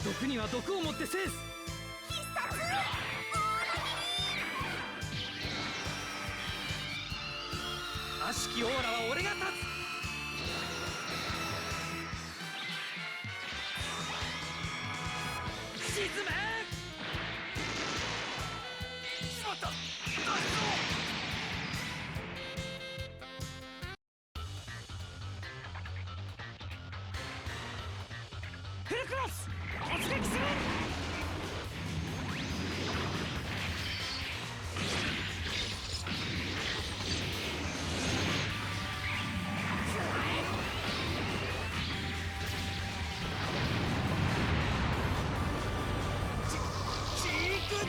毒には毒をもって制す。必殺悪しきオーラは俺が立つ。沈め。しまった。フルクロス突撃する。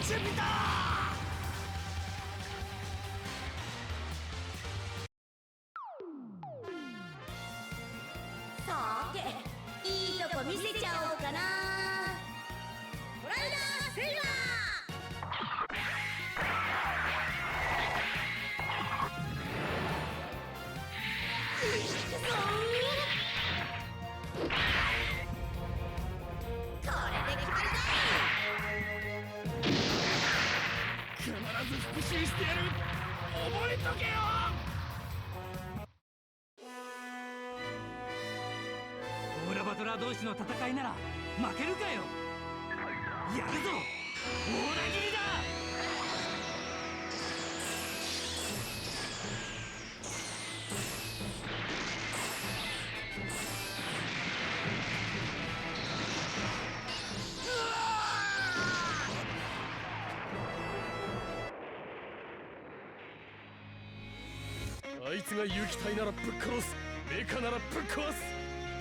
準備だ。さて、いいとこ見せちゃおうかな。トライダーセイバー。いくぞー。これで決まりだ。必ず復讐してやる。覚えとけよ。オーラバトラー同士の戦いなら負けるかよ。やるぞオーラ切りだ。あいつが有機体ならぶっ殺す、メカならぶっ壊す。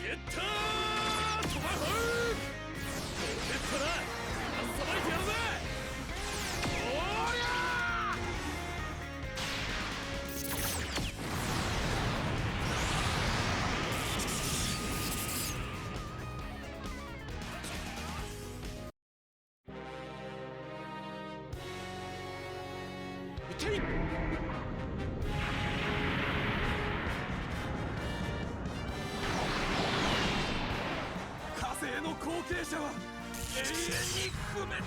ゲッタートマホーク。ロケットだ。さばいてやるぜ。おりゃー。痛い。火星の後継者は永遠に不滅。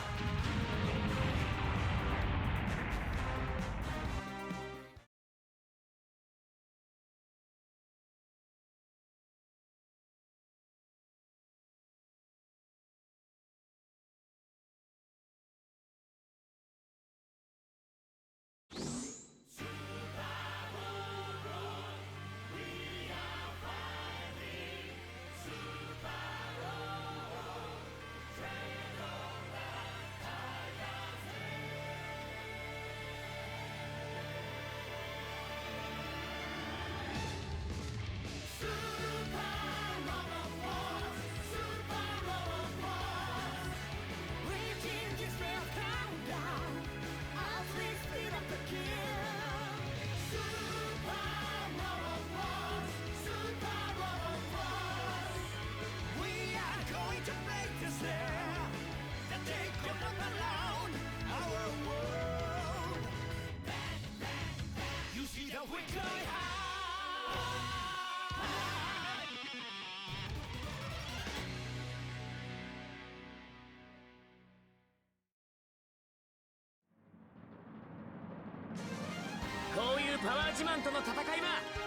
こういうパワー自慢との戦いは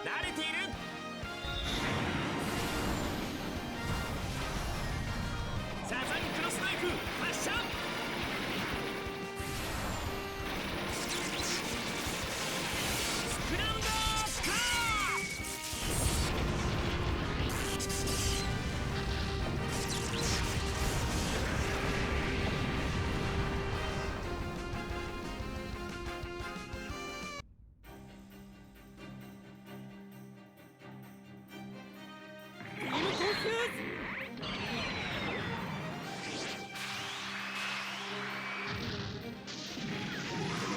慣れている。サザンクロスナイフ発射。スクラウンドスカ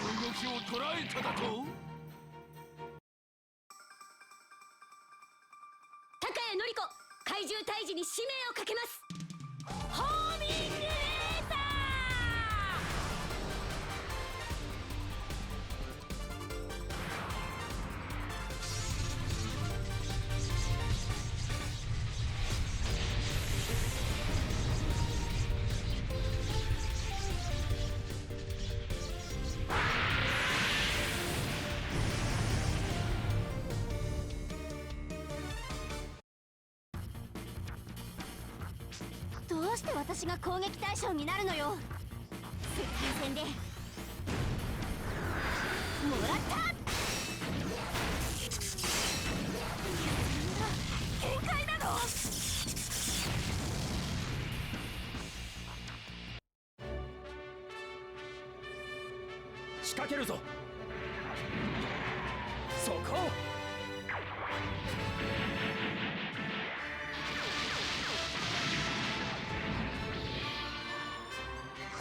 動きを捉えただと。高谷のり子、怪獣退治に使命をかけます。ホーミングレーザー。うして私が攻撃対象になるのよ。世界戦でもらった。限界なの。仕掛けるぞ。そこ。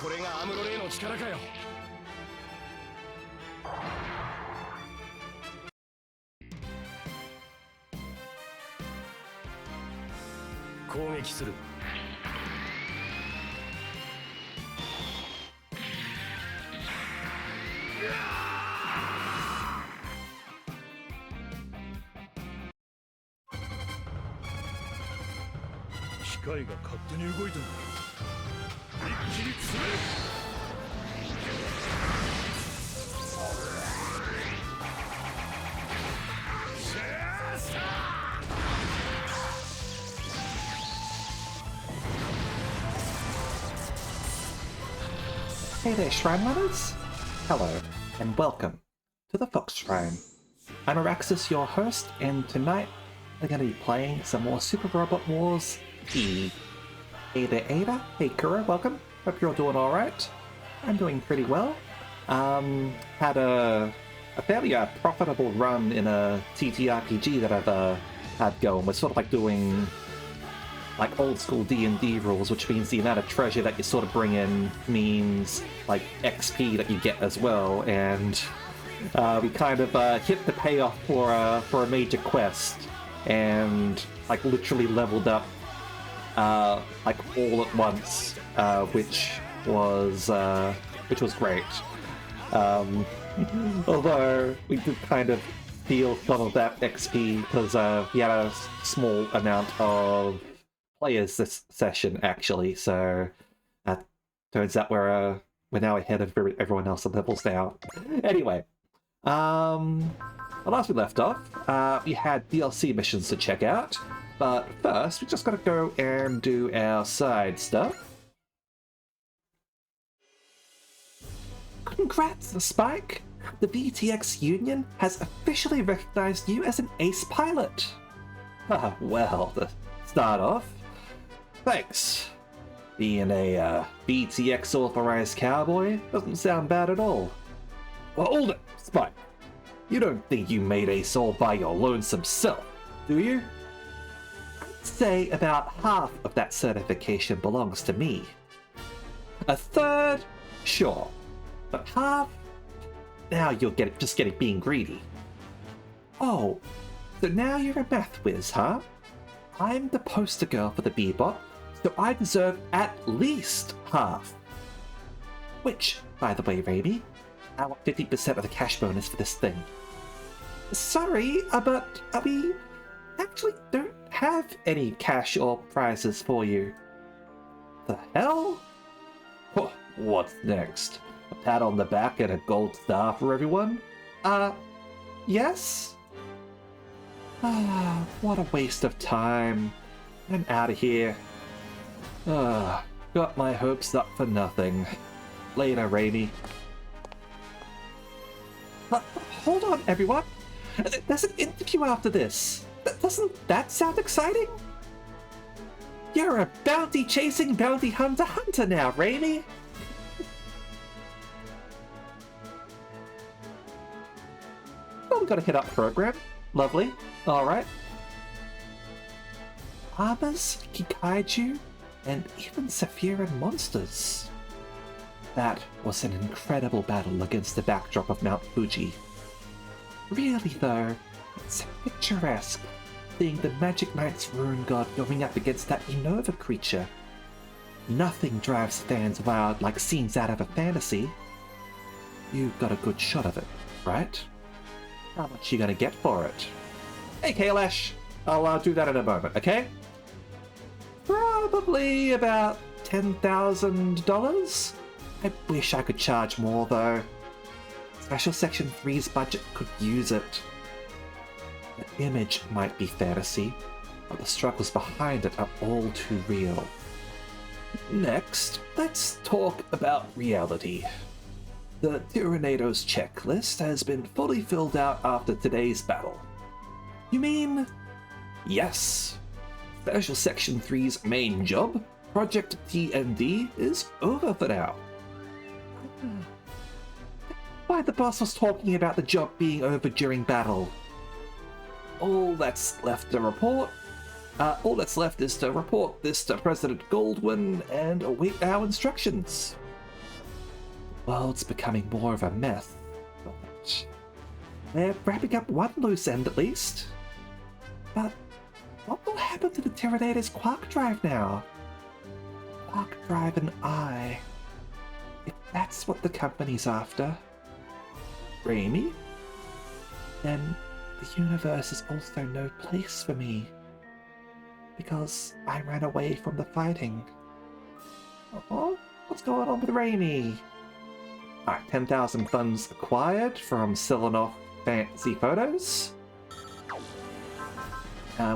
これがアムロレイの力かよ。攻撃する。機械が勝手に動いてる。一気に詰める。Hey there, Shrine Runners! Hello, and welcome to the Fox Shrine. I'm Araxis, your host, and tonight we're going to be playing some more Super Robot Wars E. Hey there, Ada. Hey, Kuro, welcome. Hope you're all doing alright. I'm doing pretty well. Had a fairly profitable run in a TTRPG that I've had going. We're sort of like doing like old school D&D rules, which means the amount of treasure that you sort of bring in means like XP that you get as well, and we kind of hit the payoff for a major quest, and like literally leveled up like all at once, which was great. Although we did kind of feel some of that XP because we had a small amount of players this session actually, so turns out we're now ahead of everyone else on levels now. Anyway, last we left off, we had DLC missions to check out, but first we just gotta go and do our side stuff. Congrats, Spike! The VTX Union has officially recognized you as an ace pilot. Well, to start off, thanks. Being a VTX authorized cowboy doesn't sound bad at all. Well, hold it, Spike. You don't think you made ace all by your lonesome self, do you? I'd say about half of that certification belongs to me. A third? Sure. But half? Now you're just being greedy. Oh, so now you're a math whiz, huh? I'm the poster girl for the Bebop, so I deserve at least half. Which, by the way, Raimi, I want 50% of the cash bonus for this thing. Sorry, but we actually don't have any cash or prizes for you. The hell? What's next? A pat on the back and a gold star for everyone? Yes? What a waste of time. I'm out of here. Got my hopes up for nothing. Later, Raimi. Hold on, everyone. There's an interview after this. Doesn't that sound exciting? You're a bounty-chasing bounty hunter now, Raimi. Oh, we got a hit-up program. Lovely. Alright. Armors, Kikaiju, and even Sephiran monsters. That was an incredible battle against the backdrop of Mount Fuji. Really though, it's picturesque, seeing the Magic Knight's Rune God going up against that Unova creature. Nothing drives fans wild like scenes out of a fantasy. You got a good shot of it, right? How much you gonna get for it? Hey Kailash, I'll do that in a moment, okay? Probably about $10,000? I wish I could charge more though. Special Section 3's budget could use it. The image might be fantasy, but the struggles behind it are all too real. Next, let's talk about reality. The Tyranidos checklist has been fully filled out after today's battle. You mean? Yes. Special Section 3's main job, Project TND, is over for now. Why the boss was talking about the job being over during battle? All that's left to report. All that's left is to report this to President Goldwyn and await our instructions. The world's becoming more of a mess, but they're wrapping up one loose end at least. But what will happen to the Tyranida's Quark Drive now? Quark Drive and I. If that's what the company's after, Raimi, then the universe is also no place for me. Because I ran away from the fighting. Oh, what's going on with Raimi? Alright, 10,000 funds acquired from selling off fancy photos.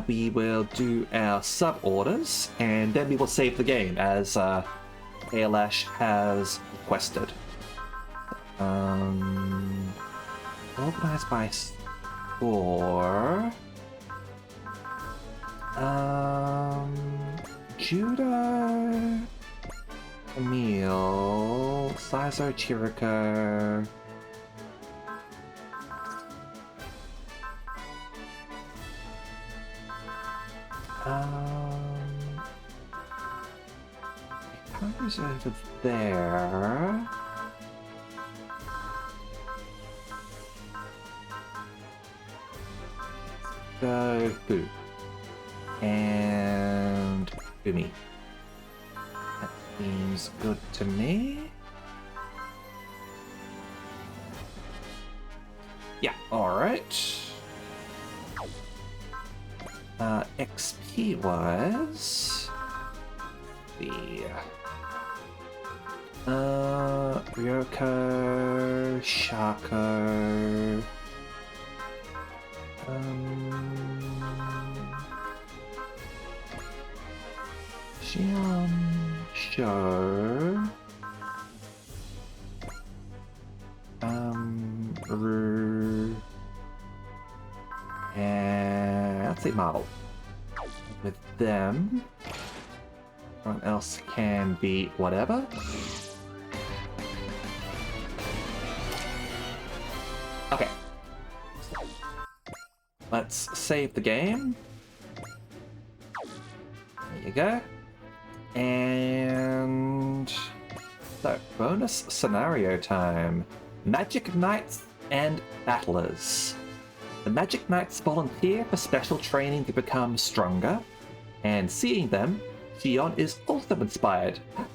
We will do our sub orders, and then we will save the game as Kailash has requested. Organized by score. Judo, Emil, Saizo, Chirika. Timer's over there. Go Boo. And Boomy. That seems good to me. Yeah, alright. XP wise. Ryoko, Shako. Xian, Sho. Ru. And let's say Marvel. With them, everyone else can be whatever. Okay. Let's save the game. There you go. And so, bonus scenario time. Magic Knights and Battlers. The Magic Knights volunteer for special training to become stronger, and seeing them, Xion is also inspired to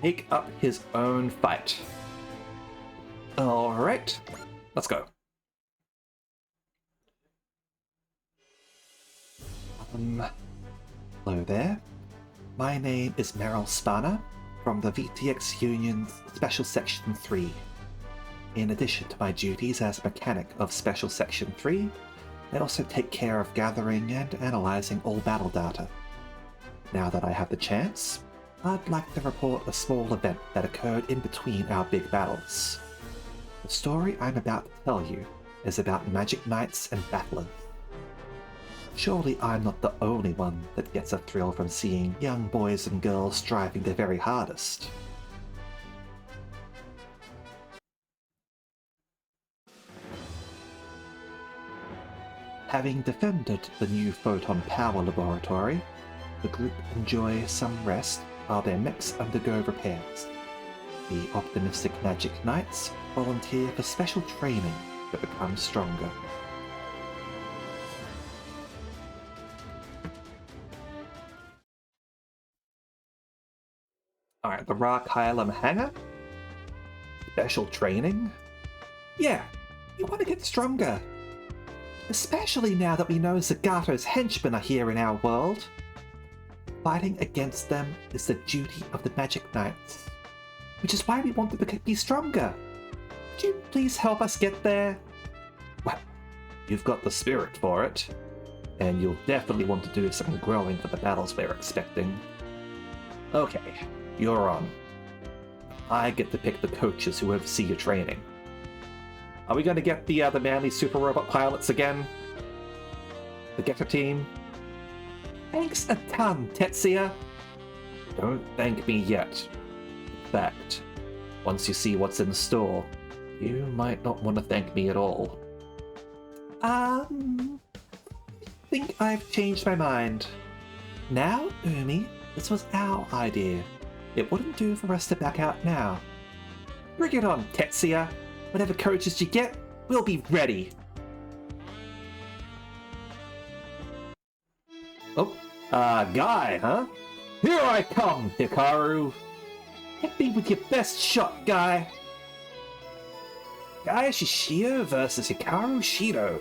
take up his own fight. Alright, let's go. Hello there. My name is Meryl Spanner from the VTX Union's Special Section 3. In addition to my duties as mechanic of Special Section 3, I also take care of gathering and analyzing all battle data. Now that I have the chance, I'd like to report a small event that occurred in between our big battles. The story I'm about to tell you is about Magic Knights and Battlers. Surely I'm not the only one that gets a thrill from seeing young boys and girls striving their very hardest. Having defended the new Photon Power Laboratory, the group enjoy some rest while their mechs undergo repairs. The optimistic Magic Knights volunteer for special training to become stronger. Alright, the Rakylum Hangar? Special training? Yeah, you want to get stronger. Especially now that we know Zagato's henchmen are here in our world. Fighting against them is the duty of the Magic Knights, which is why we want to be stronger. Could you please help us get there? Well, you've got the spirit for it, and you'll definitely want to do some growing for the battles we're expecting. Okay, you're on. I get to pick the coaches who oversee your training. Are we going to get the manly super robot pilots again? The Getter team? Thanks a ton, Tetsuya. Don't thank me yet. In fact, once you see what's in store, you might not want to thank me at all. I think I've changed my mind. Now, Umi, this was our idea. It wouldn't do for us to back out now. Bring it on, Tetsuya. Whatever coaches you get, we'll be ready. Oh, Guy, huh? Here I come, Hikaru. Hit me with your best shot, Guy. Guy Shishio versus Hikaru Shido.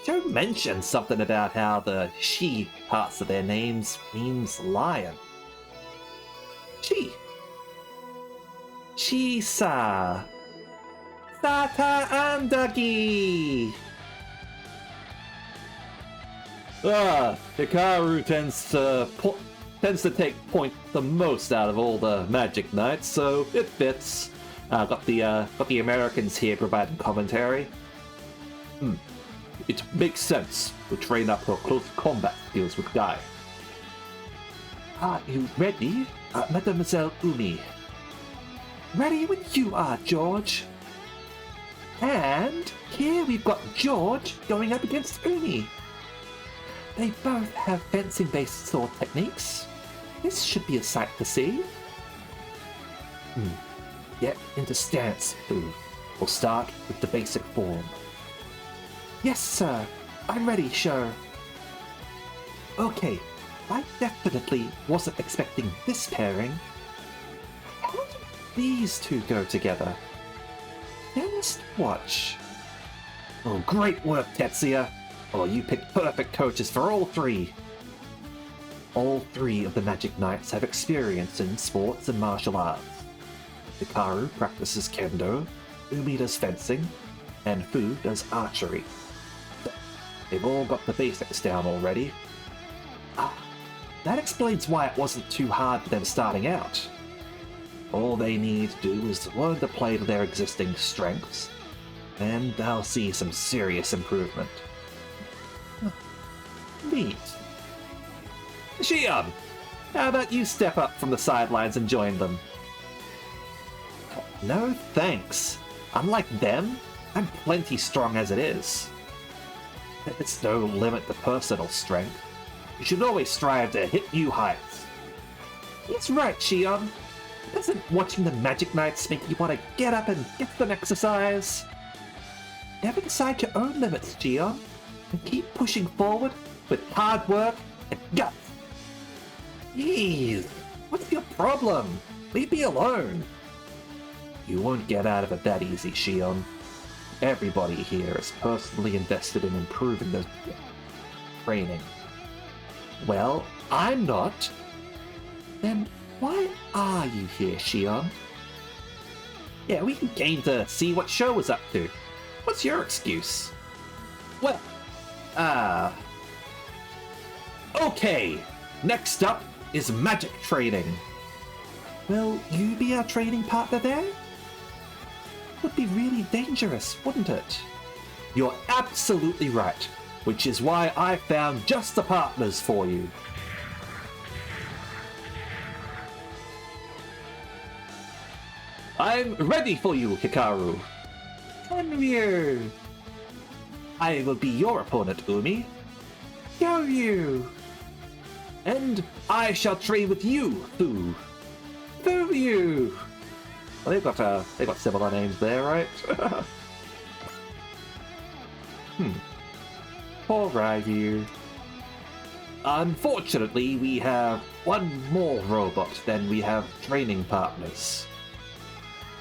Joe mentioned something about how the she parts of their names means lion. Shisa. Sata Andagi. Hikaru tends to take point the most out of all the Magic Knights, so it fits. Got the Americans here providing commentary. It makes sense to train up her close combat skills with Guy. Are you ready, Mademoiselle Umi? Ready when you are, George. And here we've got George going up against Umi. They both have fencing-based sword techniques. This should be a sight to see. Get into stance, Boo. We'll start with the basic form. Yes, sir. I'm ready, Sho. Okay, I definitely wasn't expecting this pairing. How did these two go together? Just watch. Oh, great work, Tetsuya. Oh, you picked perfect coaches for all three. All three of the Magic Knights have experience in sports and martial arts. Hikaru practices kendo, Umi does fencing, and Fu does archery. They've all got the basics down already. That explains why it wasn't too hard for them starting out. All they need to do is learn to play to their existing strengths, and they'll see some serious improvement. Neat. Shion, how about you step up from the sidelines and join them? No thanks. Unlike them, I'm plenty strong as it is. There's no limit to personal strength. You should always strive to hit new heights. He's right, Shion. Doesn't watching the Magic Knights make you want to get up and get some exercise? Never decide your own limits, Shion, and keep pushing forward with hard work and guts. Jeez, what's your problem? Leave me alone. You won't get out of it that easy, Shion. Everybody here is personally invested in improving their training. Well, I'm not. Then why are you here, Shion? Yeah, we came to see what Sho was up to. What's your excuse? Well, okay, next up is magic training. Will you be our training partner there? Would be really dangerous, wouldn't it? You're absolutely right, which is why I found just the partners for you. I'm ready for you, Hikaru. Tenryu. I will be your opponent, Umi. Yoryu. And I shall train with you, Fu. Furyu. Well, they've got similar names there, right? Poor Ryu. Unfortunately, we have one more robot than we have training partners.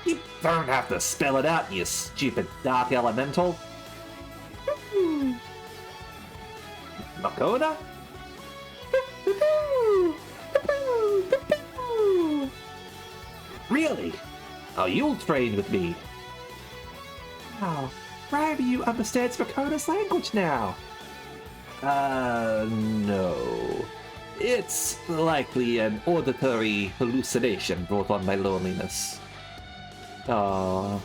You don't have to spell it out, you stupid dark elemental. Makoda? Really? Oh, you'll train with me. Oh, Ryu understands Makoda's language now. No. It's likely an auditory hallucination brought on by loneliness. Aww.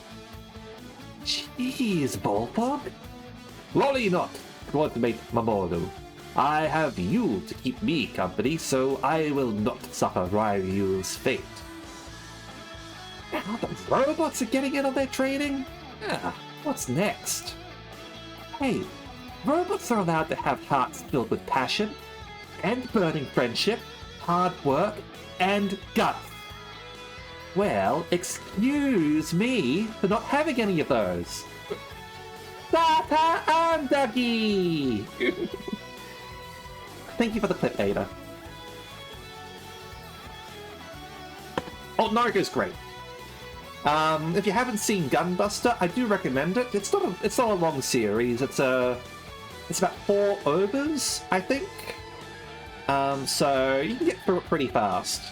Jeez, Bulbog. Lolly not, Quadmate Mamoru. I have you to keep me company, so I will not suffer Ryu's fate. Now the robots are getting in on their training? Yeah, what's next? Hey, robots are allowed to have hearts filled with passion, and burning friendship, hard work, and guts. Well, excuse me for not having any of those. Data and Dougie! Thank you for the clip, Ada. Oh, Naruto's great. If you haven't seen Gunbuster, I do recommend it. It's not a long series. It's about 4 overs, I think. So you can get through it pretty fast.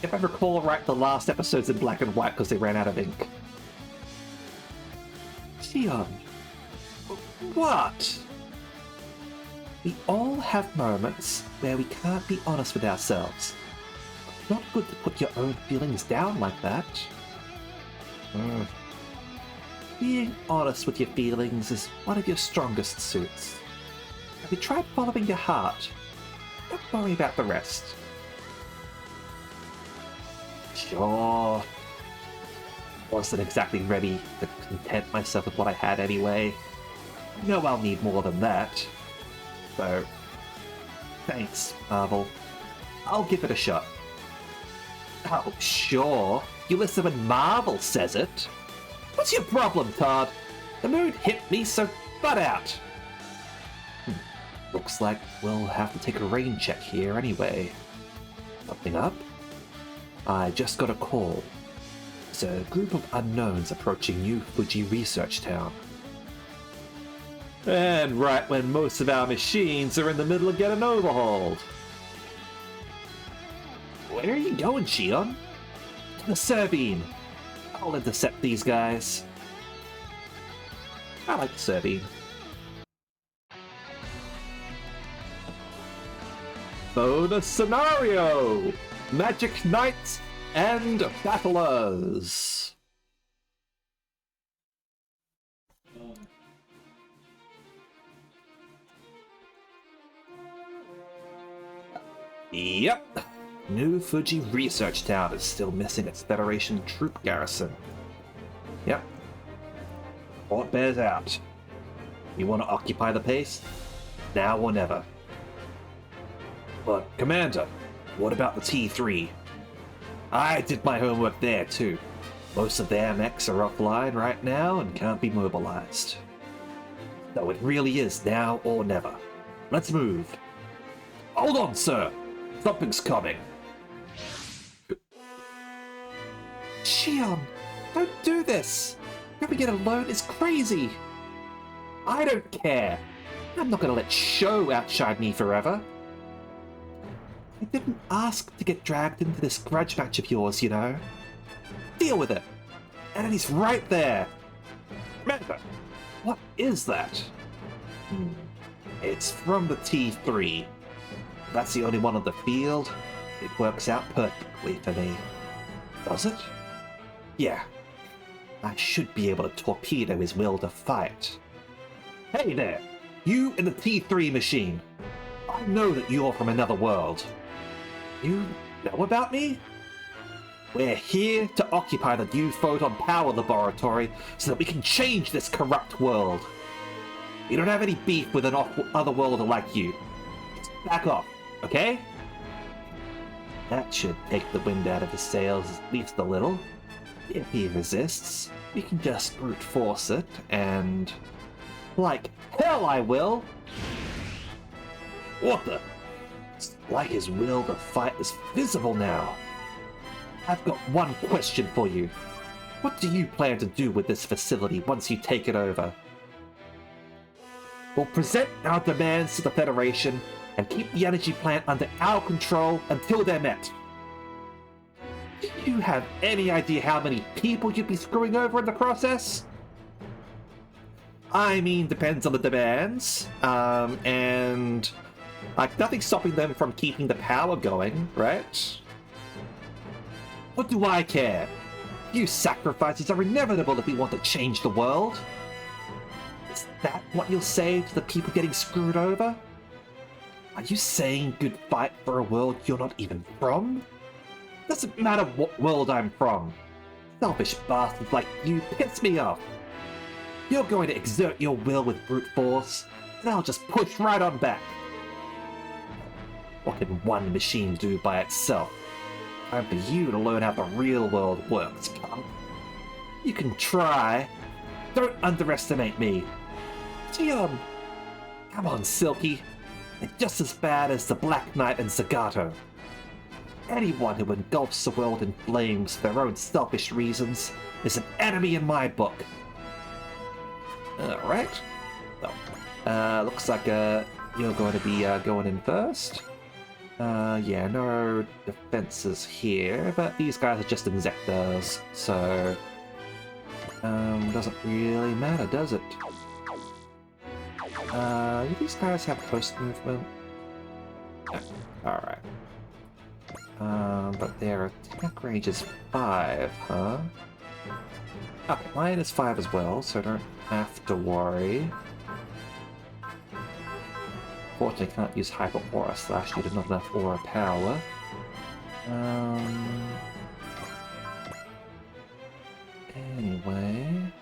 If I recall right, the last episode's in black and white because they ran out of ink. Xion, what? We all have moments where we can't be honest with ourselves. It's not good to put your own feelings down like that. Being honest with your feelings is one of your strongest suits. Have you tried following your heart? Don't worry about the rest. Sure. Wasn't exactly ready to content myself with what I had anyway. I know I'll need more than that. So, thanks, Marvel. I'll give it a shot. Oh, sure. You listen when Marvel says it. What's your problem, Todd? The mood hit me, so butt out. Looks like we'll have to take a rain check here anyway. Something up? I just got a call. There's a group of unknowns approaching New Fuji Research Town. And right when most of our machines are in the middle of getting overhauled. Where are you going, Xion? To the Servine. I'll intercept these guys. I like the Servine. Bonus scenario! Magic Knights and Battlers. Yep. New Fuji Research Town is still missing its Federation troop garrison. Yep. Fort bears out. You want to occupy the pace? Now or never. But, Commander, what about the T3? I did my homework there, too. Most of their mechs are offline right now and can't be mobilized. So it really is now or never. Let's move. Hold on, sir. Something's coming. Xion, don't do this. Going it alone is crazy. I don't care. I'm not gonna let Sho outshine me forever. I didn't ask to get dragged into this grudge match of yours, you know. Deal with it. And he's right there. Remember, what is that? It's from the T3. That's the only one on the field. It works out perfectly for me. Does it? Yeah. I should be able to torpedo his will to fight. Hey there! You in the T3 machine. I know that you're from another world. You know about me? We're here to occupy the new photon power laboratory so that we can change this corrupt world. We don't have any beef with an otherworlder like you. Just back off, okay? That should take the wind out of his sails at least a little. If he resists, we can just brute force it and... Like hell I will! What the? It's like his will to fight is visible now. I've got one question for you. What do you plan to do with this facility once you take it over? We'll present our demands to the Federation and keep the energy plant under our control until they're met. Do you have any idea how many people you'd be screwing over in the process? I mean, depends on the demands, and Like, nothing's stopping them from keeping the power going, right? What do I care? You sacrifices are inevitable if we want to change the world. Is that what you'll say to the people getting screwed over? Are you saying good fight for a world you're not even from? Doesn't matter what world I'm from. Selfish bastards like you piss me off. You're going to exert your will with brute force, and I'll just push right on back. What can one machine do by itself? Time for you to learn how the real world works, punk. You can try. Don't underestimate me. Tion! Come on, Silky. They're just as bad as the Black Knight and Zagato. Anyone who engulfs the world in flames for their own selfish reasons is an enemy in my book. Alright. Well, looks like you're going to be going in first. Yeah, no defenses here, but these guys are just Insectors, so doesn't really matter, does it? Do these guys have post movement? No. Alright. But their attack range is 5, huh? Okay, mine is 5 as well, so don't have to worry. Fortunately, I can't use Hyper Aura Slash due to not enough Aura power. Anyway...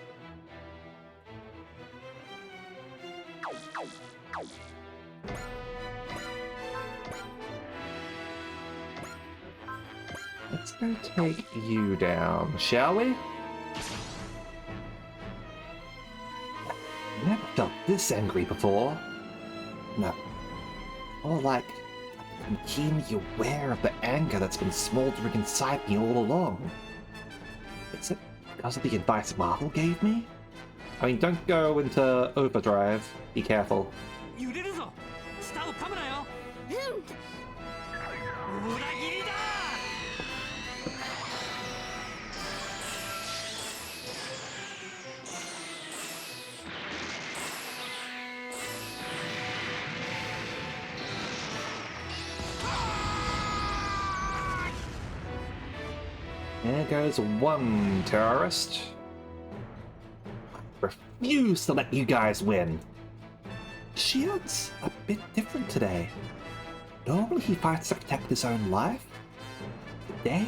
let's go take you down, shall we? Never felt this angry before. No. More like I'm keenly aware of the anger that's been smoldering inside me all along. Is it because of the advice Marvel gave me? I mean, don't go into overdrive. Be careful. 揺れるぞ下を噛むなよ裏切りだ There goes one terrorist. I refuse to let you guys win. Shield's a bit different today. Normally he fights to protect his own life. Today,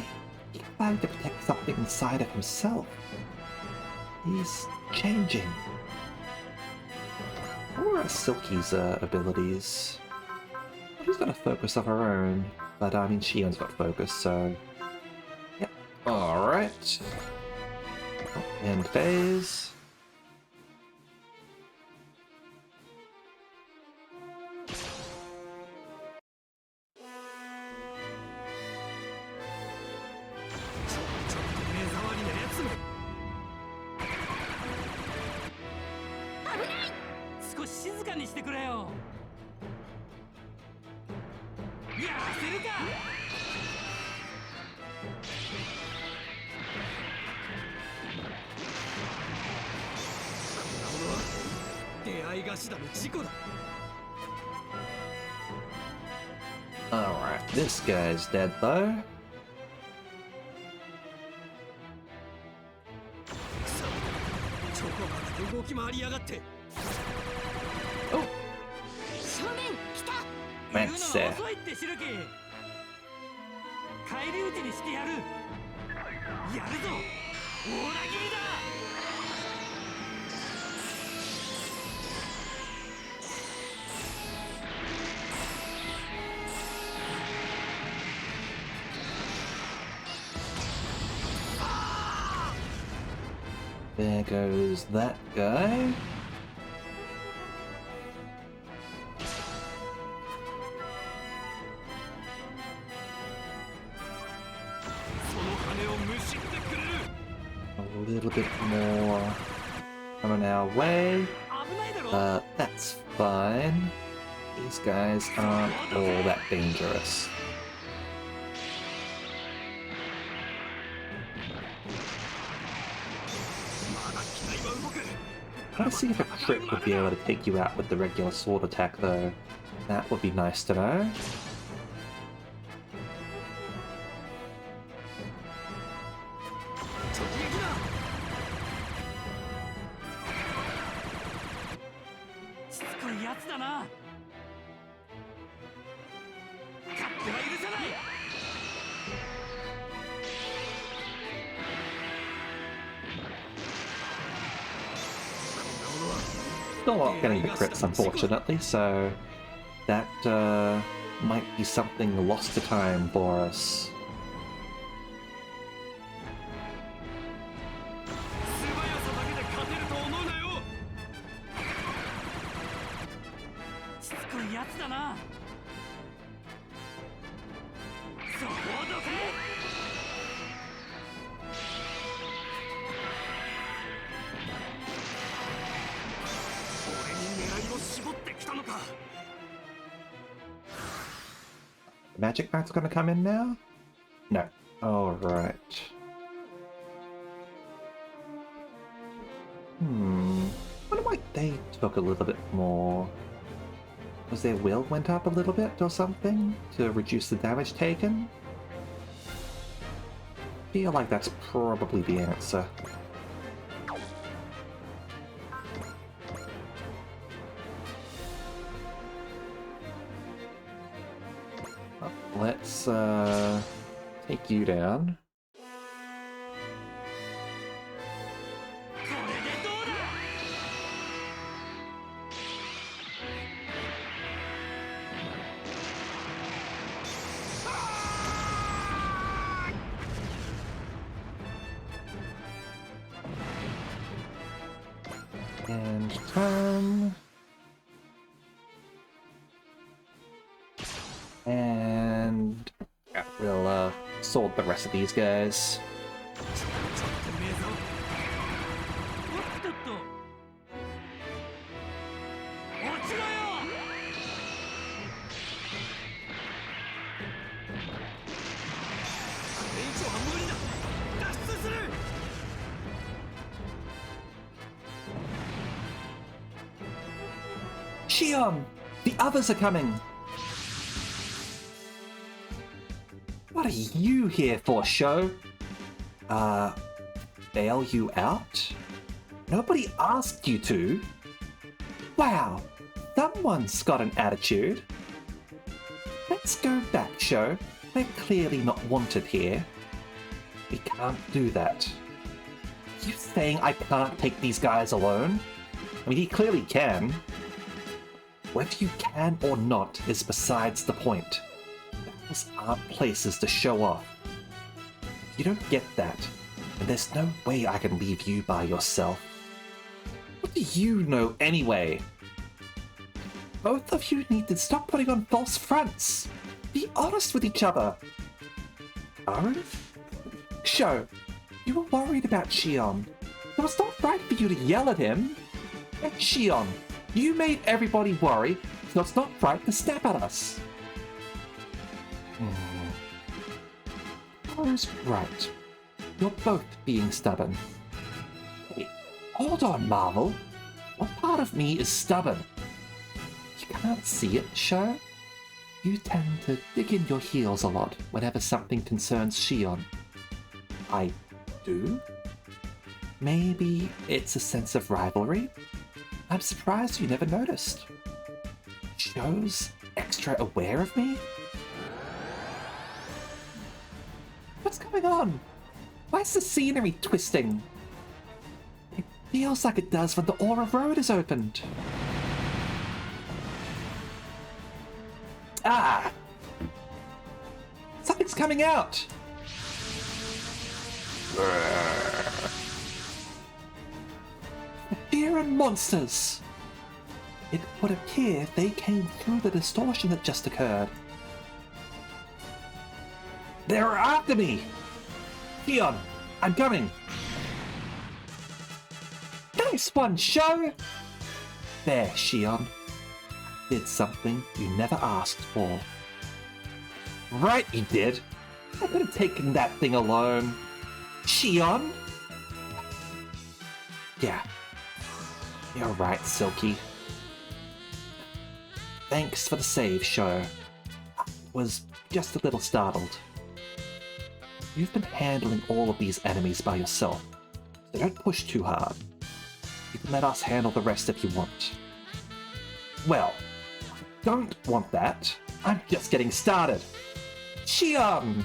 he's fighting to protect something inside of himself. He's changing. What are Silky's abilities? She's got a focus of her own, but I mean Shion's got focus, so... Yep. Alright. End phase. Alright, this guy's dead though. Oh! That's there. There goes that guy. A little bit more coming our way. That's fine. These guys aren't all that dangerous. Let's see if a crit would be able to take you out with the regular sword attack, though. That would be nice to know. Still not getting the crits, unfortunately, so that might be something lost to time for us. Magic Knight's gonna come in now? No. Alright. Wonder why they took a little bit more. Was their will went up a little bit or something to reduce the damage taken? Feel like that's probably the answer. Let's take you down. And turn. And yeah, we'll sort the rest of these guys. Shion! The others are coming! What are you here for, Sho? Bail you out? Nobody asked you to. Wow, someone's got an attitude. Let's go back, Sho. We're clearly not wanted here. We can't do that. Are you saying I can't take these guys alone? I mean, he clearly can. Whether you can or not is besides the point. Those aren't places to show off. You don't get that, and there's no way I can leave you by yourself. What do you know anyway? Both of you need to stop putting on false fronts. Be honest with each other. Oh? Sho, you were worried about Shion. It was not right for you to yell at him. And Shion, you made everybody worry, so it's not right to snap at us. Who's right? You're both being stubborn. Hey, hold on, Marvel. What part of me is stubborn? You can't see it, Sho. You tend to dig in your heels a lot whenever something concerns Shion. I do? Maybe it's a sense of rivalry? I'm surprised you never noticed. Sho's extra aware of me? What's going on? Why is the scenery twisting? It feels like it does when the Aura Road is opened. Ah! Something's coming out! Fear and monsters! It would appear they came through the distortion that just occurred. They're after me! Shion, I'm coming! Nice one, Sho! There, Shion. Did something you never asked for. Right, you did. I could have taken that thing alone. Shion? Yeah. You're right, Silky. Thanks for the save, Sho. I was just a little startled. You've been handling all of these enemies by yourself, so don't push too hard. You can let us handle the rest if you want. Well, I don't want that. I'm just getting started. Shion!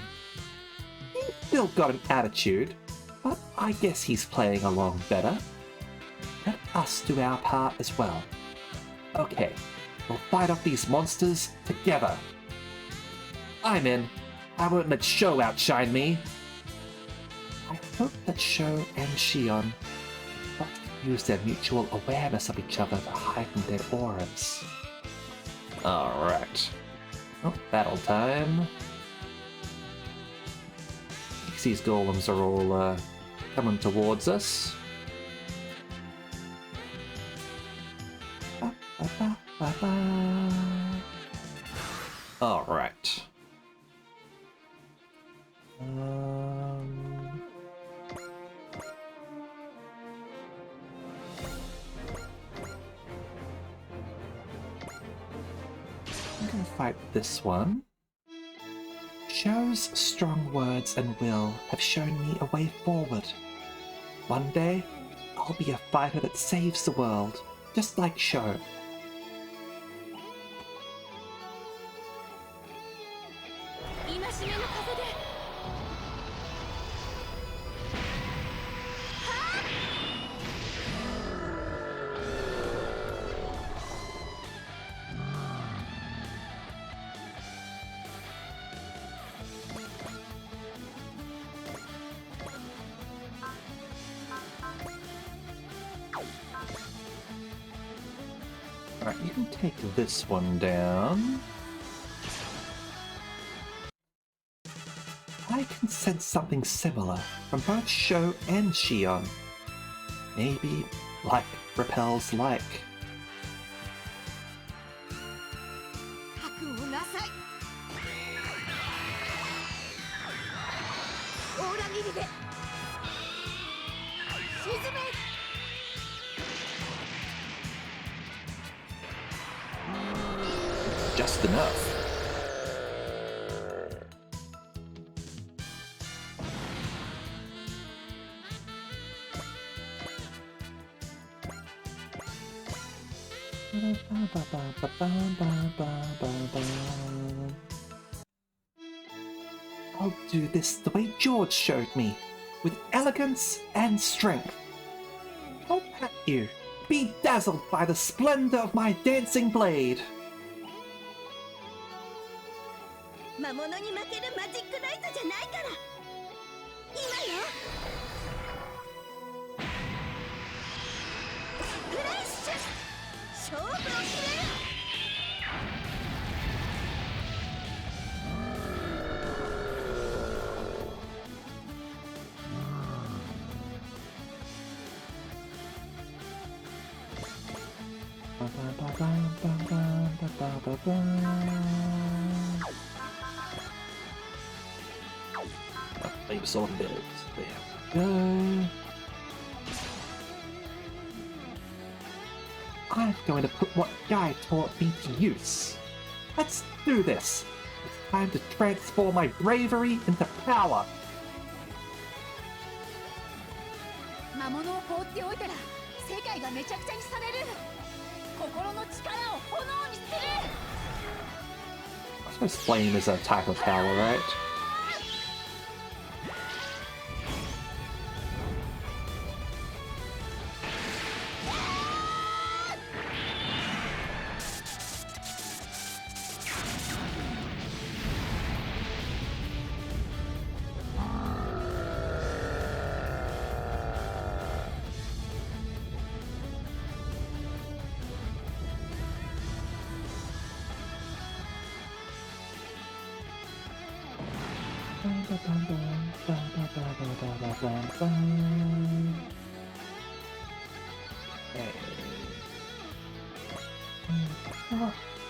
He's still got an attitude, but I guess he's playing along better. Let us do our part as well. Okay, we'll fight off these monsters together. I'm in. I won't let Sho outshine me. I hope that Sho and Shion not use their mutual awareness of each other to heighten their auras. Alright. Oh, battle time. These golems are all coming towards us. Alright. I'm gonna fight this one. Sho's strong words and will have shown me a way forward. One day, I'll be a fighter that saves the world, just like Sho. Alright, you can take this one down. I can sense something similar from both Sho and Shion. Maybe like repels like. Just enough. I'll do this the way George showed me, with elegance and strength. I'll pat you, be dazzled by the splendor of my dancing blade. 魔物に負けるマジックナイトじゃないから今よフレッシュ勝負を決める Leaves on build. There we go. I'm going to put what Guy taught me to use. Let's do this. It's time to transform my bravery into power. 魔物を放っておいたら世界がめちゃくちゃにされる心の力を炎にする I suppose flame is a type of power, right?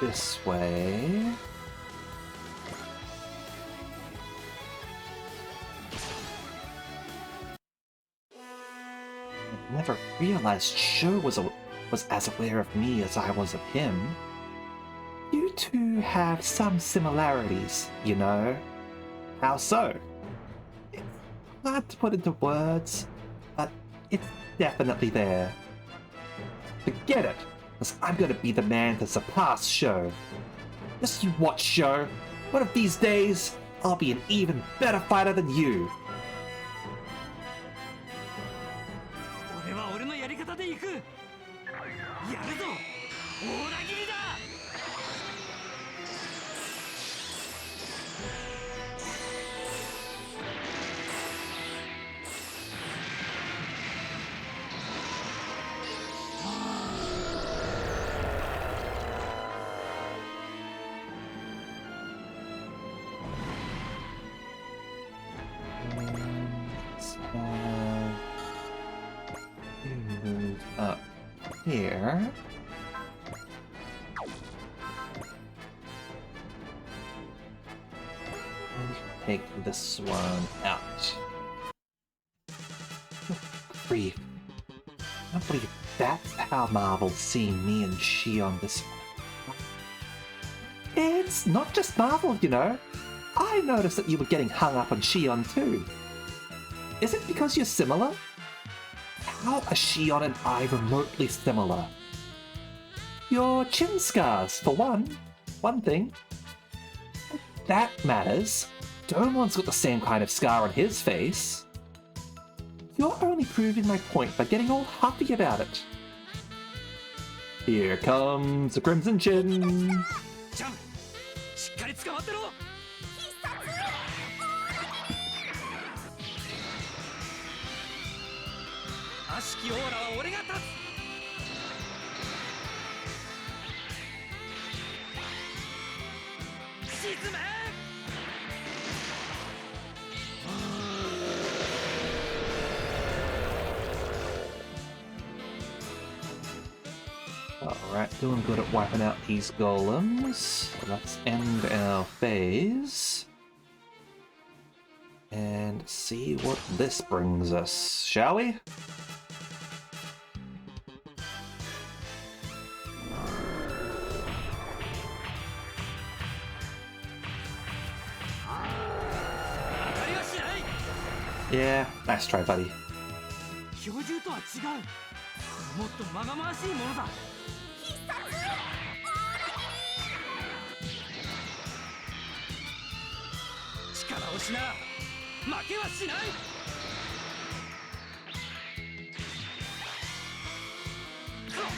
This way. I never realized Sho was as aware of me as I was of him. You two have some similarities, you know. How so? It's hard to put into words, but it's definitely there. Forget it, because I'm gonna be the man to surpass Sho. Just you watch, Sho. One of these days, I'll be an even better fighter than you. 俺は俺のやり方で行く。やるぞ。大裏切りだ。You move up here. And take this one out. Grief. I don't believe that's how Marvel's seen me and Shion this. It's not just Marvel, you know. I noticed that you were getting hung up on Shion too. Is it because you're similar? How are Shion and I remotely similar? Your chin scars, for one thing. That matters. Domon's got the same kind of scar on his face. You're only proving my point by getting all huffy about it. Here comes the Crimson Chin. ジャン、しっかり捕まってろ。悪しきオーラは俺が立つ。沈め。Alright, doing good at wiping out these golems. Let's end our phase. And see what this brings us, shall we? Yeah, nice try, buddy. 標準とは違う。もっとまがまがしいものだ。力を失う。負けはしない。ここ。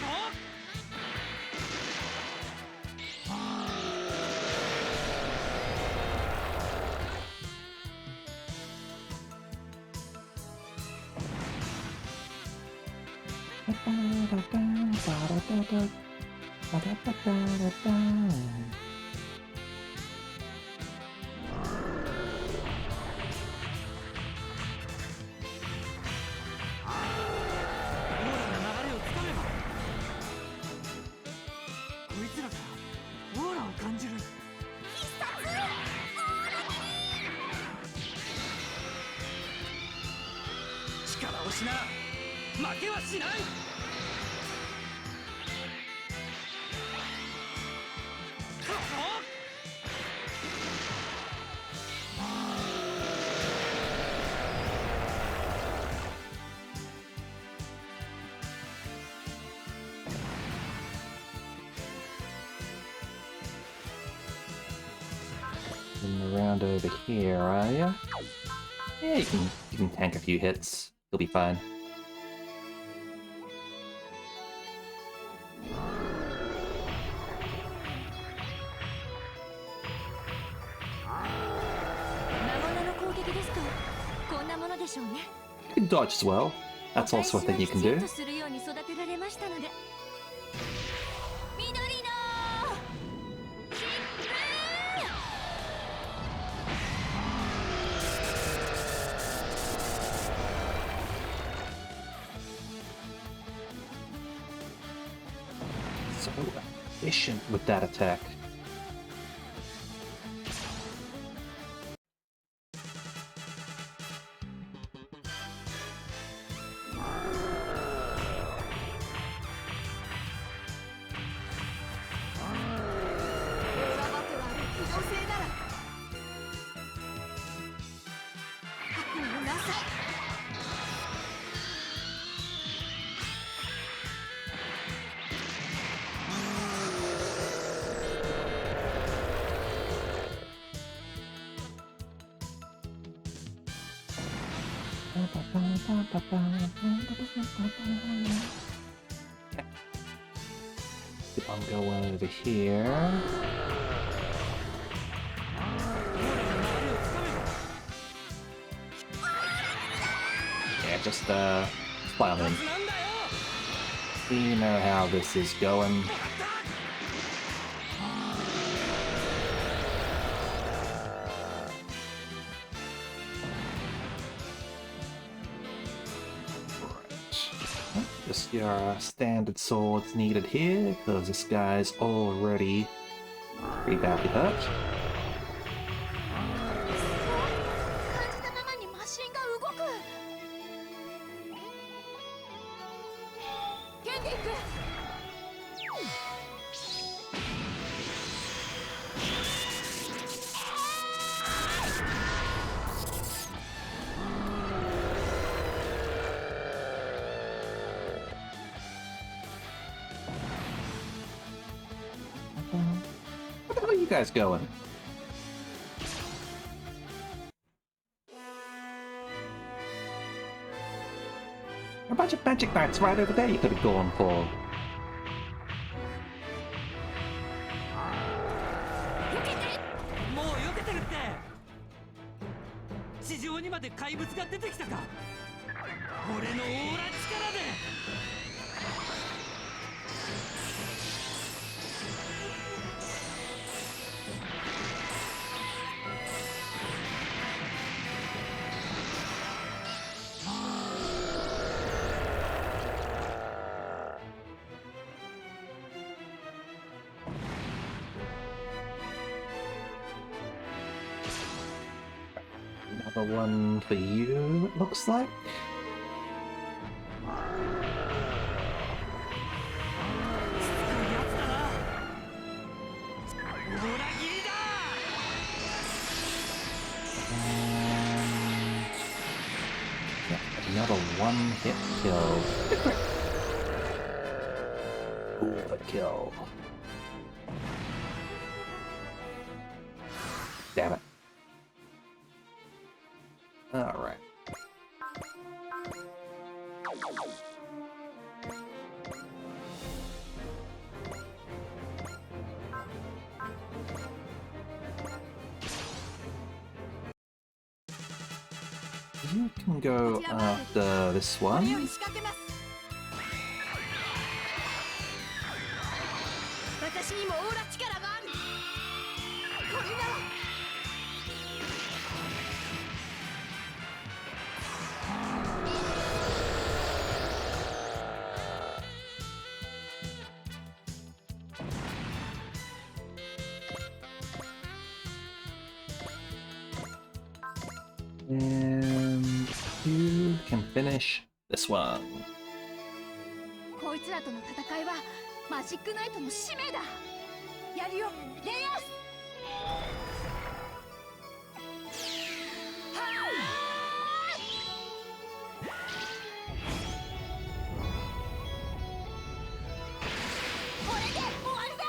力を失う。負けはしない。Around over here, are ya? Yeah, you can tank a few hits. You'll be fine. You can dodge as well. That's also a thing you can do. So efficient with that attack. Keep on going over here. Yeah, just fly on in. We know how this is going. Just your standard swords needed here, because this guy's already pretty badly hurt. 感じたままにマシンが動く。ケンディ君。Where the hell are you guys going? A bunch of magic knights right over there you could have gone for. もう避けてるって地上にまで怪物が出てきたか俺のオーラ力で Another one for you, it looks like. 裏切りだ Yeah, another one-hit kill. Overkill. Damn it. Alright. You can go after this このよう one. に仕掛けます。私にもオーラ力がある。これなら。And you can finish this one. こいつらとの戦いはマジックナイトの使命だ。やるよ、レイアス。はーい。これで終わりだ。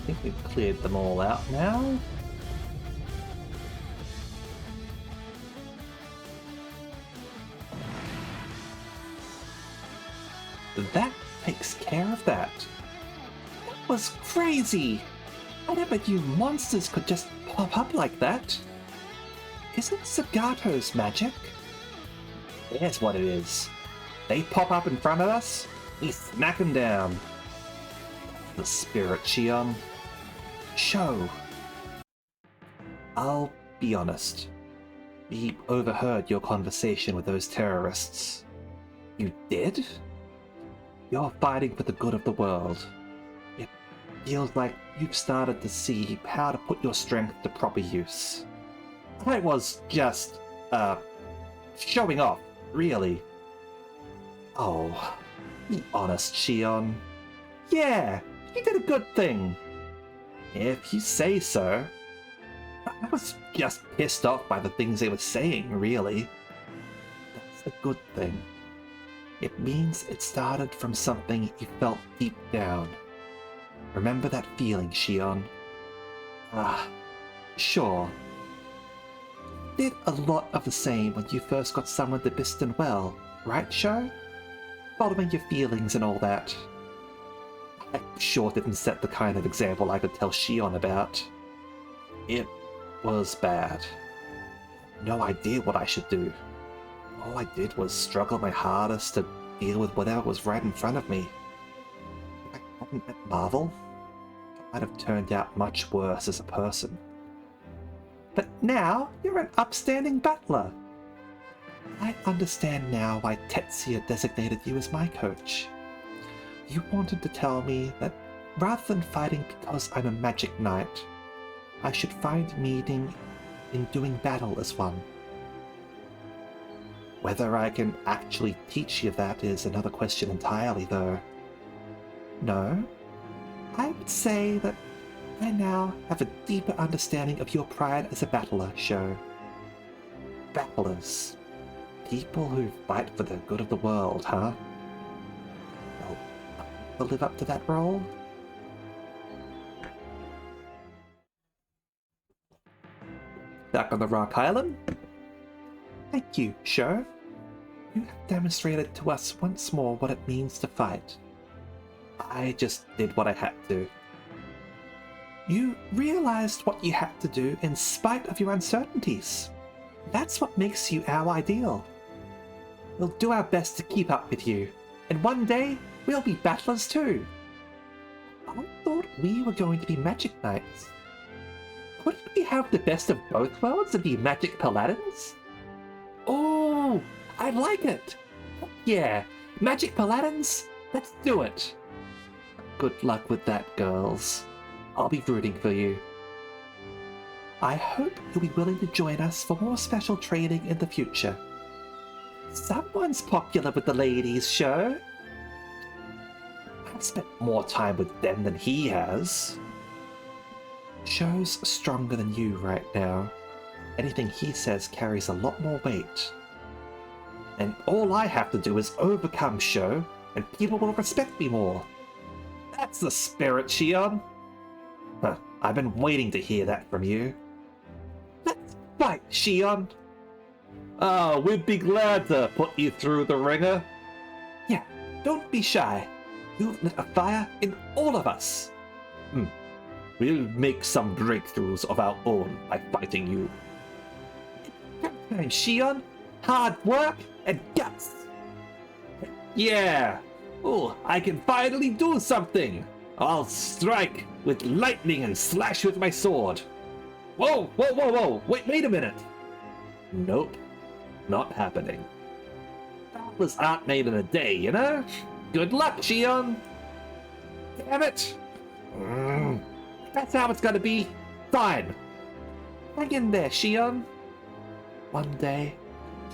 I think we've cleared them all out now. That takes care of that. That was crazy! I never knew monsters could just pop up like that. Is it Sagato's magic? There's what it is. They pop up in front of us, we smack them down. The spirit, Shion. Show. I'll be honest. We overheard your conversation with those terrorists. You did? You're fighting for the good of the world. It feels like you've started to see how to put your strength to proper use. I was just, showing off, really. Oh, be honest, Shion. Yeah, you did a good thing. If you say so. I was just pissed off by the things they were saying, really. That's a good thing. It means it started from something you felt deep down. Remember that feeling, Shion? Ah, sure. Did a lot of the same when you first got summoned to Biston Well, right, Sho? Following your feelings and all that. I sure didn't set the kind of example I could tell Shion about. It was bad. No idea what I should do. All I did was struggle my hardest to deal with whatever was right in front of me. If I hadn't met Marvel, I might have turned out much worse as a person. But now you're an upstanding battler. I understand now why Tetsuya designated you as my coach. You wanted to tell me that rather than fighting because I'm a magic knight, I should find meaning in doing battle as one. Whether I can actually teach you that is another question entirely, though. No, I would say that I now have a deeper understanding of your pride as a battler, Sho. Battlers. People who fight for the good of the world, huh? Well, I'll live up to that role? Back on the Rock Island? Thank you, Sho. You have demonstrated to us once more what it means to fight. I just did what I had to. You realized what you had to do in spite of your uncertainties. That's what makes you our ideal. We'll do our best to keep up with you, and one day we'll be battlers too. I thought we were going to be magic knights. Couldn't we have the best of both worlds and be magic paladins? Oh, I like it! Yeah, magic paladins? Let's do it! Good luck with that, girls. I'll be rooting for you. I hope you'll be willing to join us for more special training in the future. Someone's popular with the ladies, Sho. I've spent more time with them than he has. Sho's stronger than you right now. Anything he says carries a lot more weight. And all I have to do is overcome Sho, and people will respect me more. That's the spirit, Shion. Huh, I've been waiting to hear that from you. Let's fight, Shion. Oh, we'd be glad to put you through the ringer. Yeah, don't be shy. You've lit a fire in all of us. We'll make some breakthroughs of our own by fighting you. Time, Shion. Hard work and guts. Yeah. Oh, I can finally do something. I'll strike with lightning and slash with my sword. Whoa, whoa, whoa, whoa. Wait a minute. Nope. Not happening. Battlers aren't made in a day, you know? Good luck, Shion. Damn it. That's how it's gonna be. Fine. Hang in there, Shion. One day,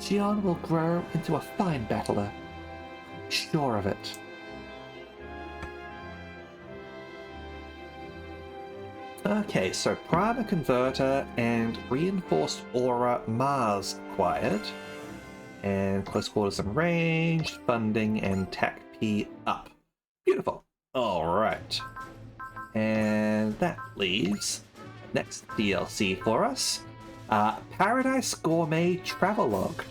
Shion will grow into a fine battler. Sure of it. Okay, so Prana Converter and Reinforced Aura Mars acquired. And Close Quarters and Range, Funding, and TAC P up. Beautiful. Alright. And that leaves next DLC for us. Paradise Gourmet Travelogue.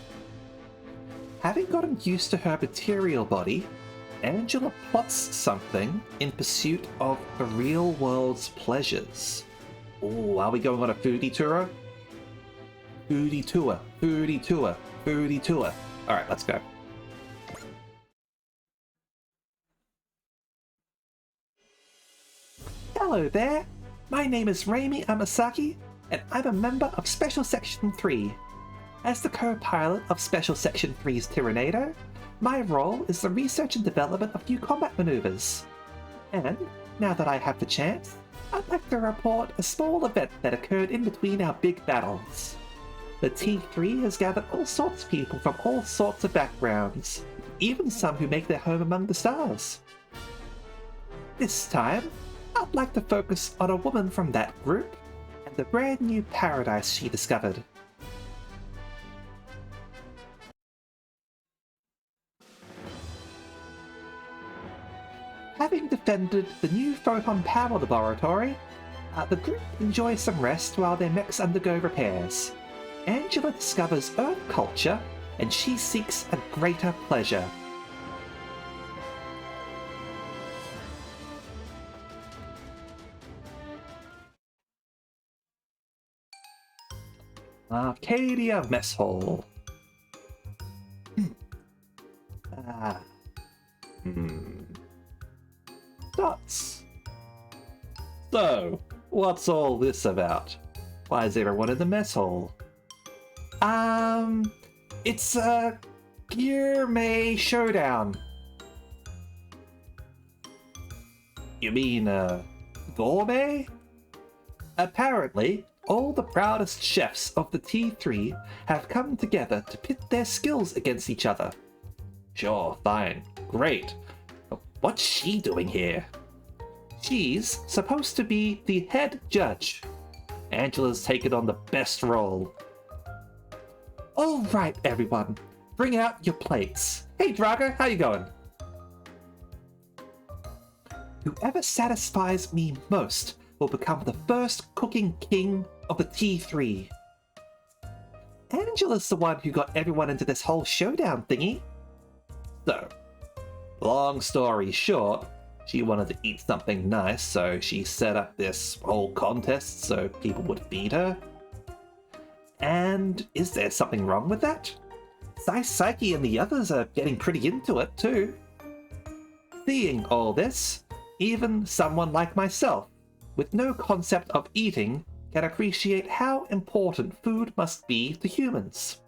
Having gotten used to her material body, Angela plots something in pursuit of the real world's pleasures. Ooh, are we going on a foodie tour? Foodie tour, foodie tour, foodie tour. Alright, let's go. Hello there, my name is Reimi Amasaki, and I'm a member of Special Section 3. As the co-pilot of Special Section 3's Tyrannado, my role is the research and development of new combat maneuvers. And, now that I have the chance, I'd like to report a small event that occurred in between our big battles. The T3 has gathered all sorts of people from all sorts of backgrounds, even some who make their home among the stars. This time, I'd like to focus on a woman from that group, and the brand new paradise she discovered. attended the new Photon Power Laboratory. The group enjoys some rest while their mechs undergo repairs. Angela discovers Earth culture, and she seeks a greater pleasure. Arcadia Mess Hall. Dots. So, what's all this about? Why is everyone in the mess hall? It's a gourmet showdown. You mean, gourmet? Apparently, all the proudest chefs of the T3 have come together to pit their skills against each other. Sure, fine, great. But what's she doing here? She's supposed to be the head judge. Angela's taken on the best role. All right, everyone, bring out your plates. Hey, Drago, how you going? Whoever satisfies me most will become the first cooking king of the T3. Angela's the one who got everyone into this whole showdown thingy. So, long story short, she wanted to eat something nice, so she set up this whole contest so people would feed her. And is there something wrong with that? Psyche and the others are getting pretty into it too. Seeing all this, even someone like myself, with no concept of eating, can appreciate how important food must be to humans.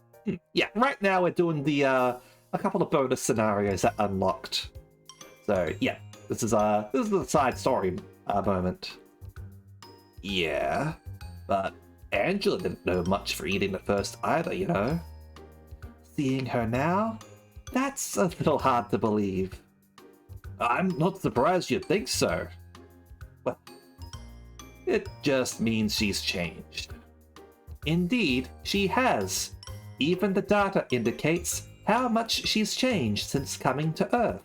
Yeah, right now we're doing the a couple of bonus scenarios that unlocked. So yeah, this is a side story moment. Yeah, but Angela didn't know much for eating at first either, you know. Seeing her now, that's a little hard to believe. I'm not surprised you'd think so. Well, it just means she's changed. Indeed, she has. Even the data indicates how much she's changed since coming to Earth.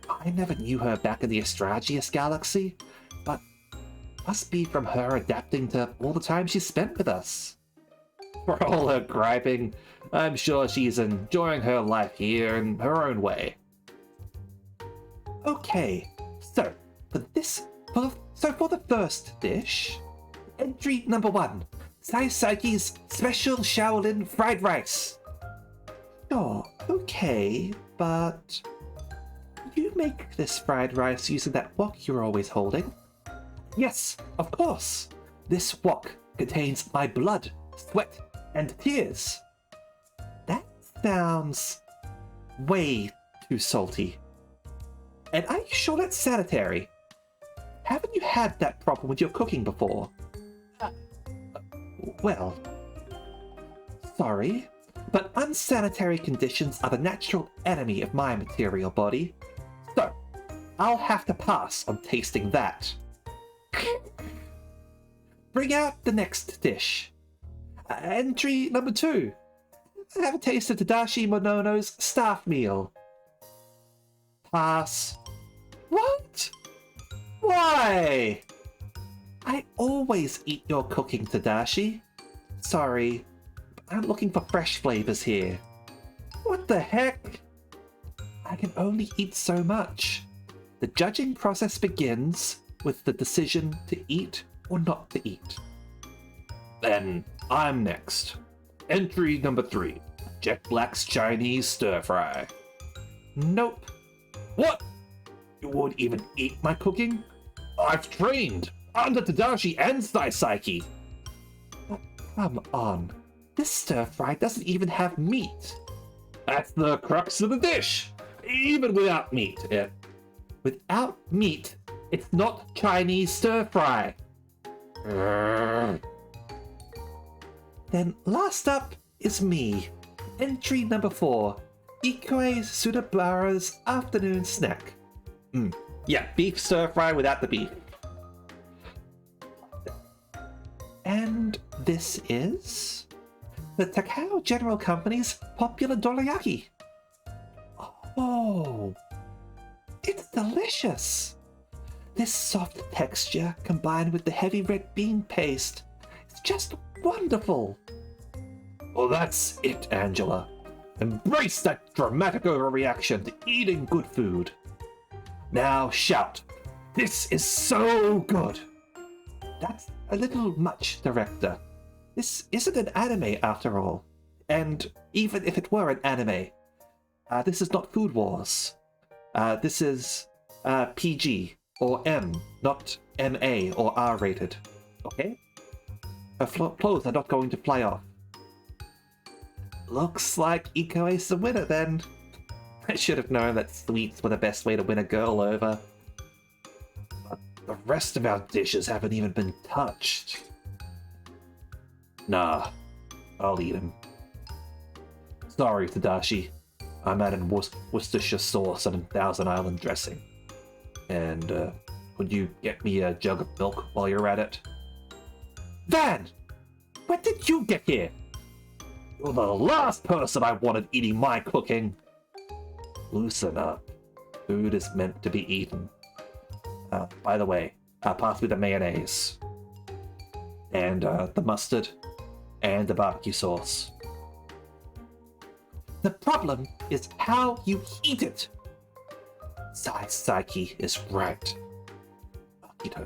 I never knew her back in the Astragius galaxy, but must be from her adapting to all the time she spent with us. For all her griping, I'm sure she's enjoying her life here in her own way. Okay, so for the first dish, entry number 1, Psyche's Special Shaolin Fried Rice. Sure, okay, but you make this fried rice using that wok you're always holding? Yes, of course. This wok contains my blood, sweat, and tears. That sounds way too salty. And are you sure that's sanitary? Haven't you had that problem with your cooking before? Well, sorry, but unsanitary conditions are the natural enemy of my material body. So, I'll have to pass on tasting that. Bring out the next dish. Entry number 2. Have a taste of Tadashi Monono's staff meal. Pass. What? Why? I always eat your cooking, Tadashi. Sorry, I'm looking for fresh flavors here. What the heck? I can only eat so much. The judging process begins with the decision to eat or not to eat. Then I'm next. Entry number 3. Jet Black's Chinese Stir Fry. Nope. What? You won't even eat my cooking? I've trained under Tadashi and Psyche. Oh, come on. This stir fry doesn't even have meat. That's the crux of the dish. Even without meat. Without meat, it's not Chinese stir fry. Then last up is me. Entry number 4. Ikue Sudabara's afternoon snack. Yeah, beef stir fry without the beef. And this is the Takao General Company's popular dorayaki. Oh, It's delicious. This soft texture combined with the heavy red bean paste is just wonderful. Well, that's it, Angela. Embrace that dramatic overreaction to eating good food. Now shout, "This is so good!" That's a little much, Director. This isn't an anime after all. And even if it were an anime, this is not Food Wars. This is PG or M, not MA or R rated. Okay? Her clothes are not going to fly off. Looks like Iko is the winner then. I should have known that sweets were the best way to win a girl over. But the rest of our dishes haven't even been touched. Nah, I'll eat them. Sorry, Tadashi. I'm adding Worcestershire sauce and Thousand Island dressing. And, would you get me a jug of milk while you're at it? Van! When did you get here? You're the last person I wanted eating my cooking. Loosen up. Food is meant to be eaten. By the way, pass me the mayonnaise. And, the mustard. And the barbecue sauce. The problem is how you eat it. Saiki is right. Akito,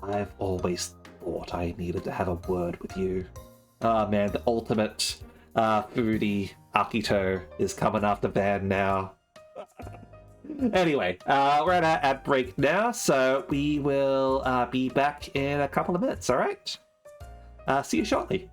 I've always thought I needed to have a word with you. Ah man, the ultimate foodie Akito is coming after Van now. Anyway, we're at our ad break now, so we will be back in a couple of minutes, alright? See you shortly.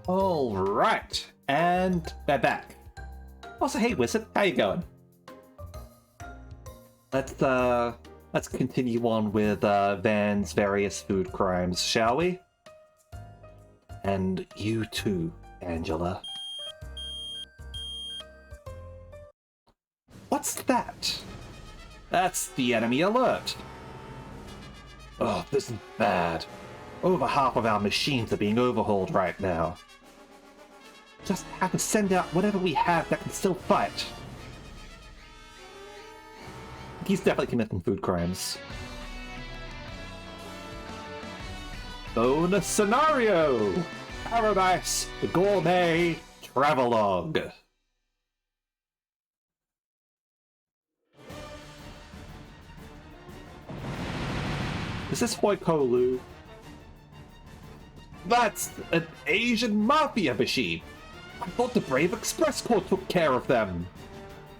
All right, and they're back. Also, hey, Wizard, how you going? Let's continue on with Van's various food crimes, shall we? And you too, Angela. What's that? That's the enemy alert. Oh, this is bad. Over half of our machines are being overhauled right now. Just have to send out whatever we have that can still fight. He's definitely committing food crimes. Bonus scenario! Paradise Gourmet Travelogue. Is this Hoikolu? That's an Asian mafia machine. I thought the Brave Express Corps took care of them.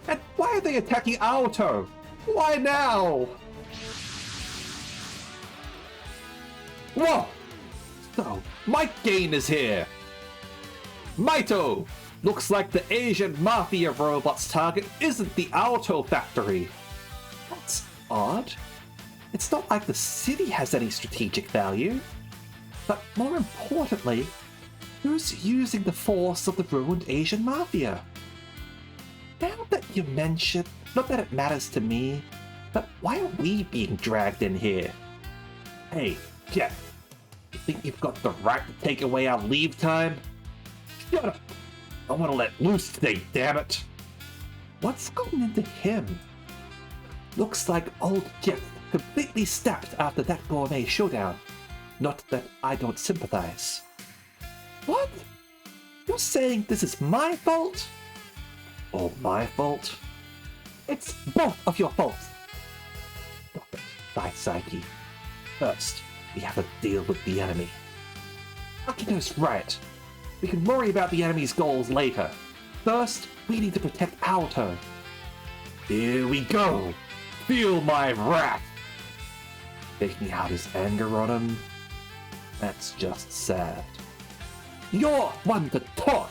And why are they attacking Aoto? Why now? Whoa! So, Mike Gain is here. Maito! Looks like the Asian mafia robot's target isn't the Aoto factory. That's odd. It's not like the city has any strategic value. But more importantly, who's using the force of the ruined Asian mafia? Now that you mention, not that it matters to me, but why are we being dragged in here? Hey, Jet, you think you've got the right to take away our leave time? Shut up! I want to let loose today, damn it! What's gotten into him? Looks like old Jet completely snapped after that gourmet showdown. Not that I don't sympathize. What? You're saying this is my fault? Or my fault? It's both of your faults. Stop it, Daisaki. First, we have to deal with the enemy. Akito's right. We can worry about the enemy's goals later. First, we need to protect Aoto. Here we go. Feel my wrath. Taking out his anger on him. That's just sad. You're one to talk!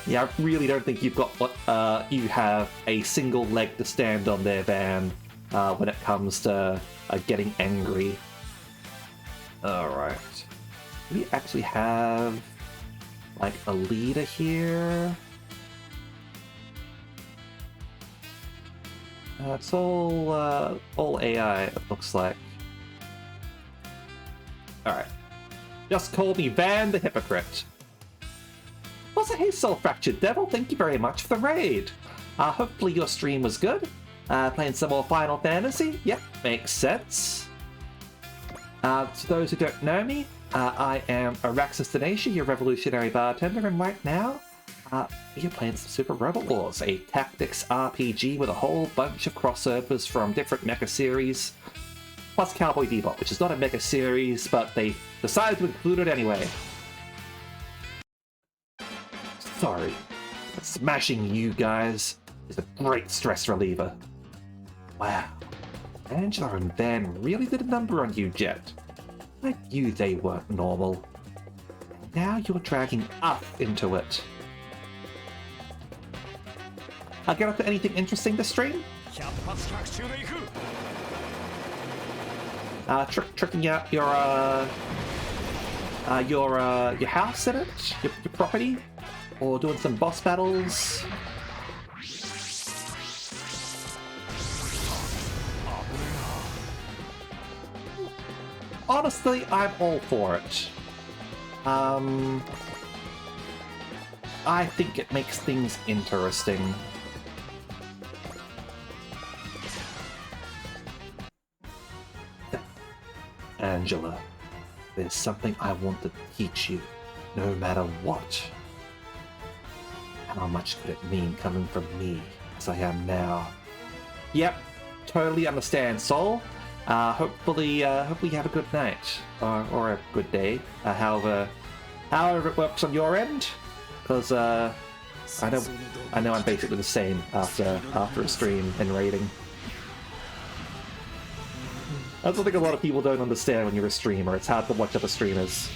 Yeah, I really don't think you've got you have a single leg to stand on there, Van, when it comes to getting angry. Alright. We actually have like a leader here. It's all AI, it looks like. Alright. Just call me Van the Hypocrite. Also, hey Soul Fractured Devil, thank you very much for the raid. Hopefully your stream was good. Playing some more Final Fantasy? Yep, makes sense. To those who don't know me, I am Araxis Denacia, your revolutionary bartender, and right now, we are playing some Super Robot Wars, a tactics RPG with a whole bunch of crossovers from different mecha series, plus Cowboy Bebop, which is not a mecha series, but they decided to include it anyway. Sorry, but smashing you guys is a great stress reliever. Wow, Angela and Van really did a number on you, Jet. I knew they weren't normal. And now you're dragging us into it. I'll get up to anything interesting this stream? Tricking out your house in it? Your property? Or doing some boss battles? Honestly, I'm all for it. I think it makes things interesting. Angela, there's something I want to teach you, no matter what. How much could it mean coming from me, as I am now? Yep, totally understand, Soul. Hopefully you have a good night, or a good day, however it works on your end, because I know I'm basically the same after a stream and raiding. That's something a lot of people don't understand when you're a streamer. It's hard to watch other streamers.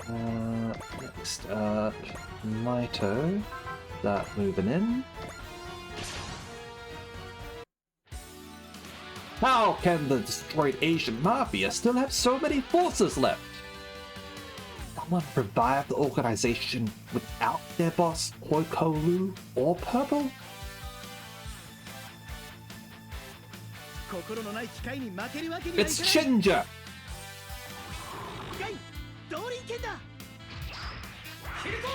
Next, Maito. Start moving in. How can the destroyed Asian Mafia still have so many forces left? Someone revive the organization without their boss, Hoikolu or Purple? 心のない機械に負けるわけにはいかない。 It's Shinja! 機械ドーリン剣だ。ヒルトン。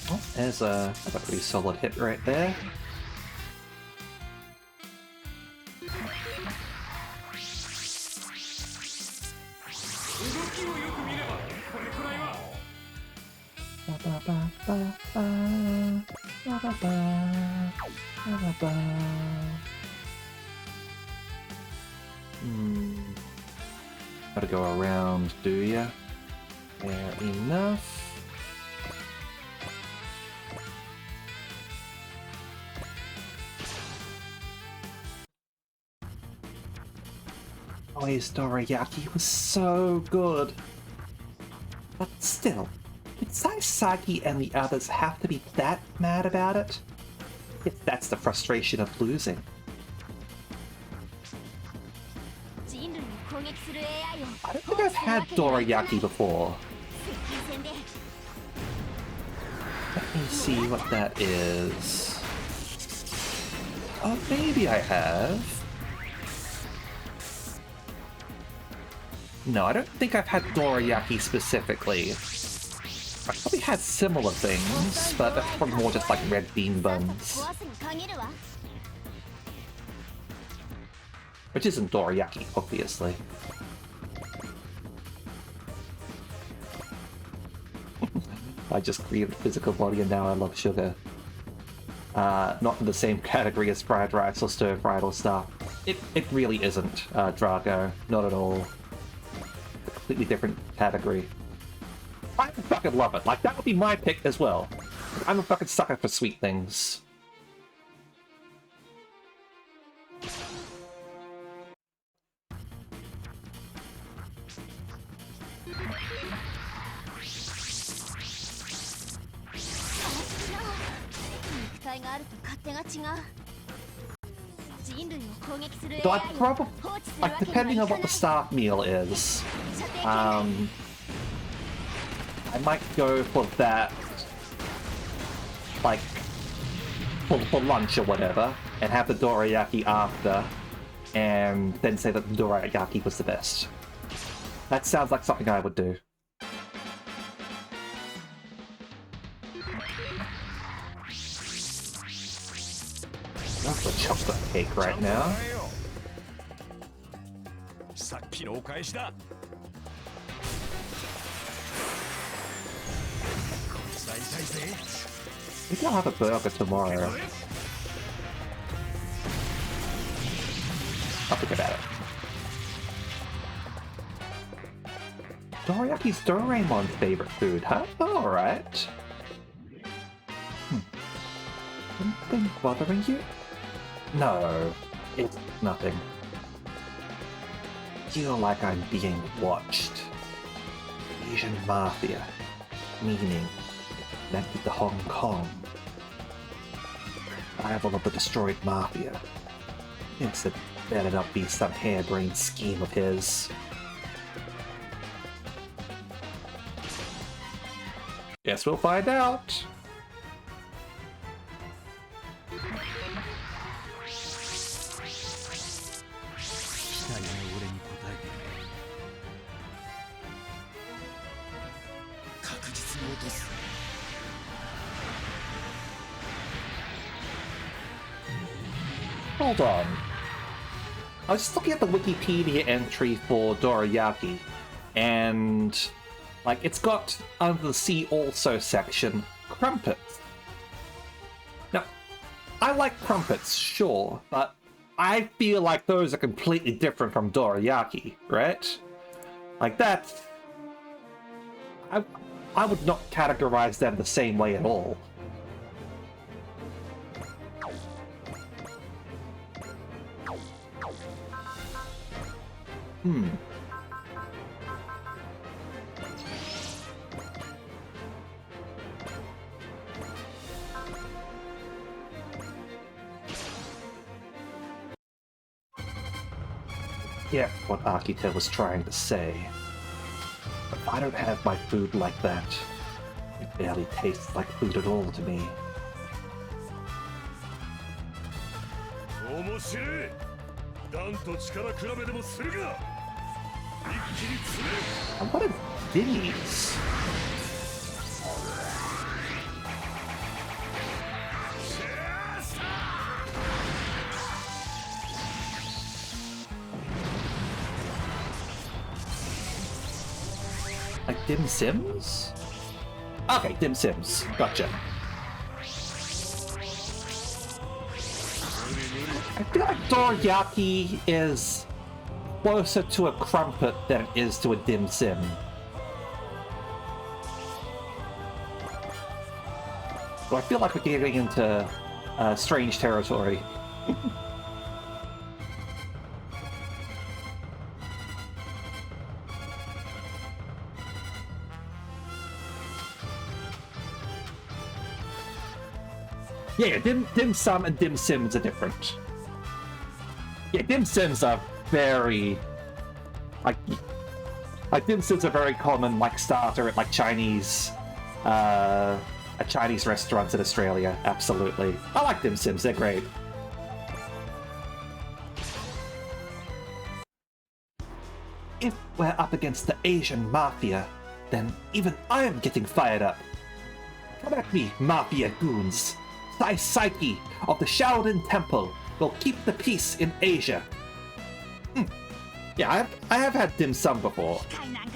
Oh, there's a pretty solid hit right there. Gotta go around, do ya? Fair enough. Always Dorayaki was so good. But still, did Saisagi and the others have to be that mad about it? If that's the frustration of losing. 人類を攻撃する AI を I don't think I've had Dorayaki before. 世界戦で Let me see what that is. Oh, maybe I have. No, I don't think I've had Dorayaki specifically. I've probably had similar things, but that's probably more just like red bean buns. 壊すに限るわ Which isn't Dorayaki, obviously. I just created a physical body and now I love sugar. Not in the same category as fried rice or stir-fried or stuff. It really isn't, Drago. Not at all. A completely different category. I fucking love it. Like, that would be my pick as well. I'm a fucking sucker for sweet things. So I'd probably, like, depending on what the staff meal is, I might go for that, like, for lunch or whatever, and have the dorayaki after, and then say that the dorayaki was the best. That sounds like something I would do. That's a chocolate cake right now. さっきのお返しだ。さいさいぜ。 Maybe I'll have a burger tomorrow. I'll think about it. Doriyaki's Doraemon's favorite food, huh? Alright. Something bothering you? No, it's nothing. Feel like I'm being watched. Asian Mafia, meaning connected to Hong Kong. Rival of the destroyed Mafia. Thinks it better not be some harebrained scheme of his. Guess we'll find out. Hold on. I was just looking at the Wikipedia entry for Dorayaki, and, like, it's got, under the See Also section, crumpets. Now, I like crumpets, sure, but I feel like those are completely different from dorayaki, right? Like that, I would not categorize them the same way at all. Get what Akita was trying to say. But I don't have my food like that. It barely tastes like food at all to me. 面白い。ダンと力比べでもするか。一気に詰める。 And what are Dimmies? Like Dim Sims? Okay, Dim Sims. Gotcha. I feel like dorayaki is closer to a crumpet than it is to a dim sim. So I feel like we're getting into strange territory. Yeah, dim sum and dim sims are different. Yeah, dim sims are very like dim sims are very common like starter at like Chinese at Chinese restaurants in Australia. Absolutely, I like dim sims. They're great. If we're up against the Asian mafia, then even I am getting fired up. Come at me, mafia goons. Sai Saiki of the Shaolin Temple will keep the peace in Asia. Yeah, I have had dim sum before.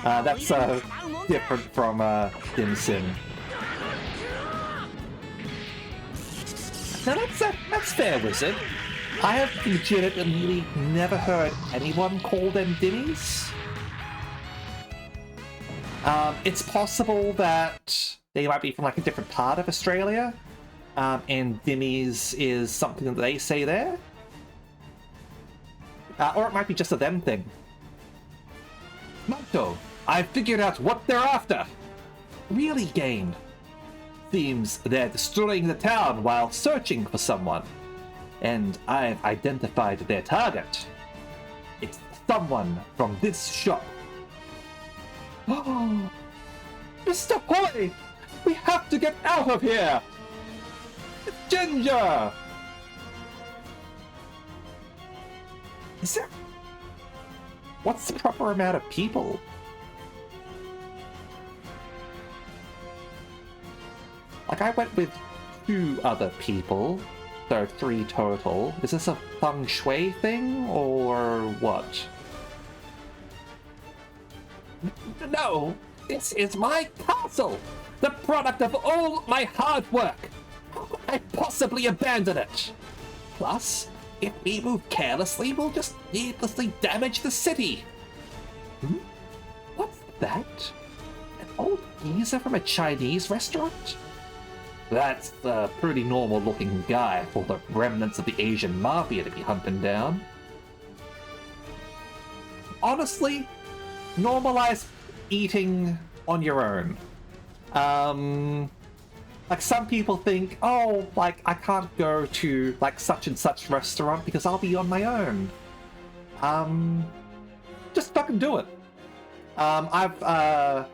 That's different from dim sim. Now that's fair, Wizard. I have legitimately never heard anyone call them dimmies. It's possible that they might be from like a different part of Australia. And dimmies is something that they say there. Or it might be just a them thing. Mato, I've figured out what they're after. Really, Gain? Seems they're destroying the town while searching for someone. And I've identified their target. It's someone from this shop. Oh, Mr. Poi! We have to get out of here! Ginger! Is there... What's the proper amount of people? Like, I went with 2 other people, so 3 total. Is this a feng shui thing, or what? No! This is my castle! The product of all my hard work! How could I possibly abandon it? Plus, if we move carelessly, we'll just needlessly damage the city. What's that? An old geezer from a Chinese restaurant? That's a pretty normal looking guy for the remnants of the Asian mafia to be hunting down. Honestly, normalize eating on your own. Like, some people think, oh, like, I can't go to, like, such and such restaurant because I'll be on my own. Just fucking do it. I've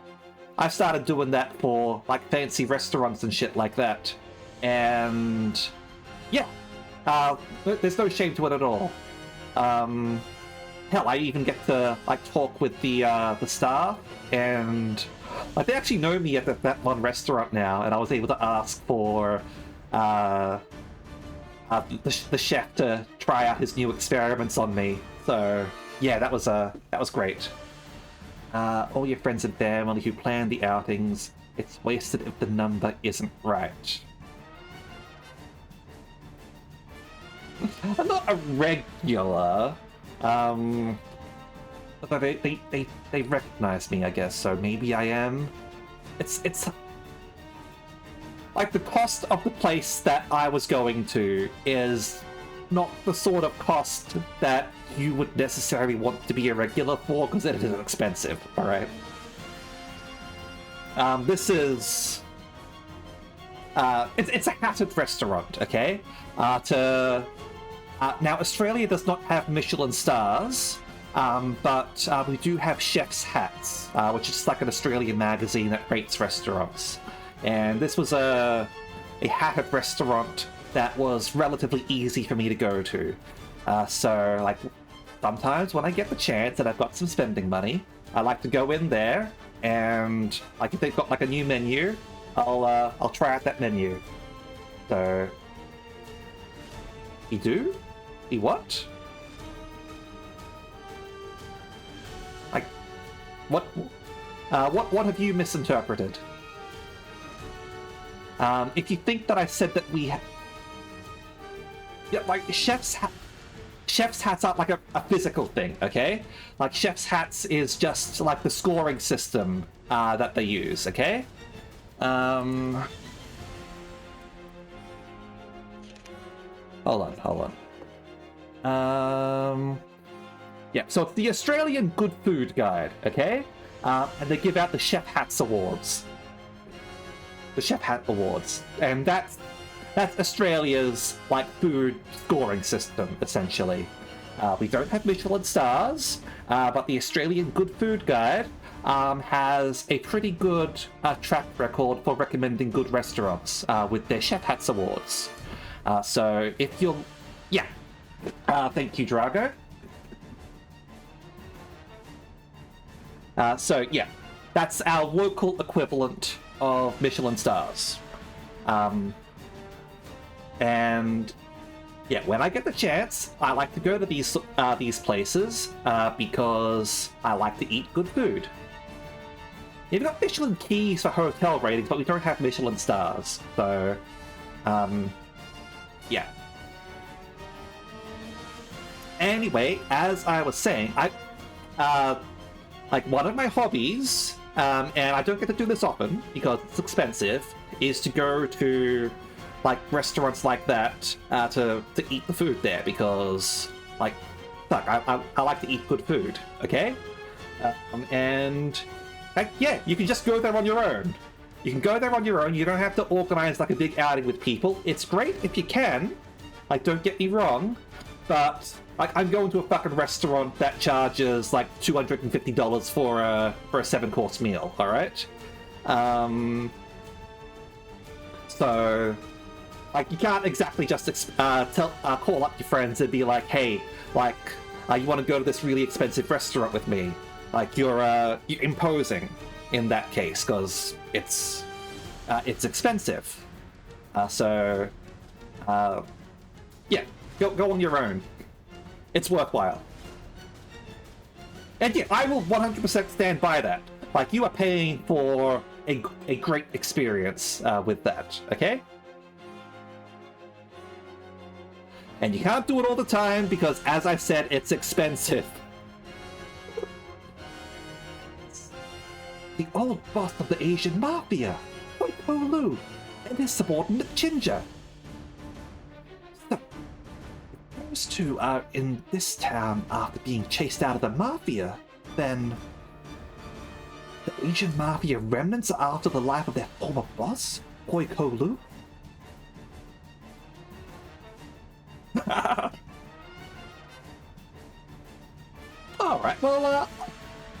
started doing that for, like, fancy restaurants and shit like that. And, yeah. There's no shame to it at all. Hell, I even get to, like, talk with the staff, and... Like, they actually know me at that one restaurant now, and I was able to ask for the chef to try out his new experiments on me. So yeah, that was great. All your friends and family who plan the outings, it's wasted if the number isn't right. I'm not a regular. But they recognize me, I guess. So maybe I am. It's like the cost of the place that I was going to is not the sort of cost that you would necessarily want to be a regular for, because it is expensive. All right. This is it's a hatted restaurant. Okay. Now Australia does not have Michelin stars. But we do have chef's hats, which is like an Australian magazine that rates restaurants. And this was a hatted restaurant that was relatively easy for me to go to. So, like, sometimes when I get the chance and I've got some spending money, I like to go in there and, like, if they've got like a new menu, I'll try out that menu. So, you do? You what? Like, what have you misinterpreted? If you think that I said that we yeah, like, chef's hats aren't like a physical thing, okay? Like, chef's hats is just like the scoring system that they use, okay? Hold on. Yeah, so it's the Australian Good Food Guide, okay? And they give out the Chef Hats Awards. The Chef Hat Awards. And that's Australia's, like, food scoring system, essentially. We don't have Michelin stars, but the Australian Good Food Guide has a pretty good track record for recommending good restaurants with their Chef Hats Awards. So if you're... Yeah. Thank you, Drago. So, yeah. That's our local equivalent of Michelin stars. And yeah, when I get the chance, I like to go to these places because I like to eat good food. You've got Michelin keys for hotel ratings, but we don't have Michelin stars. So, yeah. Anyway, as I was saying, like, one of my hobbies, and I don't get to do this often because it's expensive, is to go to, like, restaurants like that to eat the food there because, like, fuck, I like to eat good food, okay? And, like, yeah, you can just go there on your own. You can go there on your own. You don't have to organize, like, a big outing with people. It's great if you can. Like, don't get me wrong, but... Like, I'm going to a fucking restaurant that charges, like, $250 for a 7-course meal, alright? So, like, you can't exactly just call up your friends and be like, hey, like, you want to go to this really expensive restaurant with me? Like, you're imposing in that case, because it's expensive. So, yeah, go on your own. It's worthwhile. And yeah, I will 100% stand by that. Like, you are paying for a great experience with that, okay? And you can't do it all the time because, as I said, it's expensive. The old boss of the Asian Mafia, Ho Lu, and his subordinate Ginger. Those two are in this town after being chased out of the Mafia, then the Asian Mafia remnants are after the life of their former boss, Hoi Ko Lu? Alright, well,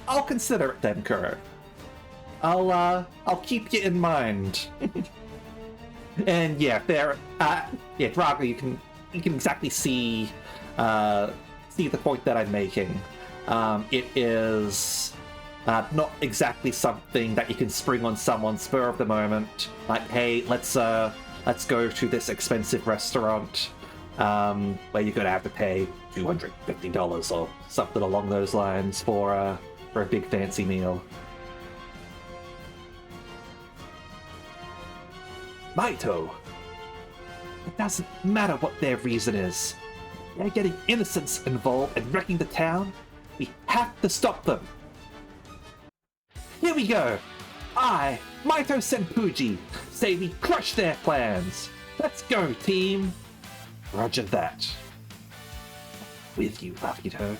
I'll consider it then, Kuro. I'll keep you in mind. And yeah, yeah, Drago, you can exactly see the point that I'm making. It is not exactly something that you can spring on someone spur of the moment. Like, hey, let's go to this expensive restaurant where you're gonna have to pay $250 or something along those lines for a big fancy meal. Maito, it doesn't matter what their reason is. They're getting innocents involved and wrecking the town. We have to stop them. Here we go. I, Maito Senpuji, say we crush their plans. Let's go, team. Roger that. With you, Akito.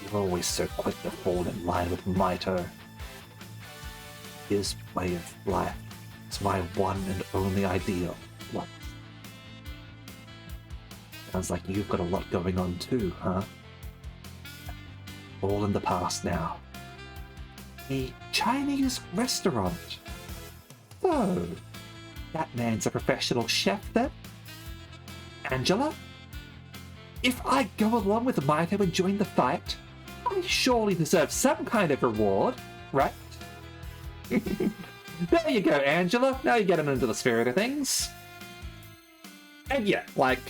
You're always so quick to fall in line with Maito. His way of life is my one and only ideal. What? Sounds like you've got a lot going on too, huh? All in the past now. A Chinese restaurant. So, that man's a professional chef then? Angela? If I go along with Maito and join the fight, I surely deserve some kind of reward, right? There you go, Angela. Now you're getting into the spirit of things. And yeah, like,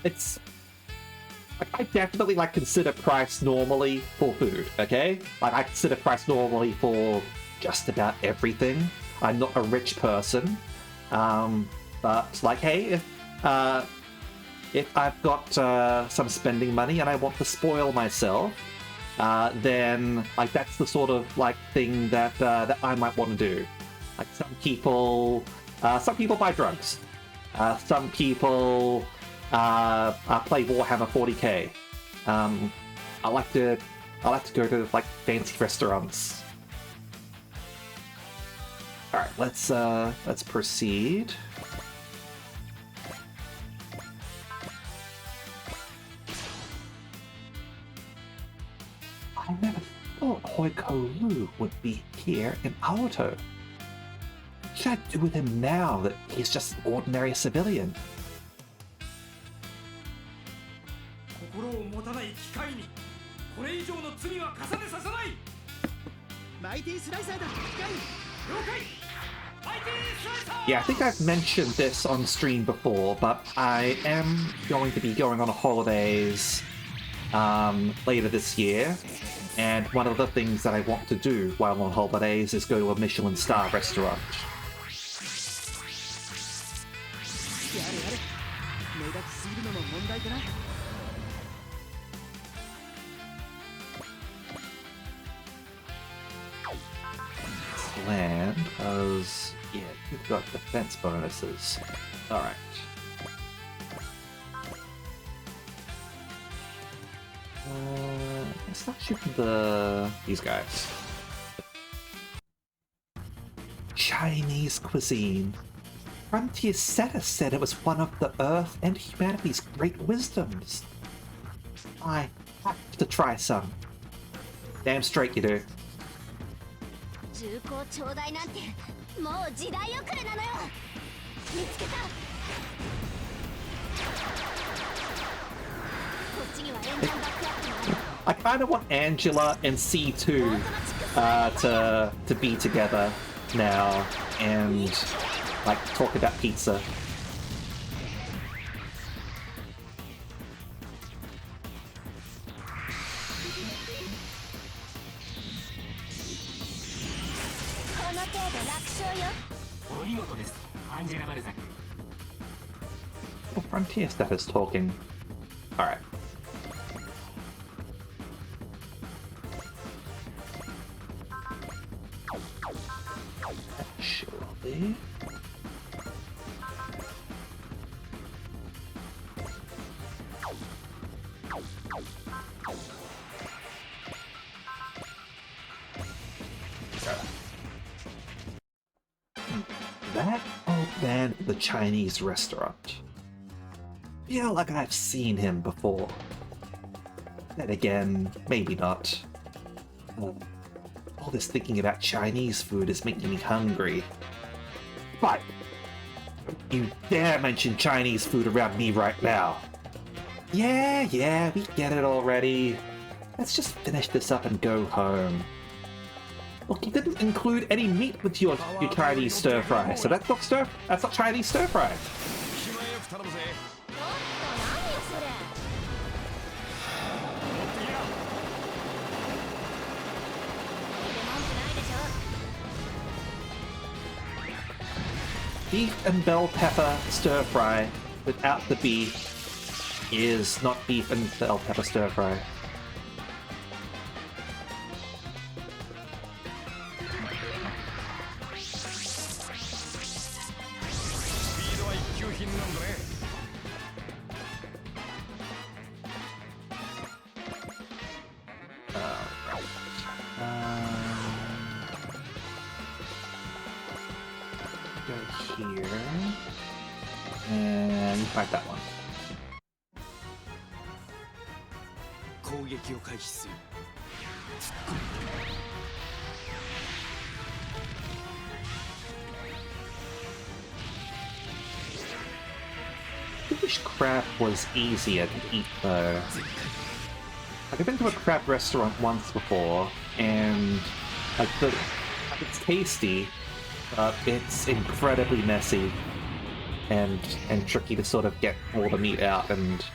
it's... like, I definitely, like, consider price normally for food, okay? Like, I consider price normally for just about everything. I'm not a rich person. But, like, hey, if I've got some spending money and I want to spoil myself, then, like, that's the sort of, like, thing that that I might want to do. Like, some people buy drugs. Some people play Warhammer 40k. I like to go to, like, fancy restaurants. All right, let's proceed. I never thought Hoiko Lu would be here in Aoto. What should I do with him now that he's just an ordinary civilian? 心を持たない機械にこれ以上の罪は重ねさせない。マイティスライサーだ。機械了解。マイティスライサー。 Yeah, I think I've mentioned this on stream before, but I am going to be going on holidays later this year, and one of the things that I want to do while on holidays is go to a Michelin star restaurant. やれやれ。目立ちすぎるのも問題かな。 Land, because, yeah, you've got defense bonuses. Alright. Let's not shoot these guys. Chinese cuisine. Frontier Setter said it was one of the Earth and humanity's great wisdoms. I have to try some. Damn straight you do. 重厚長大なんてもう時代遅れなのよ。見つけた。こっちにはエンジンバックアップもある。 I kind of want Angela and C2 to be together now and like talk about pizza. この程度楽勝よ。お見事です。アンジェラ・バルザック。 Well, Frontier stuff is talking. Alright. Surely. That old man at the Chinese restaurant. Feel like I've seen him before. Then again, maybe not. All this thinking about Chinese food is making me hungry. But you dare mention Chinese food around me right now. Yeah, we get it already. Let's just finish this up and go home. Look, you didn't include any meat with your Chinese stir fry, so that's not Chinese stir fry. 気前よく頼むぜ。ちょっと何よそれ。 文句ないでしょ。 Beef and bell pepper stir fry without the beef. is not beef and bell pepper stir fry. スピードは一級品なんだね。 Go here. And fight that one. 攻撃を開始する。 I wish crab was easier to eat though. Like, I've been to a crab restaurant once before, and like it's tasty, but it's incredibly messy and tricky to sort of get all the meat out. And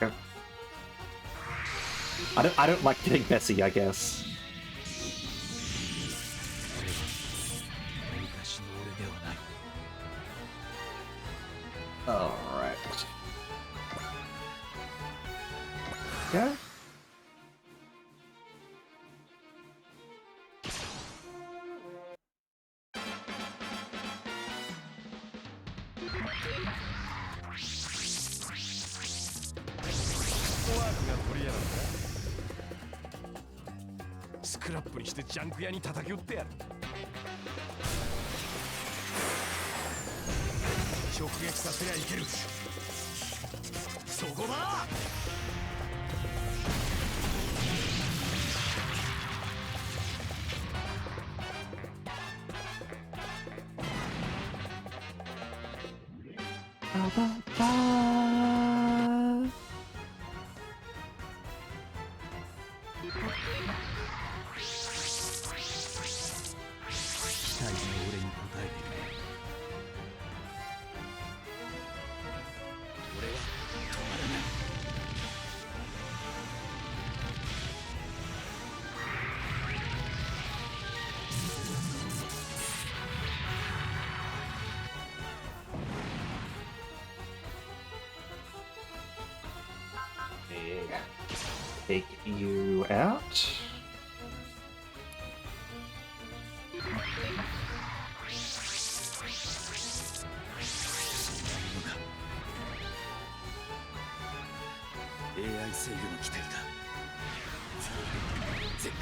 like, I don't like getting messy, I guess. 昔の俺ではない。 Alright. Yeah? Squad スクラップにしてジャンク屋に叩き打ってやる。直撃させりゃいける。そこだ。期待の俺に応えてくれ。俺は止まらない。 Take you out. AI 制御の機体だ。全開。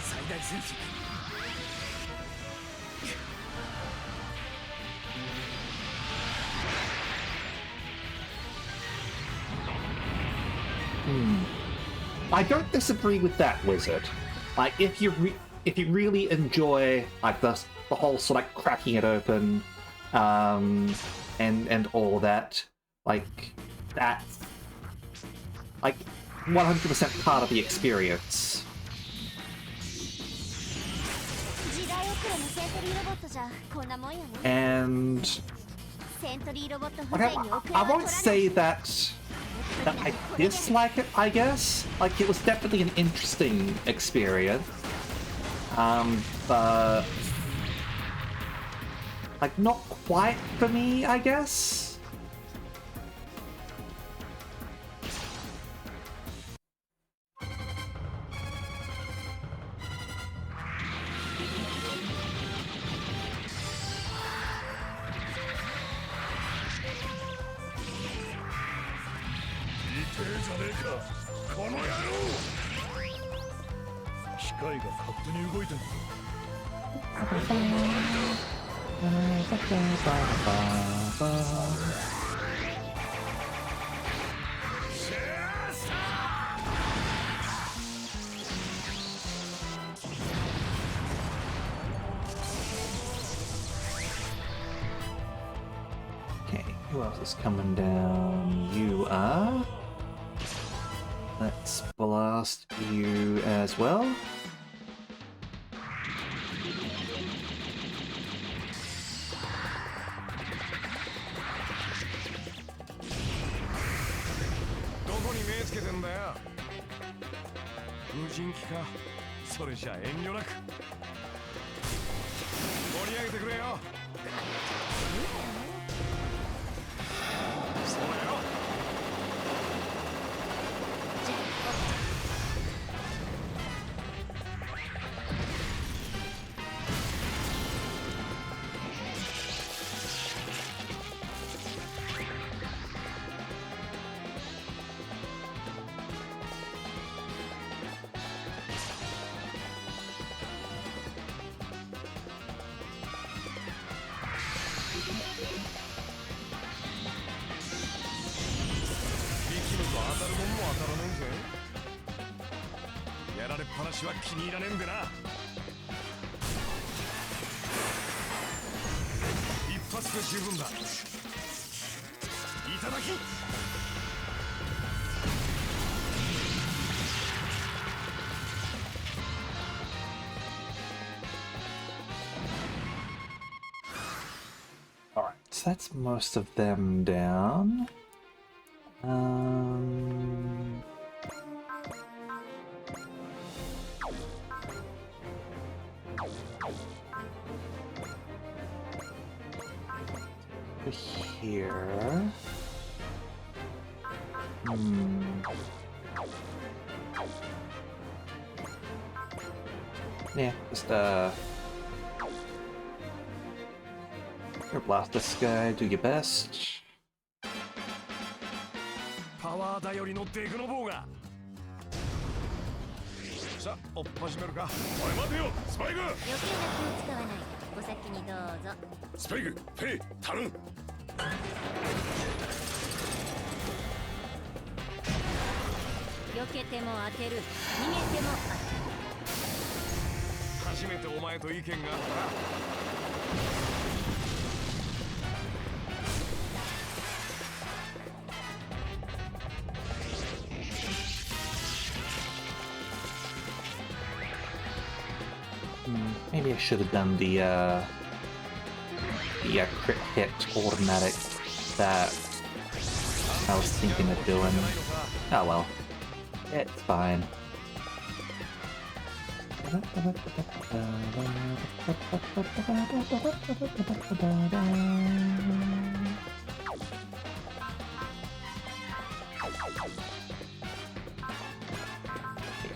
最大戦速。 I don't disagree with that, Wizard. Like, if you really enjoy like the whole sort of like cracking it open, and all that, like that's like 100% part of the experience. 時代遅れのセントリーロボットじゃこんなもんやね。 And セントリーロボット不 like, 在に遅れ I は取ら won't ない。 say that I dislike it, I guess. Like, it was definitely an interesting experience. But like, not quite for me, I guess. Okay, who else is coming down? You are. Let's blast you as well. り上げてくれよ。そうだよ。当たるもんも当たらねえぜ。やられっぱなしは気に入らねえんでな。一発で十分だ。いただき。Alright, so that's most of them down. Over here. Yeah, just blast this guy, do your best. パワー頼りのデグの棒が。さあ、おっ始めるか。おい待てよ、スパイク。余計な気を使わない。お先にどうぞ。スパイク、フェイ、頼む。避けても当てる。逃げても当てる。初めてお前と意見があったな。Maybe I should have done the crit hit automatic that I was thinking of doing. Oh well, it's fine. I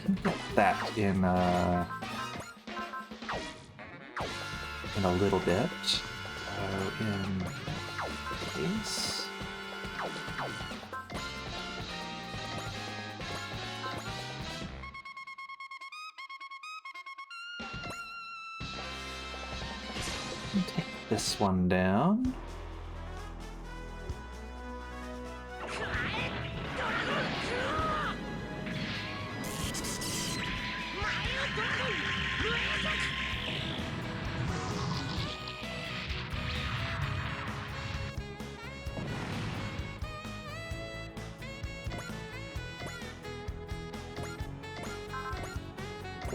can get that in a little bit. In case. Take this one down.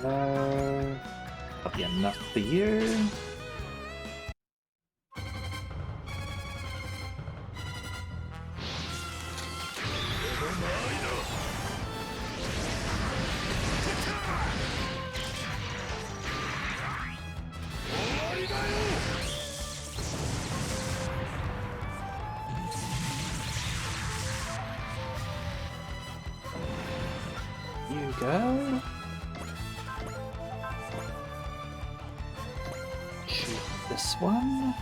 That'll be enough for you. You go. Shoot this one.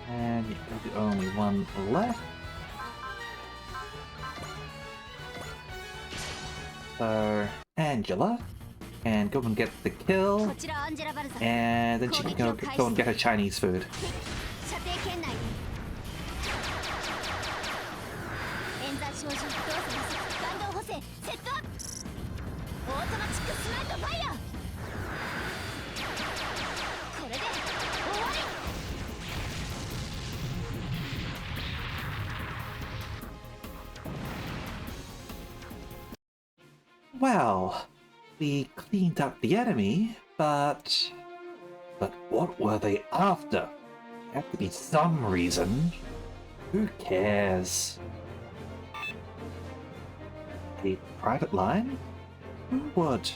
And you've got only one left. So, Angela, and go and get the kill, こちらアンジェラ・バルザ。 and then she can go and get her Chinese food. 射程圏内。演算照準、動作なし、弾道補正、セットアップ。オートマチックスナイトファイヤー。これで終わり。Well, we cleaned up the enemy, But what were they after? There had to be some reason. Who cares? A private line? Who would?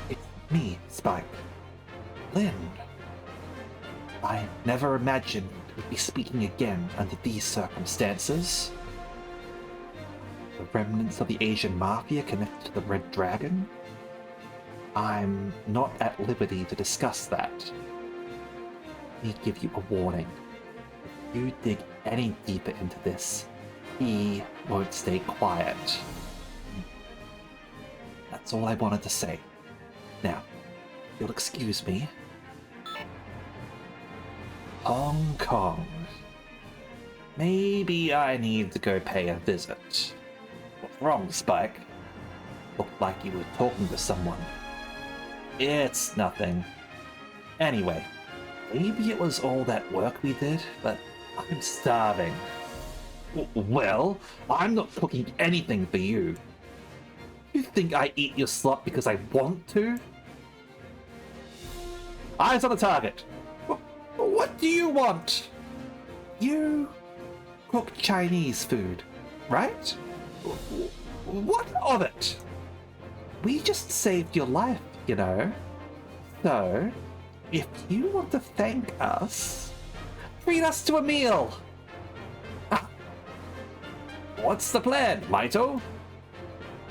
It's me, Spike. Lynn. I never imagined we'd be speaking again under these circumstances. The remnants of the Asian Mafia connected to the Red Dragon? I'm not at liberty to discuss that. Let me give you a warning. If you dig any deeper into this, he won't stay quiet. That's all I wanted to say. Now, if you'll excuse me. Hong Kong. Maybe I need to go pay a visit. What's wrong, Spike? Looked like you were talking to someone. It's nothing. Anyway, maybe it was all that work we did, but I'm starving. Well, I'm not cooking anything for you. You think I eat your slop because I want to? Eyes on the target. What do you want? You cook Chinese food, right? What of it? We just saved your life, you know. So, if you want to thank us, treat us to a meal. Ah. What's the plan, Maito?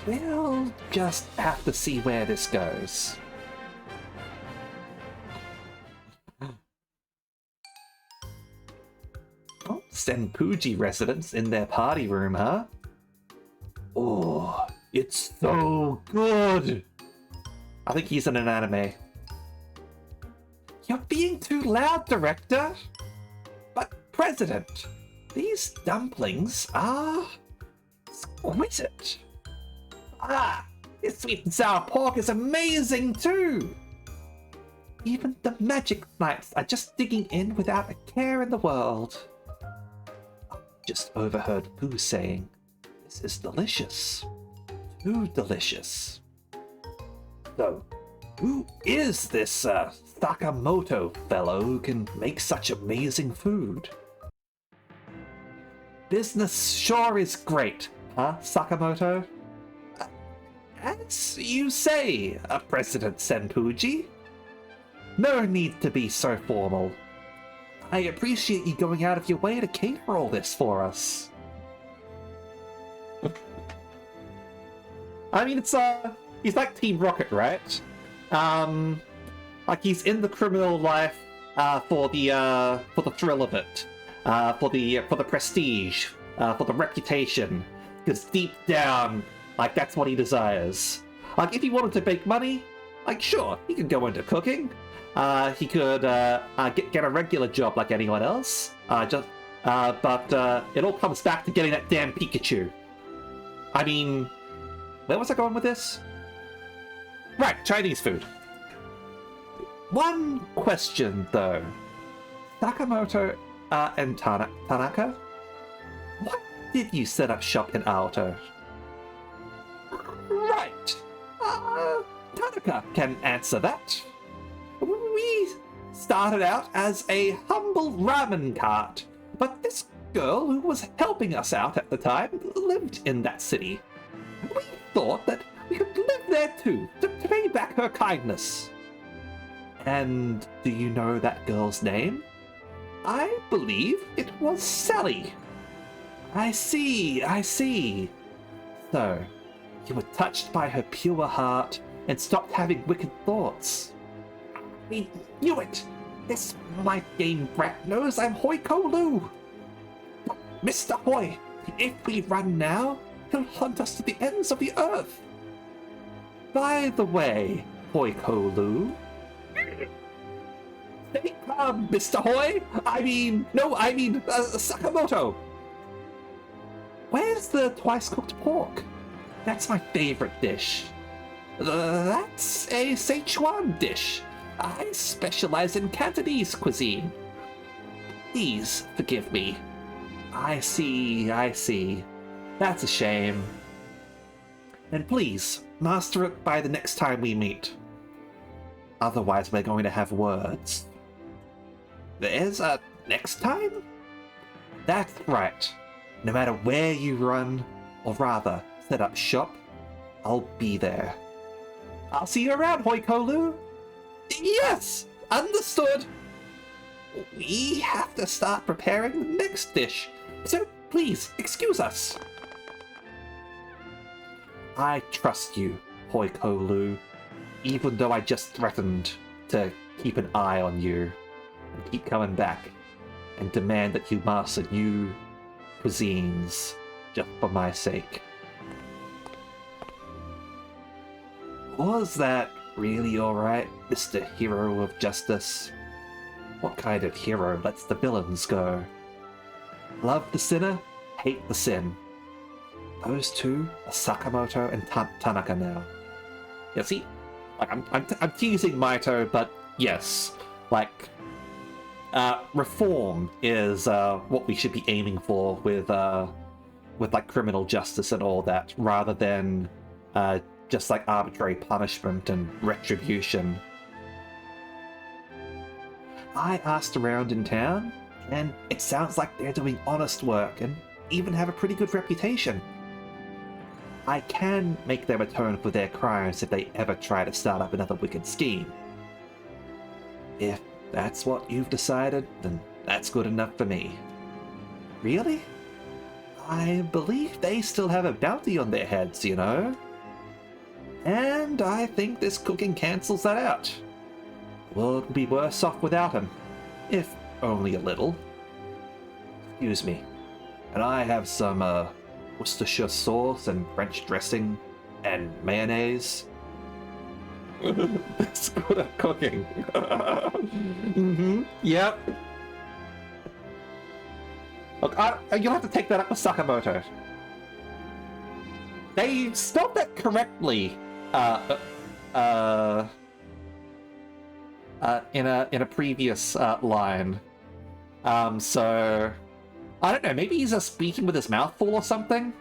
We'll just have to see where this goes. Oh, Senpuji residents in their party room, huh? Oh, it's so good! I think he's in an anime. You're being too loud, Director! But, President, these dumplings are exquisite. Ah, this sweet and sour pork is amazing too! Even the magic knights are just digging in without a care in the world. I just overheard Pooh saying, "This is delicious. Too delicious." So, who is this Sakamoto fellow who can make such amazing food? Business sure is great, huh, Sakamoto? As you say, President Senpuji. No need to be so formal. I appreciate you going out of your way to cater all this for us. I mean, he's like Team Rocket, right? Like he's in the criminal life for the thrill of it, for the prestige, for the reputation. Because deep down, like that's what he desires. Like if he wanted to make money, like sure, he could go into cooking. He could get a regular job like anyone else. But it all comes back to getting that damn Pikachu. I mean, where was I going with this? Right, Chinese food. One question though, Sakamoto and Tanaka, what did you set up shop in Aoto? Right, Tanaka can answer that. We started out as a humble ramen cart, but this girl who was helping us out at the time lived in that city. We thought that we could live there too, to pay back her kindness. And do you know that girl's name? I believe it was Sally. I see. So, you were touched by her pure heart and stopped having wicked thoughts. We knew it! This my game brat knows I'm Hoiko Lu! Mr. Hoi, if we run now, he'll hunt us to the ends of the earth! By the way, Hoiko Lu... Stay calm, Mr. Hoi! I mean Sakamoto! Where's the twice-cooked pork? That's my favorite dish. That's a Sichuan dish. I specialize in Cantonese cuisine. Please forgive me. I see. That's a shame. And please, master it by the next time we meet. otherwise we're going to have words. There's a next time? That's right. No matter where you run, or rather, set up shop, I'll be there. I'll see you around, Hoikolu! Yes! Understood! We have to start preparing the next dish, so please, excuse us. I trust you, Hoikolu, even though I just threatened to keep an eye on you and keep coming back and demand that you master new cuisines just for my sake. Was that really alright, Mr. Hero of Justice? What kind of hero lets the villains go? Love the sinner, hate the sin. Those two are Sakamoto and Tanaka now. Yeah, see, like I'm teasing Maito, but yes, like reform is what we should be aiming for with like criminal justice and all that, rather than just like arbitrary punishment and retribution. I asked around in town, and it sounds like they're doing honest work and even have a pretty good reputation. I can make them atone for their crimes if they ever try to start up another wicked scheme. If that's what you've decided, then that's good enough for me. Really? I believe they still have a bounty on their heads, you know? And I think this cooking cancels that out. The world would be worse off without him, if only a little. Excuse me, and I have some Worcestershire sauce and French dressing and mayonnaise. It's good at cooking. Yep. Look, you'll have to take that up with Sakamoto. They spelled that correctly. In a previous line. So I don't know, maybe he's speaking with his mouth full or something?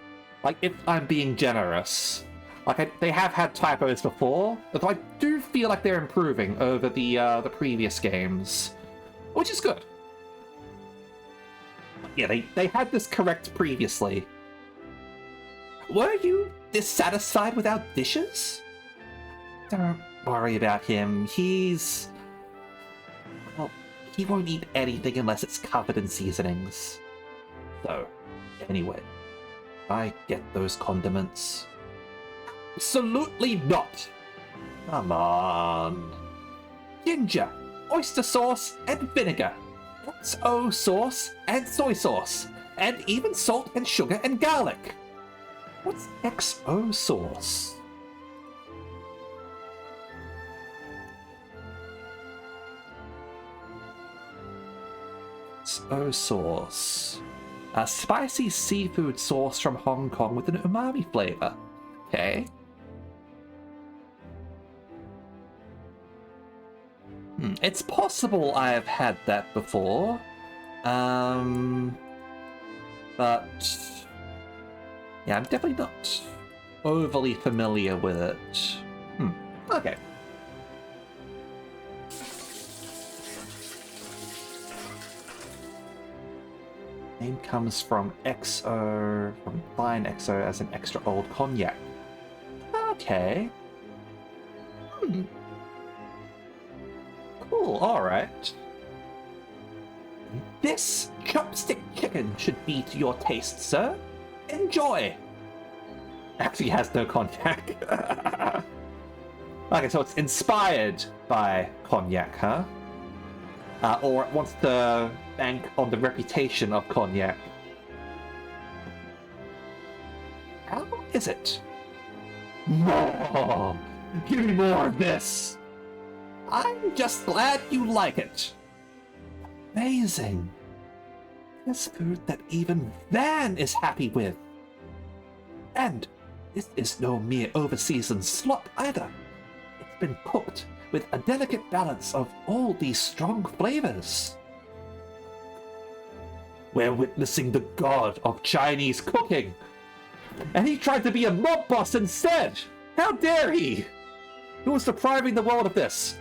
Like, if I'm being generous. Like, they have had typos before, but I do feel like they're improving over the previous games, which is good. Yeah, they had this correct previously. Were you dissatisfied with our dishes? Don't worry about him. Well, he won't eat anything unless it's covered in seasonings. So, anyway, I get those condiments. Absolutely not! Come on. Ginger, oyster sauce, and vinegar. XO sauce and soy sauce. And even salt and sugar and garlic. What's XO sauce? XO sauce. A spicy seafood sauce from Hong Kong with an umami flavor. Okay. It's possible I have had that before. But yeah, I'm definitely not overly familiar with it. Okay. Name comes from XO, from Fine XO as an extra old cognac. Okay. Cool, alright. This chopstick chicken should be to your taste, sir. Enjoy! Actually has no cognac. Okay, so it's inspired by cognac, huh? Or it wants to bank on the reputation of cognac. How is it? More! Give me more of this! I'm just glad you like it. Amazing. There's food that even Van is happy with. And this is no mere overseasoned slop either. It's been cooked with a delicate balance of all these strong flavors. We're witnessing the god of Chinese cooking. And he tried to be a mob boss instead! How dare he! Who was depriving the world of this?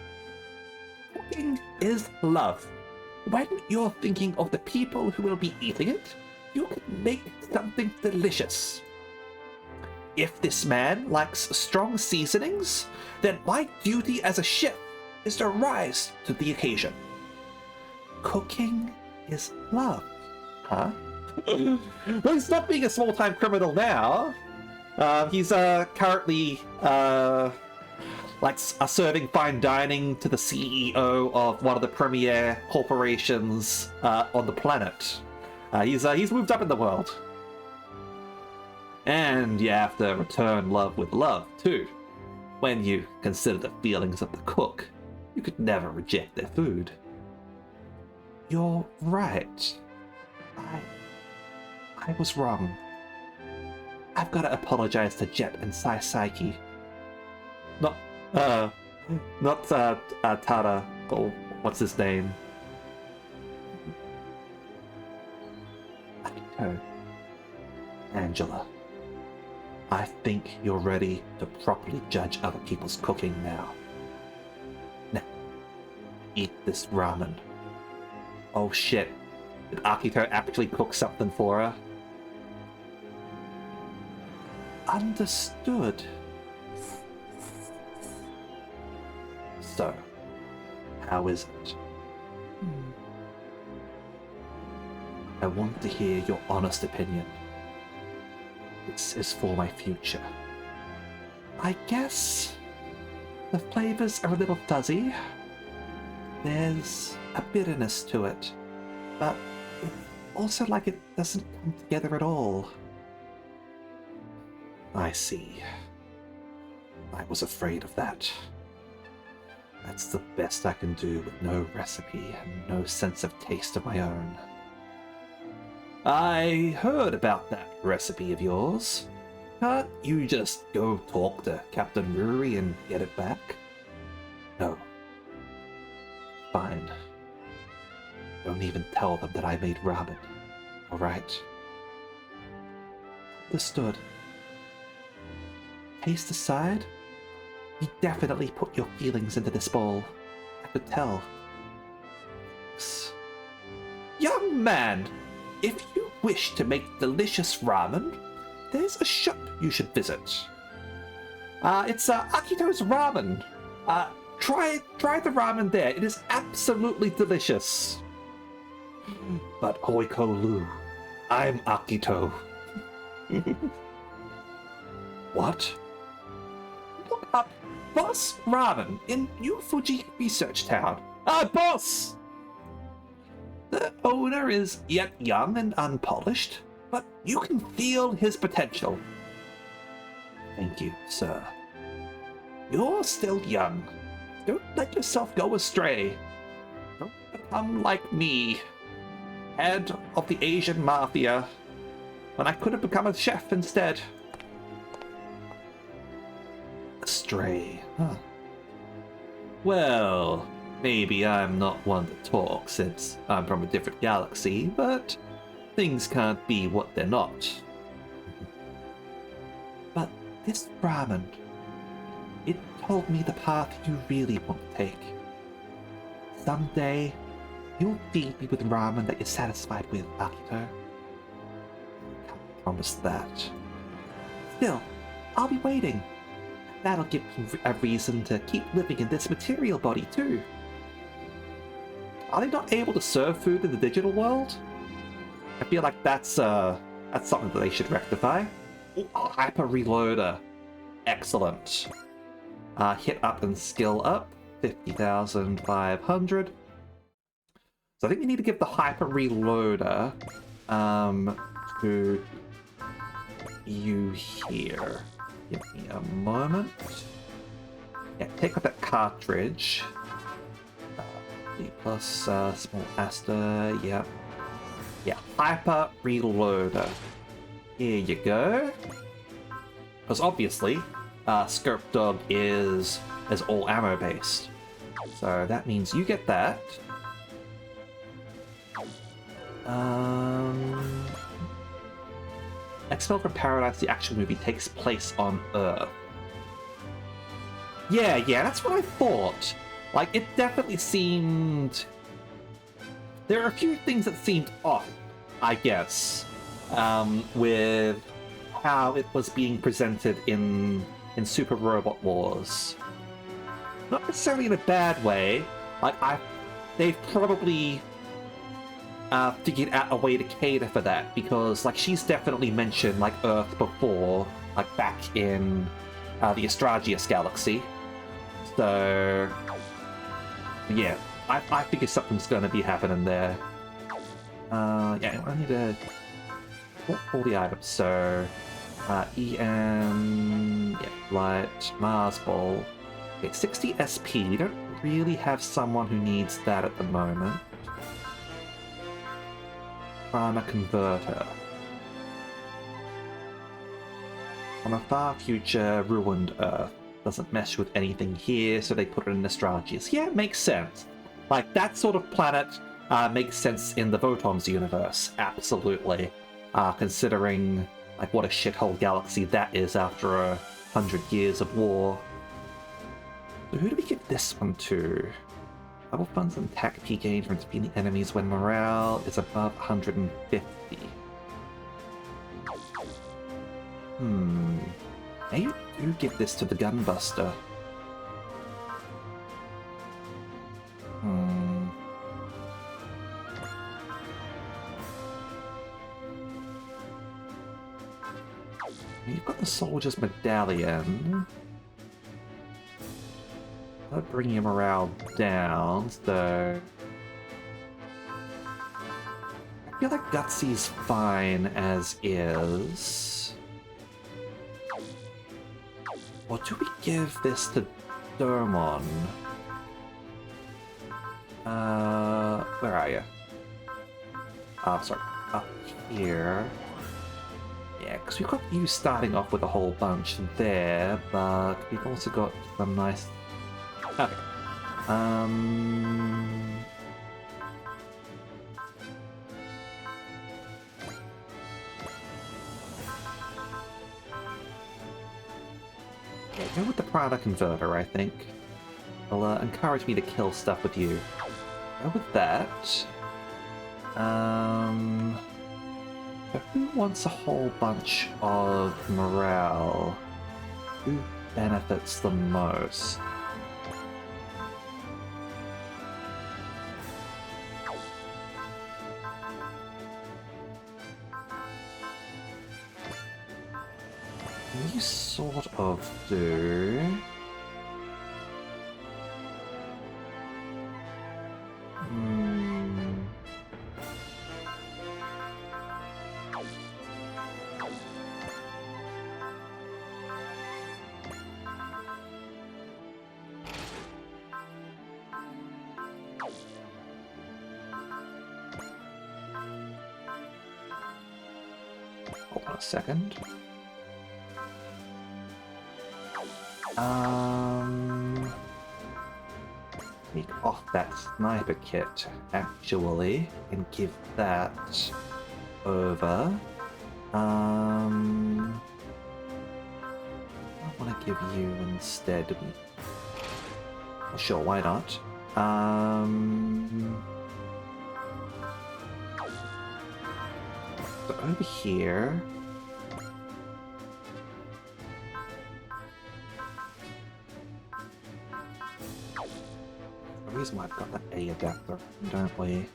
Cooking is love. When you're thinking of the people who will be eating it, you can make something delicious. If this man likes strong seasonings, then my duty as a chef is to rise to the occasion. Cooking is love, huh? Well, he's not being a small-time criminal now. He's currently serving fine dining to the CEO of one of the premier corporations on the planet. He's moved up in the world. And you have to return love with love, too. When you consider the feelings of the cook, you could never reject their food. You're right. I was wrong. I've got to apologize to Jet and Saiki. Not Tada, or what's his name? Akito. Angela. I think you're ready to properly judge other people's cooking now. Now, eat this ramen. Oh shit, did Akito actually cook something for her? Understood. So, how is it? I want to hear your honest opinion. This is for my future. I guess the flavors are a little fuzzy. There's a bitterness to it, but it's also like it doesn't come together at all. I see. I was afraid of that. That's the best I can do with no recipe and no sense of taste of my own. I heard about that recipe of yours. Can't you just go talk to Captain Ruri and get it back? No. Fine. Don't even tell them that I made ramen. Alright? Understood. Taste aside, you definitely put your feelings into this bowl. I could tell. Young man, if you wish to make delicious ramen, there's a shop you should visit. It's Akito's Ramen. Try the ramen there. It is absolutely delicious. But Oiko Lu, I'm Akito. What? Look up Boss Ramen in New Fuji Research Town. Boss! The owner is yet young and unpolished, but you can feel his potential. Thank you, sir. You're still young. Don't let yourself go astray. Don't become like me, head of the Asian Mafia, when I could have become a chef instead. Astray, huh? Well, maybe I'm not one to talk since I'm from a different galaxy, but things can't be what they're not. But this ramen, it told me the path you really want to take. Someday, you'll feed me with ramen that you're satisfied with, Akito. I can't promise that. Still, I'll be waiting. That'll give me a reason to keep living in this material body, too. Are they not able to serve food in the digital world? I feel like that's something that they should rectify. Ooh, Hyper Reloader. Excellent. Hit up and skill up. 50,500. So I think we need to give the Hyper Reloader to you here. Give me a moment. Yeah, take up that cartridge. D plus small Aster, yeah. Yeah, Hyper Reloader. Here you go. Because obviously, Scope Dog is all ammo based. So that means you get that. Expelled from Paradise, the action movie takes place on Earth. Yeah, that's what I thought. Like, it definitely seemed... There are a few things that seemed off, I guess, with how it was being presented in Super Robot Wars. Not necessarily in a bad way. Like, they've probably figured out a way to cater for that, because, like, she's definitely mentioned, like, Earth before, like, back in the Astragius galaxy. So, yeah, I figure something's going to be happening there. Yeah, I need to pull the items. So, EM, yeah, Light, Mars Ball. Okay, 60 SP. We don't really have someone who needs that at the moment. Prana Converter. On a far future ruined Earth. Doesn't mesh with anything here, so they put it in Astragius. Yeah, it makes sense. Like, that sort of planet makes sense in the Votoms universe, absolutely. Considering, like, what a shithole galaxy that is after 100 years of war. So who do we give this one to? Level funds and attack P gain from defeating enemies when morale is above 150. Maybe do give this to the Gunbuster. You've got the Soldier's Medallion. That'll bring your morale down, so... I feel like Gutsy's fine as is. Or do we give this to Dermon? Where are you? Sorry, up here. Yeah, because we've got you starting off with a whole bunch there, but we've also got some nice... Okay. Yeah, go with the Prana Converter, I think. It'll encourage me to kill stuff with you. Go with that. But who wants a whole bunch of morale? Who benefits the most? You sort of do. Hold on a second. Take off that sniper kit, actually, and give that over. I want to give you instead. Well, sure, why not? So over here. The reason why I've got that A adapter, don't we?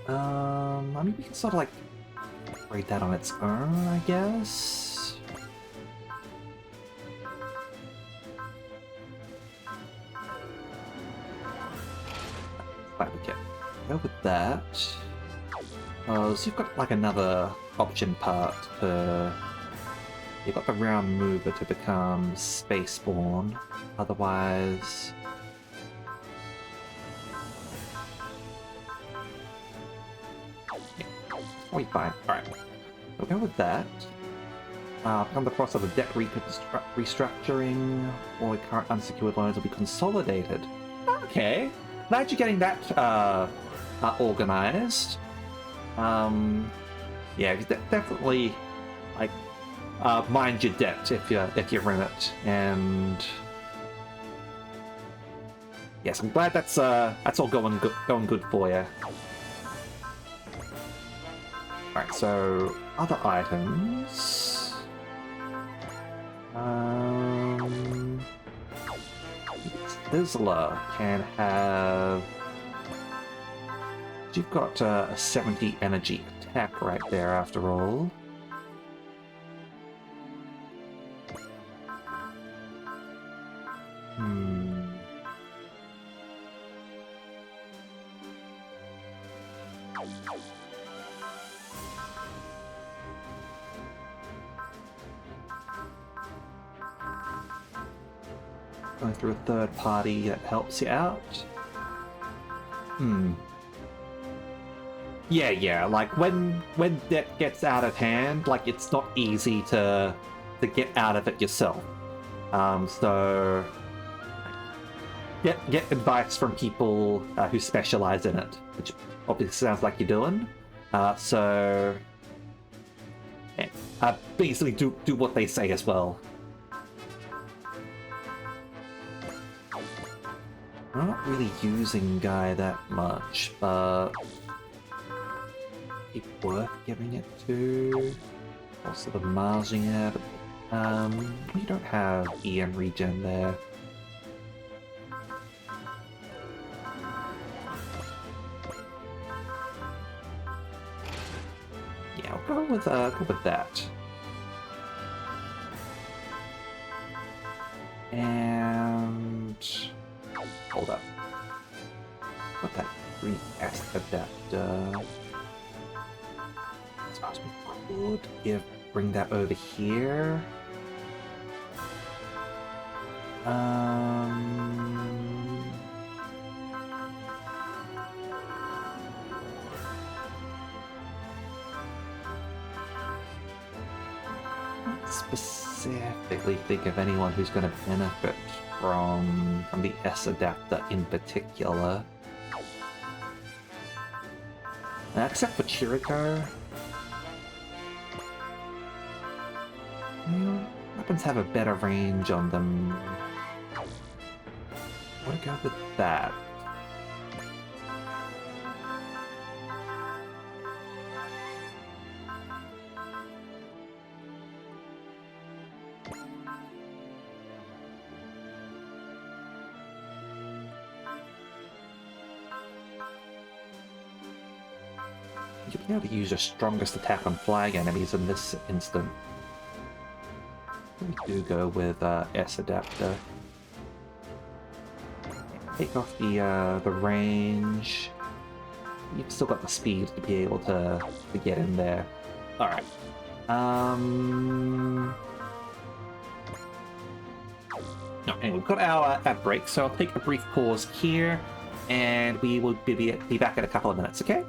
I mean, we can sort of like rate that on its own, I guess. Right, we can go with that. So you've got like another option part for... You've got the round mover to become Spaceborne, otherwise... Yeah, probably fine. Alright, we'll go with that. Become the process of the debt restructuring, all the current unsecured loans will be consolidated. Okay, glad you're getting that organized. Yeah, definitely like mind your debt if you're in it. And yes, I'm glad that's all going good for you. All right, so other items. Sizzler can have. You've got a 70 energy attack right there, after all. Going through a third party that helps you out. Yeah, like when debt gets out of hand, like it's not easy to get out of it yourself. So get advice from people who specialize in it, which obviously sounds like you're doing. So basically do what they say as well. I'm not really using Guy that much, but it's worth giving it to. Also the Marsing it. You don't have EM regen there. Yeah, I'll go with that. And hold up. What that 3S adapter? I suppose we could bring that over here. Not specifically think of anyone who's going to benefit from the S adapter in particular. Except for Chiriko. Weapons have a better range on them. I want to go with that. You'll be able to use your strongest attack on flying enemies in this instant. We do go with S adapter. Take off the range. You've still got the speed to be able to get in there. All right. No, anyway, we've got our break, so I'll take a brief pause here, and we will be back in a couple of minutes. Okay.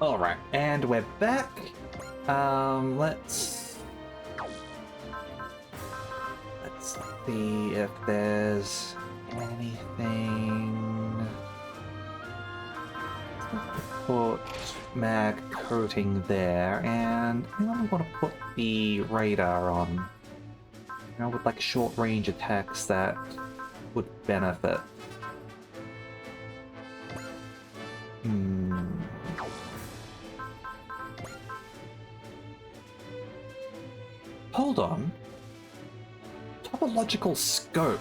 Alright, and we're back. Let's see if there's anything. Put mag coating there, and I think I want to put the radar on. You know, with like short range attacks that would benefit. Hold on. Topological scope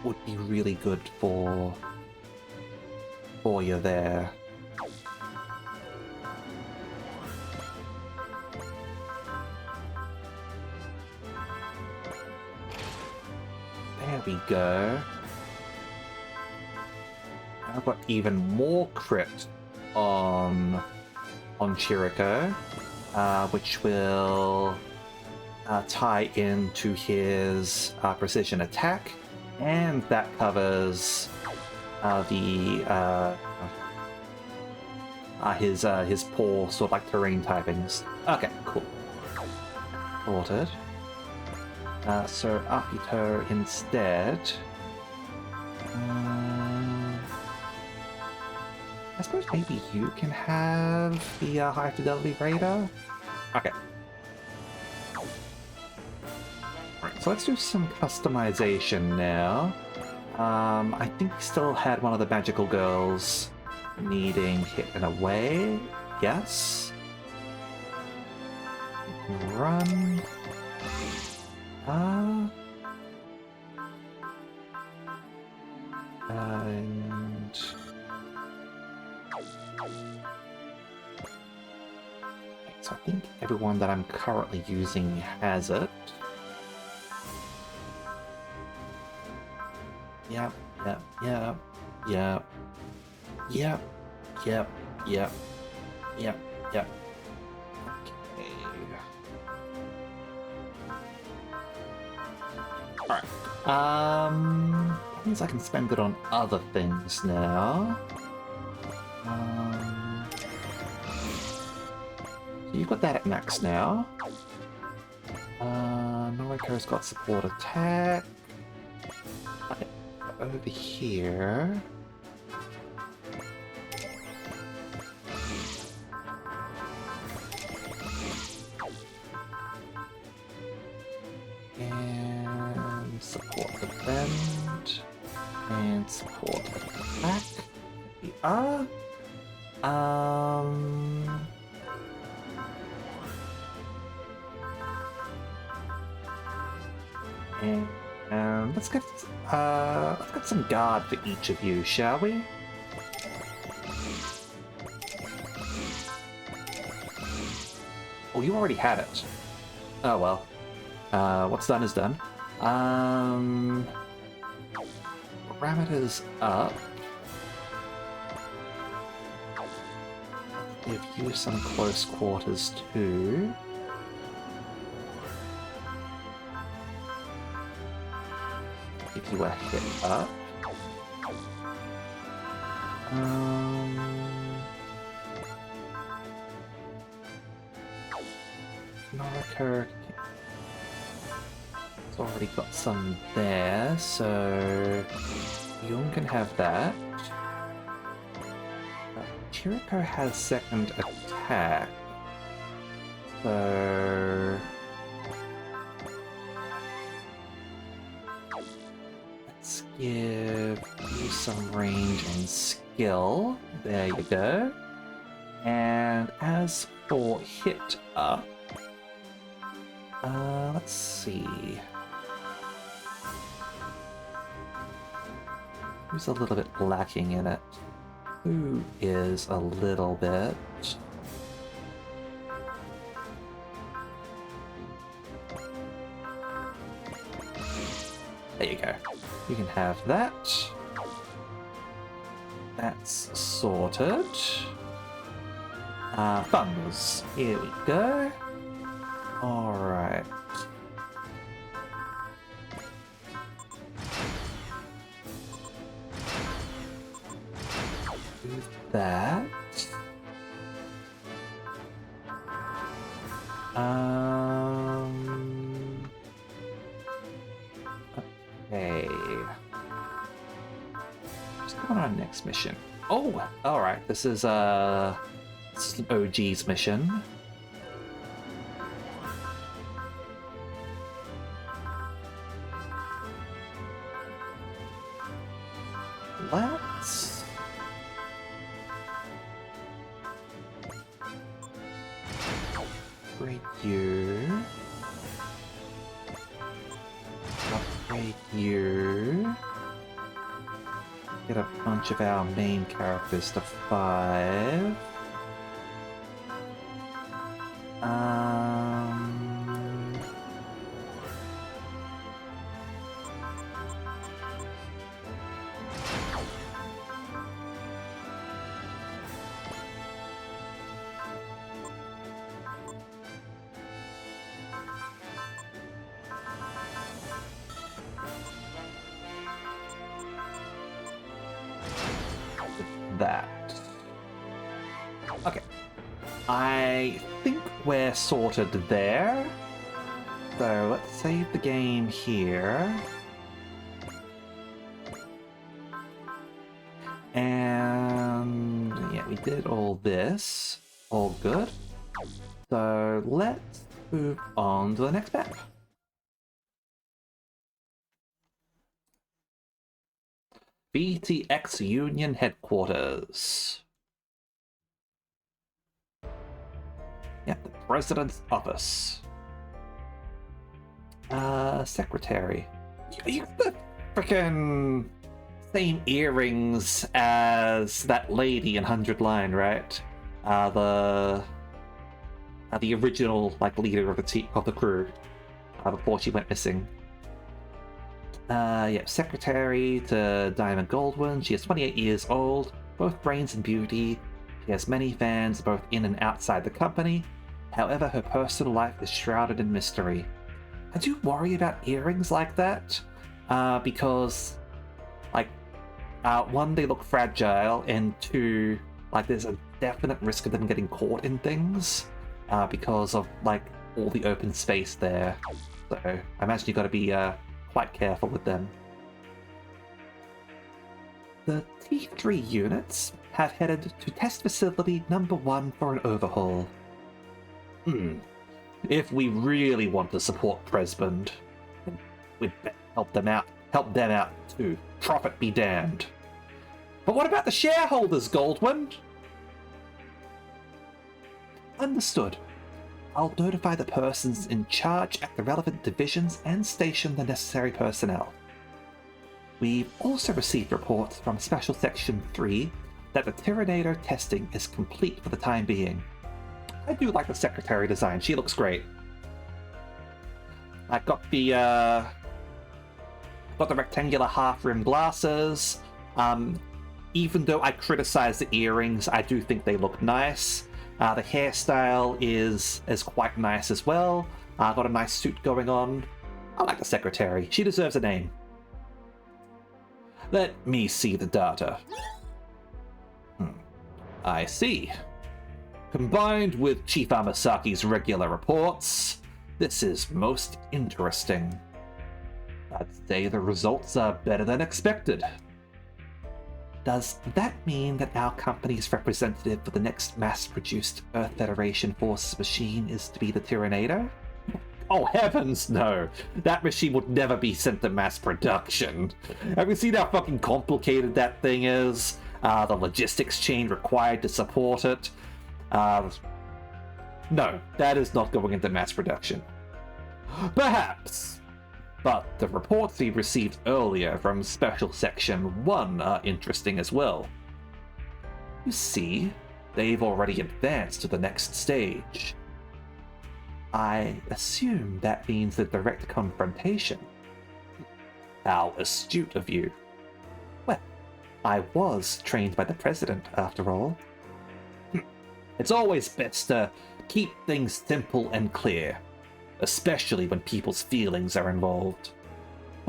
would be really good for you there. There we go. I've got even more crit on Chirico, which will tie into his precision attack, and that covers his poor sort of like terrain typings. Okay, cool. Sorted. So Akito instead. I suppose maybe you can have the high fidelity radar. Okay. Alright, so let's do some customization now. I think we still had one of the magical girls needing hit and away. Yes. You can run. And so I think everyone that I'm currently using has it. Yep, yep, yep, yep, yep, yep, yep, yep, yep. Okay. Alright. Means I can spend it on other things now. So you've got that at max now. Noriko's got support attack. Okay, over here. And support the bend. And support attack. We are. And let's get some guard for each of you, shall we? Oh, you already had it. Oh well. What's done is done. Parameters up. Give you some close quarters too. Give you a hit up. Noriko has already got some there, so Yoon can have that. Chirico has second attack, so let's give you some range and skill. There you go. And as for hit up, let's see. Who's a little bit lacking in it? Who is a little bit? There you go. You can have that. That's sorted. Thumbs. Here we go. Alright. Do that. Okay. Let's go on our next mission. Oh, alright. This is an OG's mission. Let's... upgrade you. Upgrade you. Get a bunch of our main characters to 5. That. Okay. I think we're sorted there. So let's save the game here. And yeah, we did all this. All good. So let's move on to the next map. BTX Union Headquarters. Yeah, the President's Office. Secretary. You got the frickin' same earrings as that lady in 100 Line, right? The original leader of the crew before she went missing. Yeah, secretary to Diamond Goldwyn. She is 28 years old, both brains and beauty. She has many fans both in and outside the company. However, her personal life is shrouded in mystery. I do worry about earrings like that, because, one, they look fragile, and two, there's a definite risk of them getting caught in things, because of, all the open space there. So, I imagine you've got to be, quite careful with them. The T3 units have headed to test facility number 1 for an overhaul. If we really want to support Presbund, we'd help them out too. Profit be damned. But what about the shareholders, Goldwyn? Understood. I'll notify the persons in charge at the relevant divisions and station the necessary personnel. We've also received reports from Special Section 3 that the Tyranider testing is complete for the time being. I do like the secretary design, she looks great. I've got the rectangular half-rim glasses. Even though I criticize the earrings, I do think they look nice. The hairstyle is quite nice as well. Got a nice suit going on. I like the secretary. She deserves a name. Let me see the data. I see. Combined with Chief Amasaki's regular reports, this is most interesting. I'd say the results are better than expected. Does that mean that our company's representative for the next mass-produced Earth Federation Forces machine is to be the Tyranider? Oh heavens no! That machine would never be sent to mass production. Have you seen how fucking complicated that thing is? The logistics chain required to support it? No, that is not going into mass production. Perhaps. But the reports we received earlier from Special Section 1 are interesting as well. You see, they've already advanced to the next stage. I assume that means a direct confrontation. How astute of you. Well, I was trained by the President, after all. It's always best to keep things simple and clear, especially when people's feelings are involved.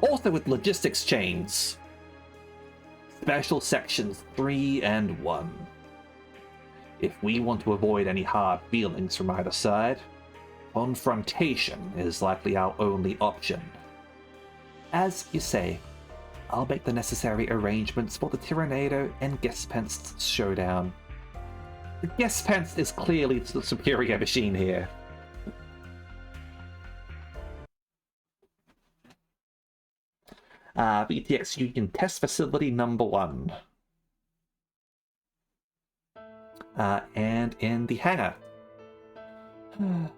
Also with logistics chains. Special Sections 3 and 1. If we want to avoid any hard feelings from either side, confrontation is likely our only option. As you say, I'll make the necessary arrangements for the Tyrannado and Gespenst showdown. The Gespenst is clearly the superior machine here. VTX Union Test Facility number 1. And in the hangar. I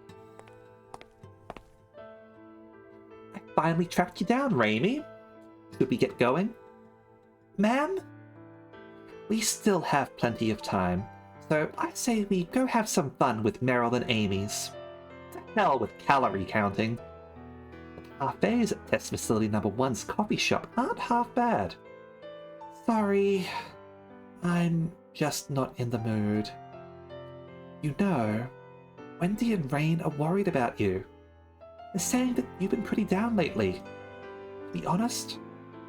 finally tracked you down, Raimi. Should we get going? Ma'am? We still have plenty of time, so I say we go have some fun with Meryl and Amy's. To hell with calorie counting. The cafes at Test Facility number 1's coffee shop aren't half bad. Sorry, I'm just not in the mood. You know, Wendy and Rain are worried about you. They're saying that you've been pretty down lately. To be honest,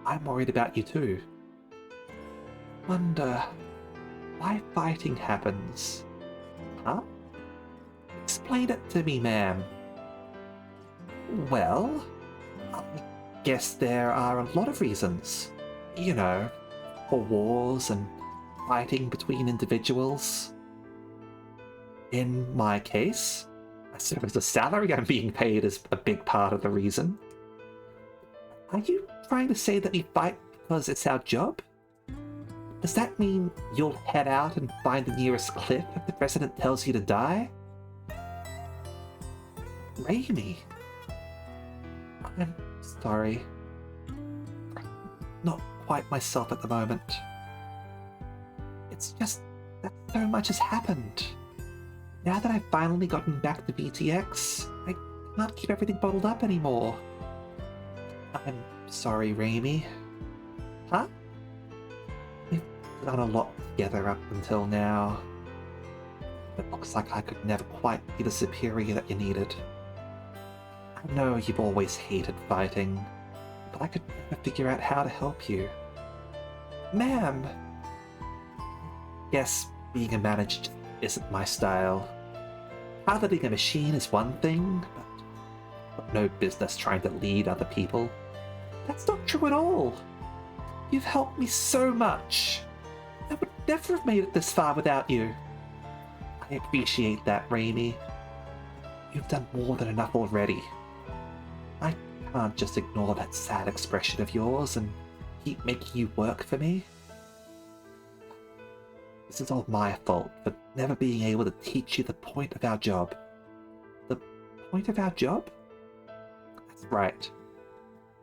I'm worried about you too. Wonder why fighting happens. Huh? Explain it to me, ma'am. Well, I guess there are a lot of reasons. You know, for wars and fighting between individuals. In my case, I suppose the salary I'm being paid is a big part of the reason. Are you trying to say that we fight because it's our job? Does that mean you'll head out and find the nearest cliff if the president tells you to die? Raimi. I'm sorry. Not quite myself at the moment. It's just that so much has happened. Now that I've finally gotten back to VTX, I can't keep everything bottled up anymore. I'm sorry, Raimi. Huh? We've done a lot together up until now. It looks like I could never quite be the superior that you needed. I know you've always hated fighting, but I could never figure out how to help you. Ma'am! Yes, being a manager isn't my style. Piloting a machine is one thing, but I've no business trying to lead other people. That's not true at all. You've helped me so much. I would never have made it this far without you. I appreciate that, Raimi. You've done more than enough already. I can't just ignore that sad expression of yours and keep making you work for me. This is all my fault for never being able to teach you the point of our job. The point of our job? That's right.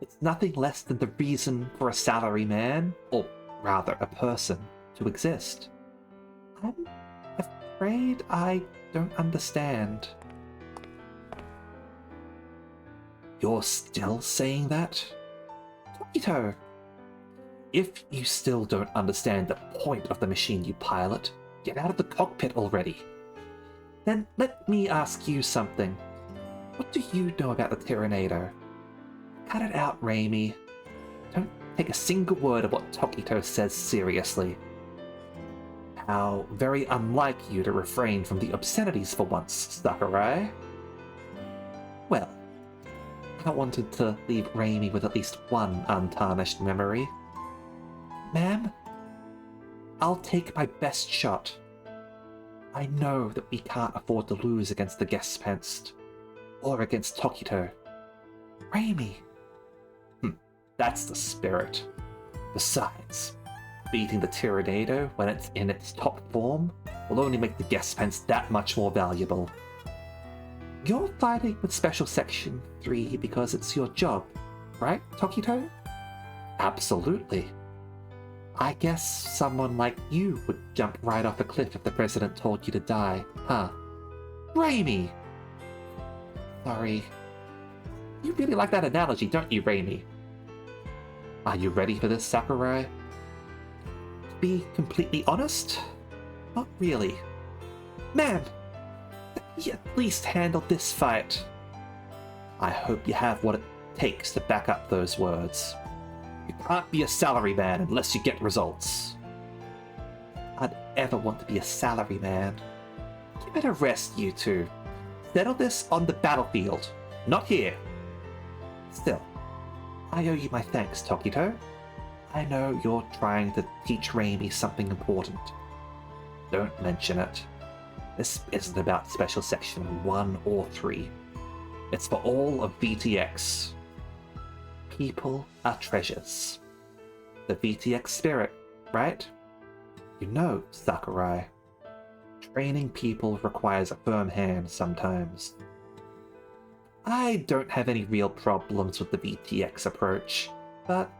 It's nothing less than the reason for a salaryman, or rather a person, to exist. I'm afraid I don't understand. You're still saying that? Tokito! If you still don't understand the point of the machine you pilot, get out of the cockpit already. Then let me ask you something. What do you know about the Tyrannado? Cut it out, Raimi. Don't take a single word of what Tokito says seriously. How very unlike you to refrain from the obscenities for once, Sakurai. Well, I wanted to leave Raimi with at least one untarnished memory. Ma'am, I'll take my best shot. I know that we can't afford to lose against the Gespenst, or against Tokito. Raimi. That's the spirit. Besides, beating the Tyrannado when it's in its top form will only make the Gespenst that much more valuable. You're fighting with Special Section 3 because it's your job, right, Tokito? Absolutely. I guess someone like you would jump right off a cliff if the president told you to die, huh? Raimi! Sorry. You really like that analogy, don't you, Raimi? Are you ready for this, Sakurai? To be completely honest, not really. Man, let me at least handle this fight. I hope you have what it takes to back up those words. You can't be a salaryman unless you get results. I'd ever want to be a salaryman. Give it a rest, you two. Settle this on the battlefield, not here. Still, I owe you my thanks, Tokito. I know you're trying to teach Raimi something important. Don't mention it. This isn't about Special Section 1 or 3. It's for all of VTX. People are treasures. The VTX spirit, right? You know, Sakurai. Training people requires a firm hand sometimes. I don't have any real problems with the VTX approach, but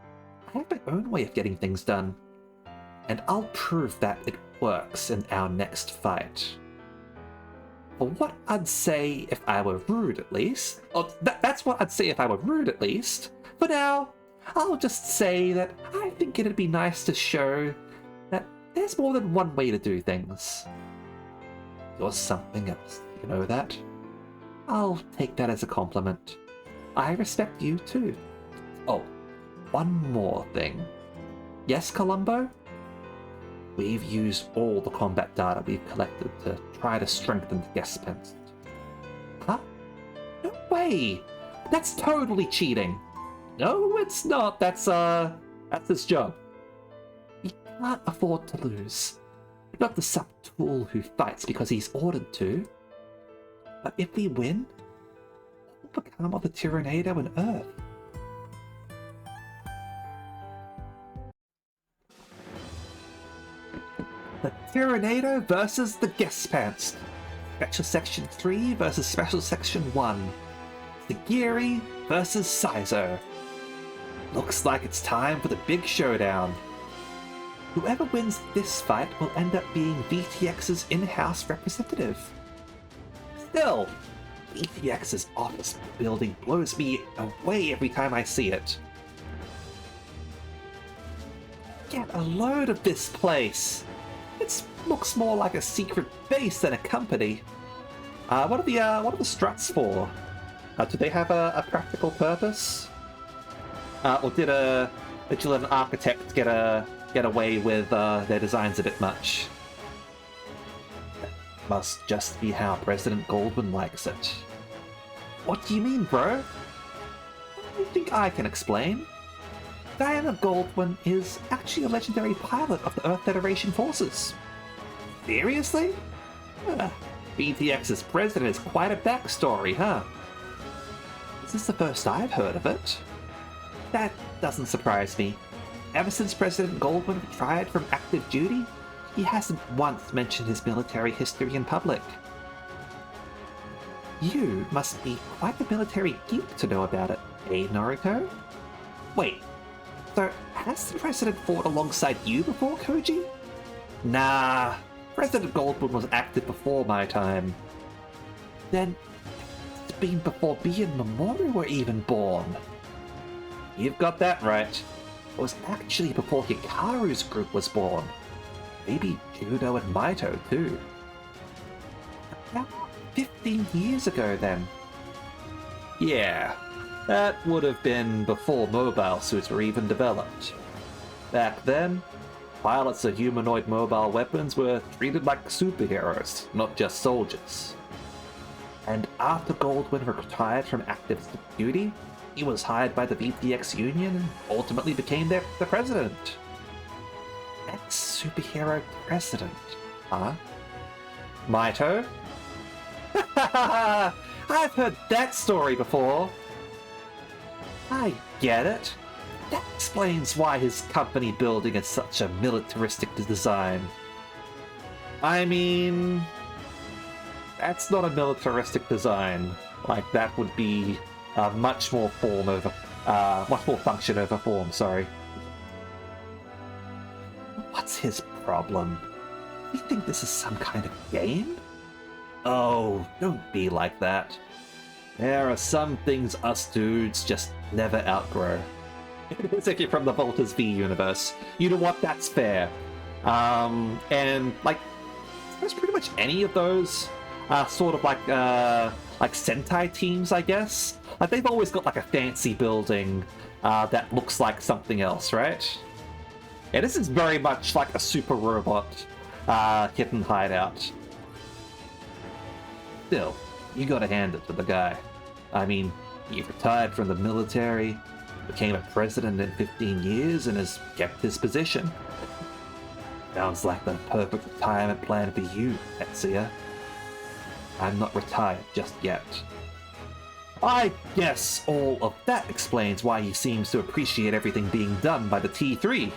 I have my own way of getting things done. And I'll prove that it works in our next fight. For what I'd say if I were rude, at least. Oh, that's what I'd say if I were rude, at least. For now, I'll just say that I think it'd be nice to show that there's more than one way to do things. You're something else, you know that? I'll take that as a compliment. I respect you too. Oh, one more thing. Yes, Columbo? We've used all the combat data we've collected to try to strengthen the Gespens. Huh? No way! That's totally cheating! No, it's not. That's his job. We can't afford to lose. Not the sub-tool who fights because he's ordered to. But if we win, we'll become of the Tyrannado and Earth. The Tyrannado versus the Gespens. Special Section 3 versus Special Section 1. Sagiri versus Sizer. Looks like it's time for the big showdown. Whoever wins this fight will end up being VTX's in-house representative. Still, VTX's office building blows me away every time I see it. Get a load of this place! It looks more like a secret base than a company. What are the struts for? Do they have a practical purpose? Or did a vigilant architect get away with their designs a bit much? That must just be how President Goldwyn likes it. What do you mean, bro? I think I can explain. Diana Goldwyn is actually a legendary pilot of the Earth Federation forces. Seriously? BTX's president is quite a backstory, huh? Is this the first I've heard of it? That doesn't surprise me. Ever since President Goldwyn retired from active duty, he hasn't once mentioned his military history in public. You must be quite a military geek to know about it, eh, Noriko? Wait, so has the President fought alongside you before, Koji? Nah, President Goldwyn was active before my time. Then, it's been before me and Mamoru were even born. You've got that right. It was actually before Hikaru's group was born. Maybe Judo and Maito too. About 15 years ago then. Yeah, that would have been before mobile suits were even developed. Back then, pilots of humanoid mobile weapons were treated like superheroes, not just soldiers. And after Goldwyn retired from active duty, he was hired by the VTX Union and ultimately became the president. Ex-superhero president, huh? Maito? I've heard that story before. I get it. That explains why his company building is such a militaristic design. I mean, that's not a militaristic design. Like, that would be much more function over form, sorry. What's his problem? You think this is some kind of game? Oh, don't be like that. There are some things us dudes just never outgrow. It's like you're from the Voltas V universe. You know what? That's fair. And like, there's pretty much any of those sort of like Sentai teams, I guess. Like, they've always got like a fancy building that looks like something else, right? Yeah, this is very much like a super robot hidden hideout. Still, you gotta hand it to the guy. I mean, he retired from the military, became a president in 15 years and has kept his position. Sounds like the perfect retirement plan for you, Tetsuya. I'm not retired just yet. I guess all of that explains why he seems to appreciate everything being done by the T3.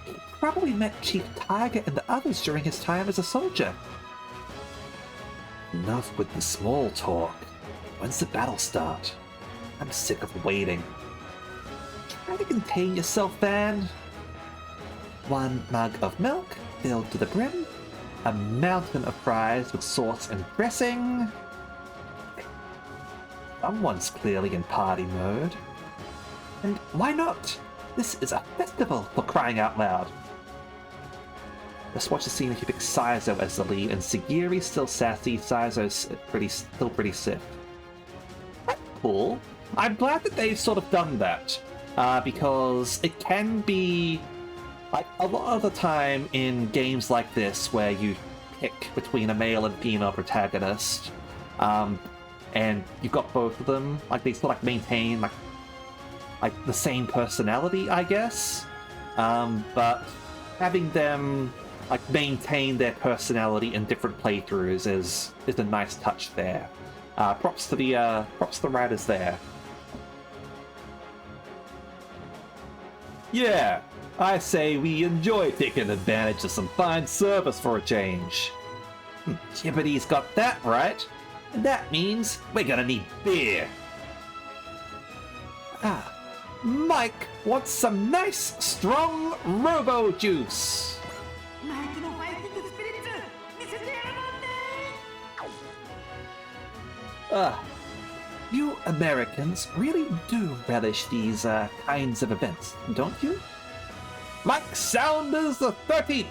He probably met Chief Tiger and the others during his time as a soldier. Enough with the small talk. When's the battle start? I'm sick of waiting. Try to contain yourself, Van. 1 mug of milk filled to the brim. A mountain of fries with sauce and dressing. Someone's clearly in party mode. And why not? This is a festival, for crying out loud. Let's watch the scene if you pick Saizo as the lead, and Sagiri's still sassy, Saizo's still pretty stiff. That's cool. I'm glad that they've sort of done that, because it can be, like, a lot of the time in games like this where you pick between a male and female protagonist, and you've got both of them, like, they sort of maintain, like the same personality, I guess, but having them like maintain their personality in different playthroughs is a nice touch there. Props to the writers there. Yeah, I say we enjoy taking advantage of some fine service for a change. Jibbity's got that right, and that means we're gonna need beer. Mike wants some nice, strong Robo Juice. マイクのファイティングスピリッツ見せてやるもんね。 You Americans really do relish these kinds of events, don't you? Mike Saunders the 13th!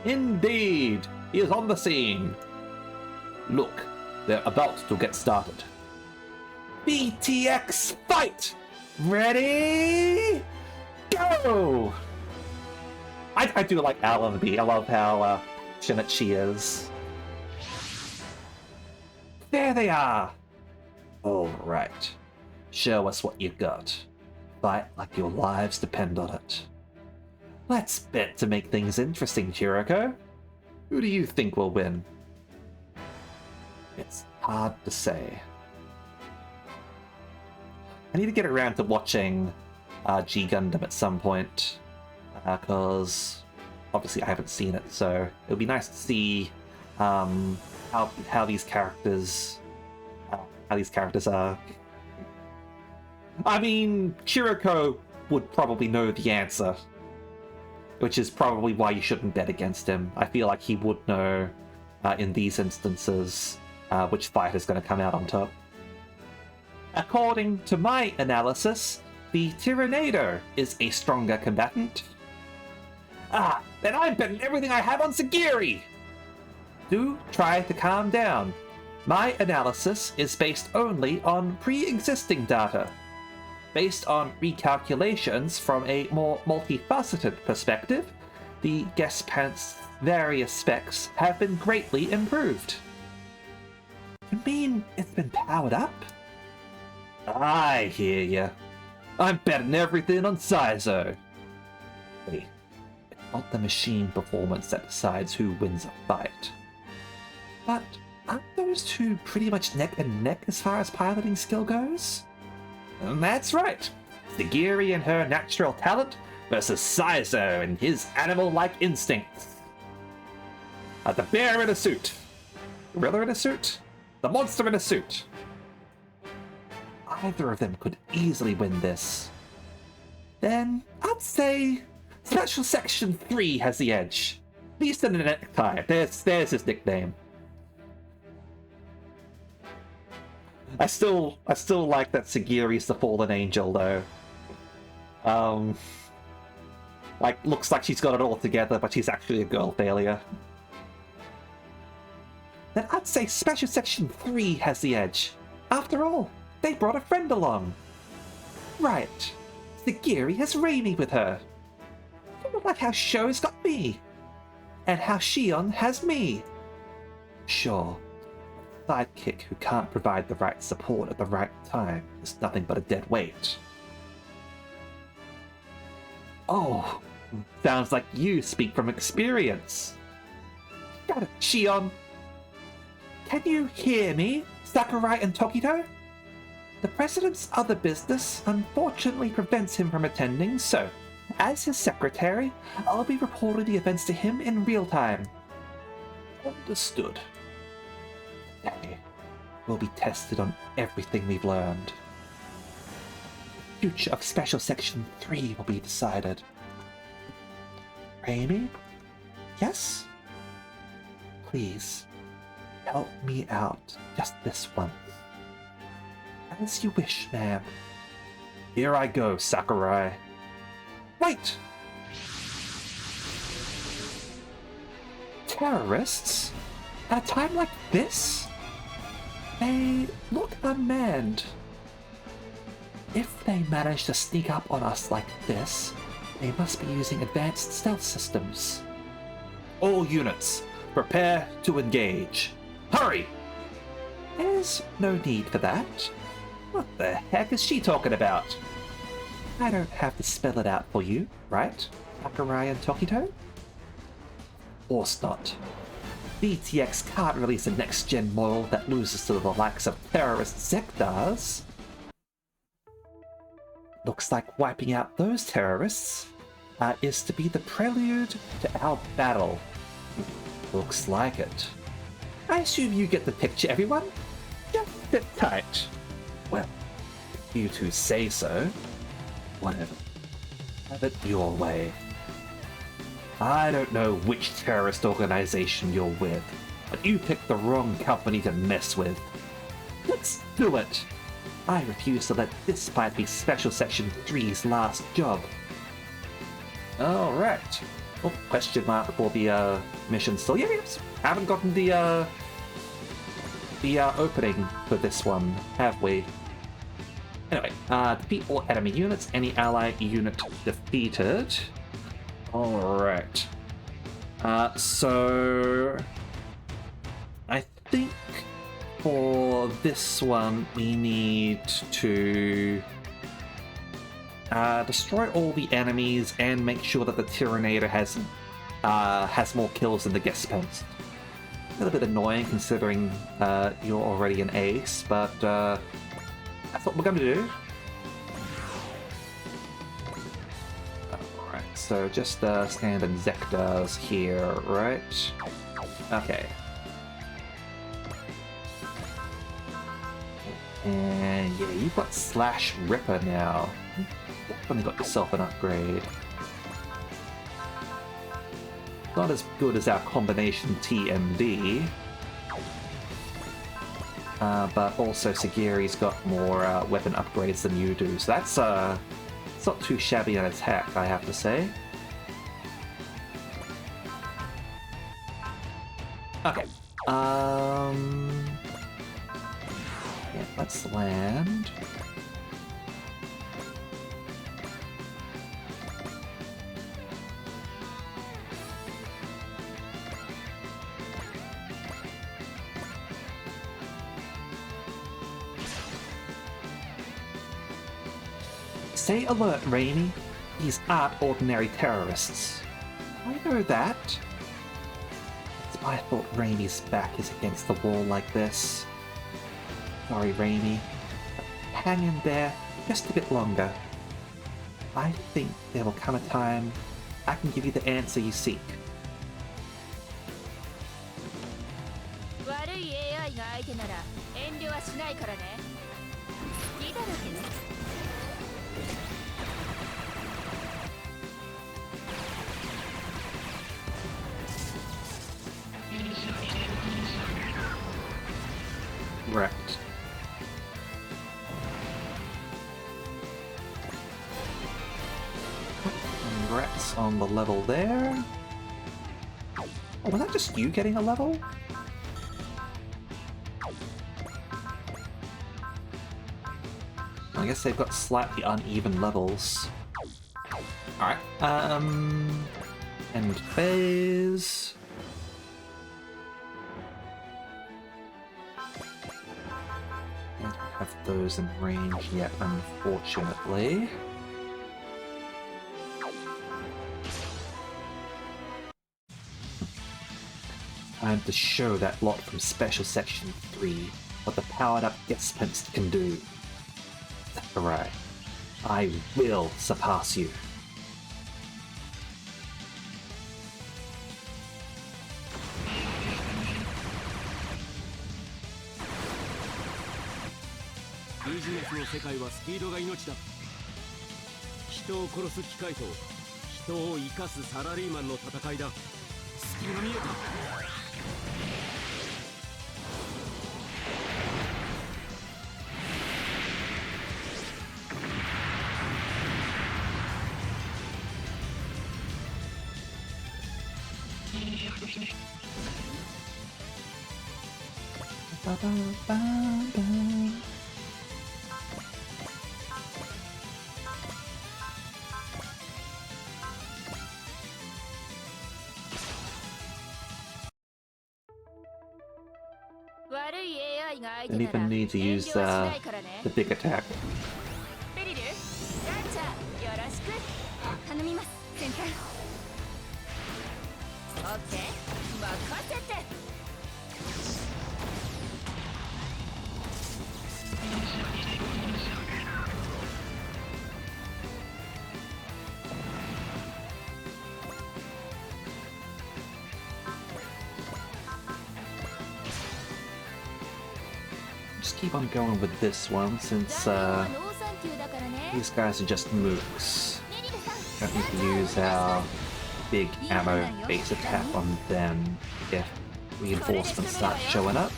Indeed, he is on the scene. Look, they're about to get started. BTX fight! Ready? Go! I do like Allenby. I love how passionate she is. There they are! Alright. Show us what you got. Fight like your lives depend on it. Let's bet to make things interesting, Chiroko. Who do you think will win? It's hard to say. I need to get around to watching G Gundam at some point, because obviously I haven't seen it, so it would be nice to see how these characters are. I mean, Chiroko would probably know the answer, which is probably why you shouldn't bet against him. I feel like he would know in these instances which fighter is going to come out on top. According to my analysis, the Tyranider is a stronger combatant. Then I'm betting everything I have on Sagiri! Do try to calm down. My analysis is based only on pre-existing data. Based on recalculations from a more multifaceted perspective, the Gespant's various specs have been greatly improved. You mean it's been powered up? I hear ya. I'm betting everything on Saizo. Wait, it's not the machine performance that decides who wins a fight. But aren't those two pretty much neck and neck as far as piloting skill goes? That's right. Sagiri and her natural talent versus Saizo and his animal-like instincts. The bear in a suit. The gorilla in a suit. The monster in a suit. Either of them could easily win this. Then I'd say Special Section 3 has the edge. At least in the necktie. There's his nickname. I still like that Sagiri's the fallen angel though. Like, looks like she's got it all together, but she's actually a girl failure. Then I'd say Special Section 3 has the edge. After all, they brought a friend along. Right. Sagiri has Raimi with her. Sort of like how Sho's got me. And how Shion has me. Sure. Sidekick who can't provide the right support at the right time is nothing but a dead weight. Oh, sounds like you speak from experience. Got it, Shion. Can you hear me, Sakurai and Tokito? The president's other business unfortunately prevents him from attending, so, as his secretary, I'll be reporting the events to him in real time. Understood. Today, we'll be tested on everything we've learned. The future of Special Section 3 will be decided. Amy? Yes? Please, help me out just this once. As you wish, ma'am. Here I go, Sakurai. Wait! Terrorists? At a time like this? They look unmanned. If they manage to sneak up on us like this, they must be using advanced stealth systems. All units, prepare to engage. Hurry! There's no need for that. What the heck is she talking about? I don't have to spell it out for you, right, Sakurai and Tokito? Of course not. VTX can't release a next-gen model that loses to the likes of terrorist Zektars. Looks like wiping out those terrorists is to be the prelude to our battle. Looks like it. I assume you get the picture, everyone? Just sit tight. Well, if you two say so. Whatever. Have it your way. I don't know which terrorist organization you're with, but you picked the wrong company to mess with. Let's do it! I refuse to let this fight be Special Section 3's last job. Alright. Oh, question mark for the mission still. Yeah, yes. Haven't gotten the opening for this one, have we? Anyway, defeat all enemy units, any ally unit defeated. Alright. So I think for this one we need to destroy all the enemies and make sure that the Tyranider has more kills than the guest post. A little bit annoying considering you're already an ace, but that's what we're going to do. Alright, so just standard Zektars here, right? Okay. And yeah, you've got Slash Ripper now. Definitely got yourself an upgrade. Not as good as our combination TMD. But also Sagiri's got more weapon upgrades than you do, so that's it's not too shabby an attack, I have to say. Okay. Yeah, let's land. Stay alert, Raimi. These aren't ordinary terrorists. I know that. That's why I thought Raimi's back is against the wall like this. Sorry, Raimi. Hang in there just a bit longer. I think there will come a time I can give you the answer you seek. 悪い AI が相手なら遠慮はしないからね。好きだらけね。Correct. Congrats on the level there. Oh, was that just you getting a level? I guess they've got slightly uneven levels. Alright, end phase. Don't have those in range yet, unfortunately. Time to show that lot from Special Section 3 what the powered-up Gespenst can do. Sakurai, I will surpass you.ビジネスの世界はスピードが命だ。人を殺す機械と人を生かすサラリーマンの戦いだ。隙が見えた。悪い AI が相手 Didn't なら even need to 遠慮 use はしないからね。 the big attack. ベリル、ランチャーよろしく。頼みます先輩。オッケー、任せて。Just keep on going with this one since 残業はノーサンキューだからね。 these guys are just mooks. メリルさん、 Don't need to use our big ammo base attack on them if reinforcements start showing up.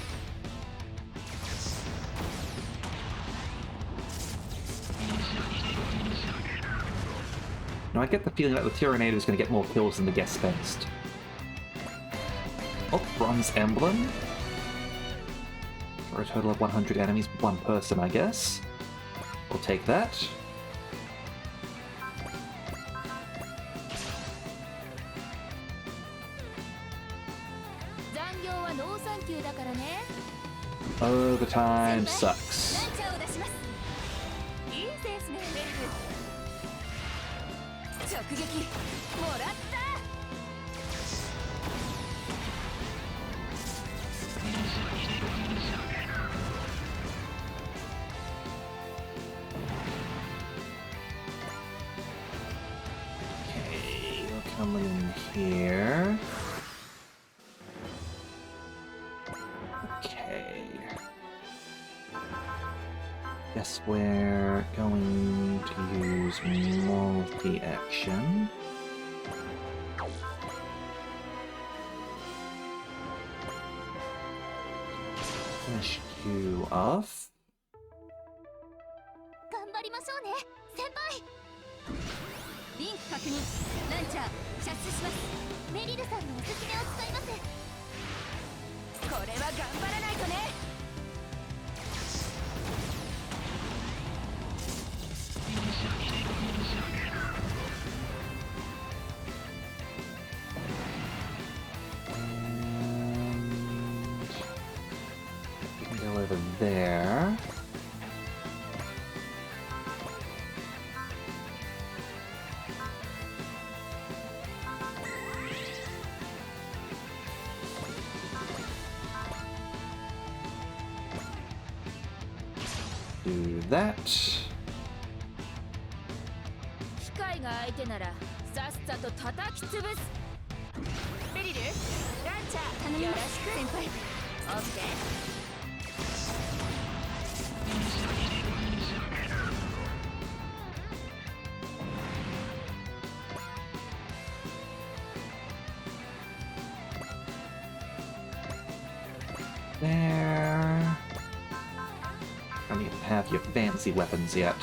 Now I get the feeling that the Tyranider is going to get more kills than the Gespenst. Oh, Bronze Emblem. For a total of 100 enemies, one person, I guess. We'll take that. Overtime sucks. ランチャーを出します。いいセンスね、ベルル。直撃もらった。 Okay, we're coming in here. Okay. Guess we're going to use multi-action. Finish you off. 頑張りましょうね先輩。リンク確認。ランチャー射出します。メリルさんのおすすめを使います。これは頑張らないとね。 We can go over there. Do that. 機械が相手ならさっさと叩き潰す。ベリル、ランチャー頼みまよろしく。す先輩。オッケー。 There. Don't even have your fancy weapons yet.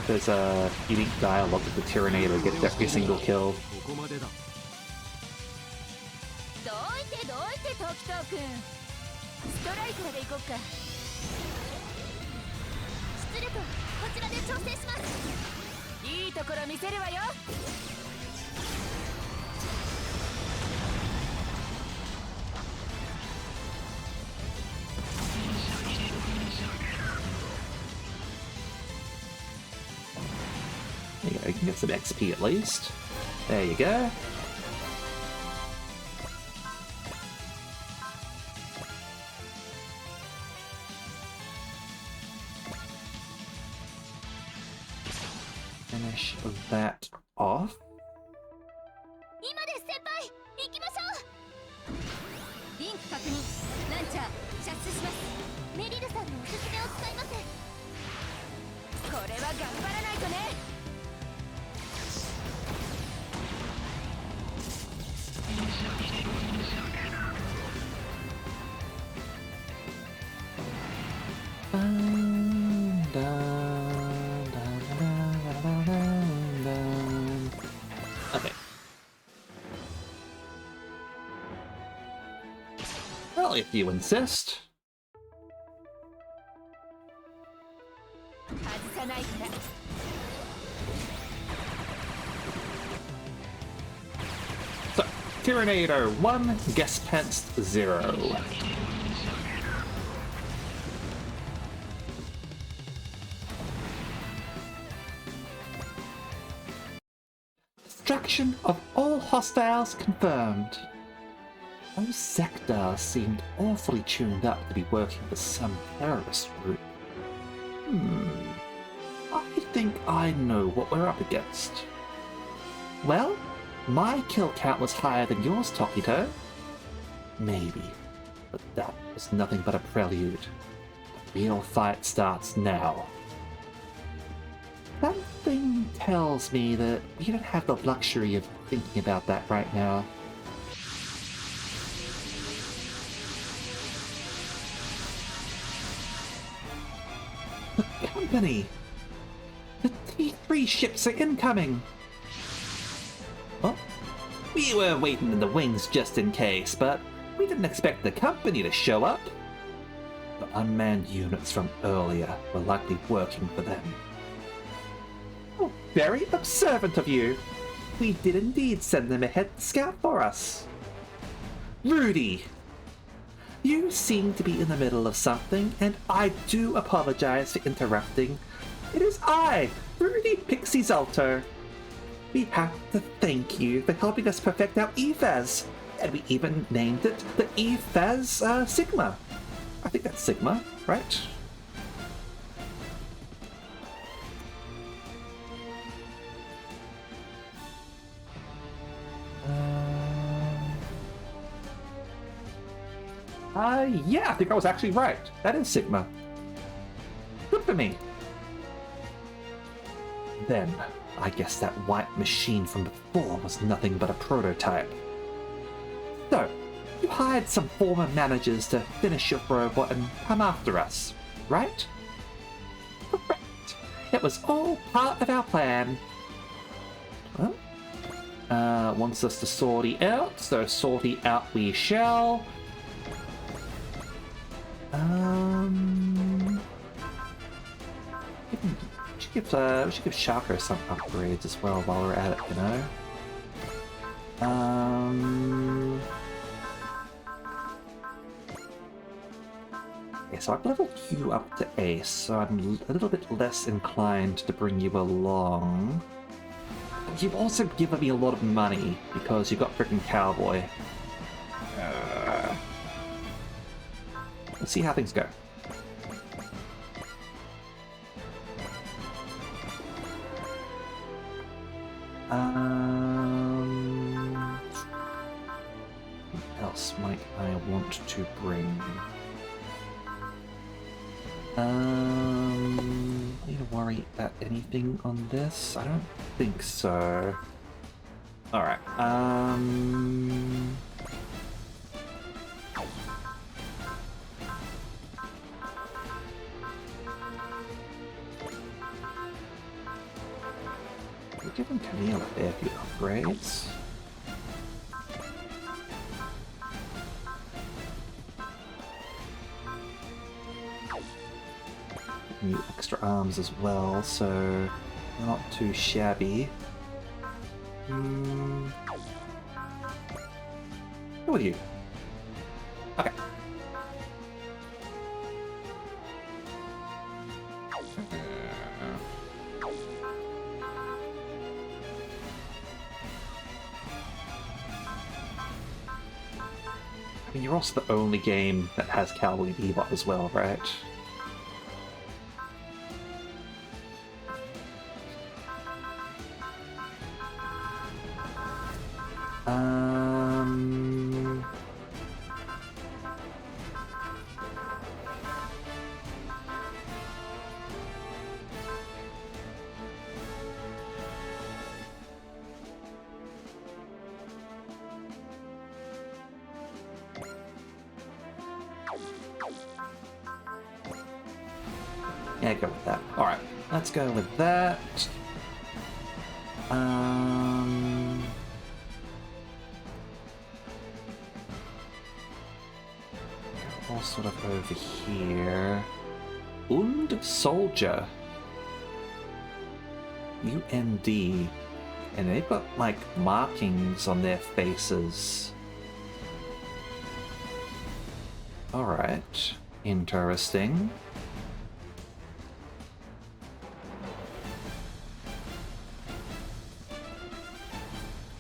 there's a unique dialogue with the Tyranitar gets every single kill. ここまでだ。どいてどいて時藤君、ストライカーで行こっか。出力こちらで調整します。いいところ見せるわよ。There you go, you can get some XP at least. There you go. Finish that off. 今です先輩、行きましょう。リンク確認、ランチャー射出します。メリルさんのおすすめを使います。これは頑張らないとね。Okay. Well, if you insist. 外さないから。So, Tyranitar 1, Gespensed 0. Destruction of all hostiles confirmed. Those Sectars seemed awfully tuned up to be working for some terrorist group. I think I know what we're up against. Well, my kill count was higher than yours, Tokito. Maybe, but that was nothing but a prelude. The real fight starts now. Something tells me that we don't have the luxury of thinking about that right now. The company! The T3 ships are incoming! Oh, we were waiting in the wings just in case, but we didn't expect the company to show up. The unmanned units from earlier were likely working for them. Oh, very observant of you. We did indeed send them ahead to scout for us. Rudy! You seem to be in the middle of something, and I do apologize for interrupting. It is I, Rudy Pixie Zalto. We have to thank you for helping us perfect our EFAS, and we even named it the EFAS Sigma. I think that's Sigma, right? Yeah, I think I was actually right. That is Sigma. Good for me. Then, I guess that white machine from before was nothing but a prototype. So, you hired some former managers to finish your robot and come after us, right? Correct. It was all part of our plan. Well, wants us to sortie out, so sortie out we shall. We should give Shaka some upgrades as well while we're at it, you know? Okay, so I've leveled you up to Ace, so I'm a little bit less inclined to bring you along. But you've also given me a lot of money because you got freaking Cowboy. Let's see how things go. What else might I want to bring? Need to worry about anything on this? I don't think so. Alright, given Camille a fair few upgrades. New extra arms as well, so not too shabby. Who are you? Okay. I mean, you're also the only game that has Cowboy Bebop as well, right? Yeah, go with that. Alright, let's go with that. All sort of over here. Und Soldier. UND. And they've got, like, markings on their faces. Alright. Interesting.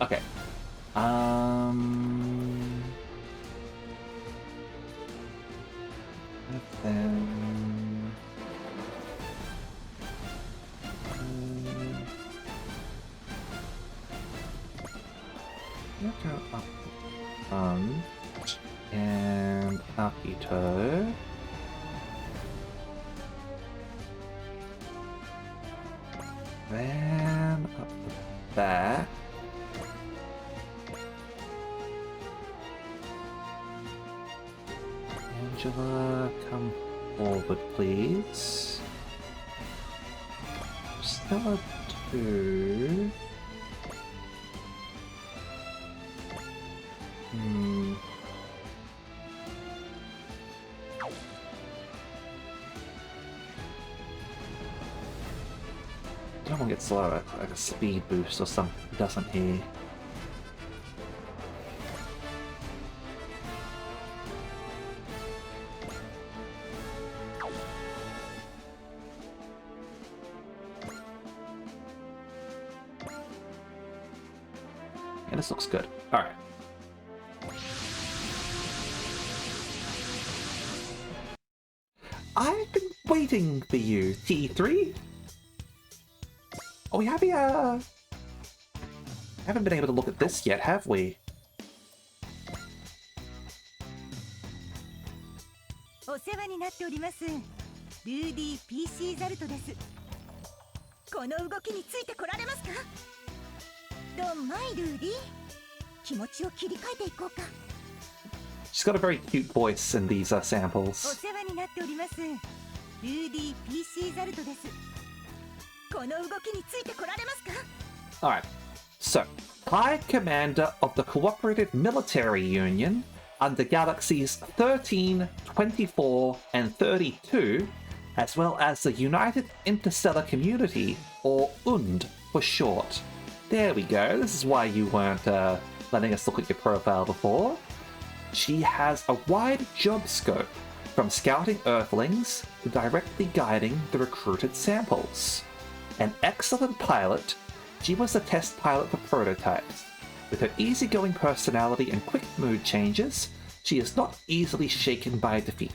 Okay. Then... we'll go up front and Akito. Then up the back. Angela, come forward, please. Stella 2. Don't want to get slower, like a speed boost or something, doesn't he? Yeah, this looks good. Alright. I've been waiting for you, T3. Oh, we haven't been able to look at this yet, have we? お世話になっております。ルーディ PC ザルトです。この動きについてこられますか？ドンマイルーディ。気持ちを切り替えていこうか。She's got a very cute voice in these お samples. 世話になっております。ルーディ PC ザルトです。この動きについてこられますか？ Alright, so, High Commander of the Cooperative Military Union under Galaxies 13, 24, and 32, as well as the United Interstellar Community, or UND for short. There we go, this is why you weren't letting us look at your profile before. She has a wide job scope, from scouting Earthlings to directly guiding the recruited samples. An excellent pilot, she was a test pilot for prototypes. With her easygoing personality and quick mood changes, she is not easily shaken by defeat.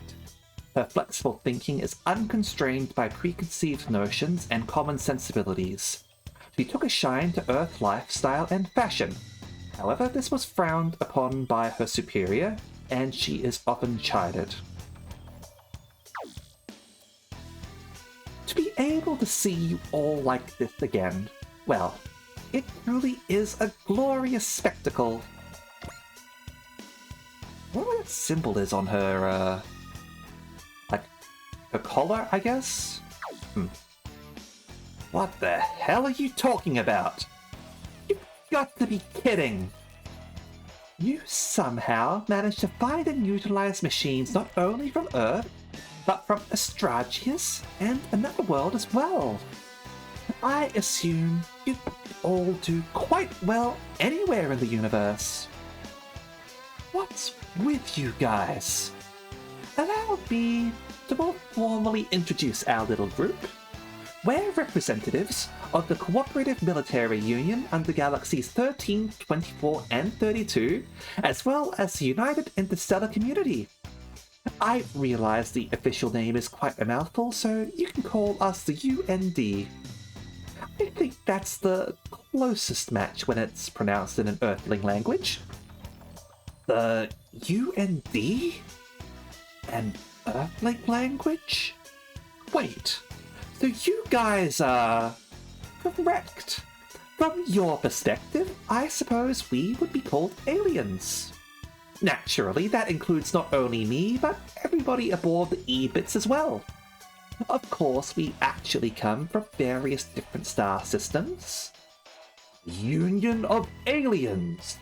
Her flexible thinking is unconstrained by preconceived notions and common sensibilities. She took a shine to Earth lifestyle and fashion. However, this was frowned upon by her superior, and she is often chided. To be able to see you all like this again, well, it truly is a glorious spectacle. I wonder what that symbol is on her, like, her collar, I guess? What the hell are you talking about? got to be kidding! You somehow managed to find and utilize machines not only from Earth, but from Astragius and another world as well. I assume you'd all do quite well anywhere in the universe. What's with you guys? Allow me to more formally introduce our little group. We're representatives of the Cooperative Military Union under Galaxies 13, 24, and 32, as well as the United Interstellar Community. I realize the official name is quite a mouthful, so you can call us the UND. I think that's the closest match when it's pronounced in an Earthling language. The UND? An Earthling language? Wait, so you guys are correct. From your perspective, I suppose we would be called aliens. Naturally, that includes not only me, but everybody aboard the E-Bits as well. Of course, we actually come from various different star systems. Union of Aliens.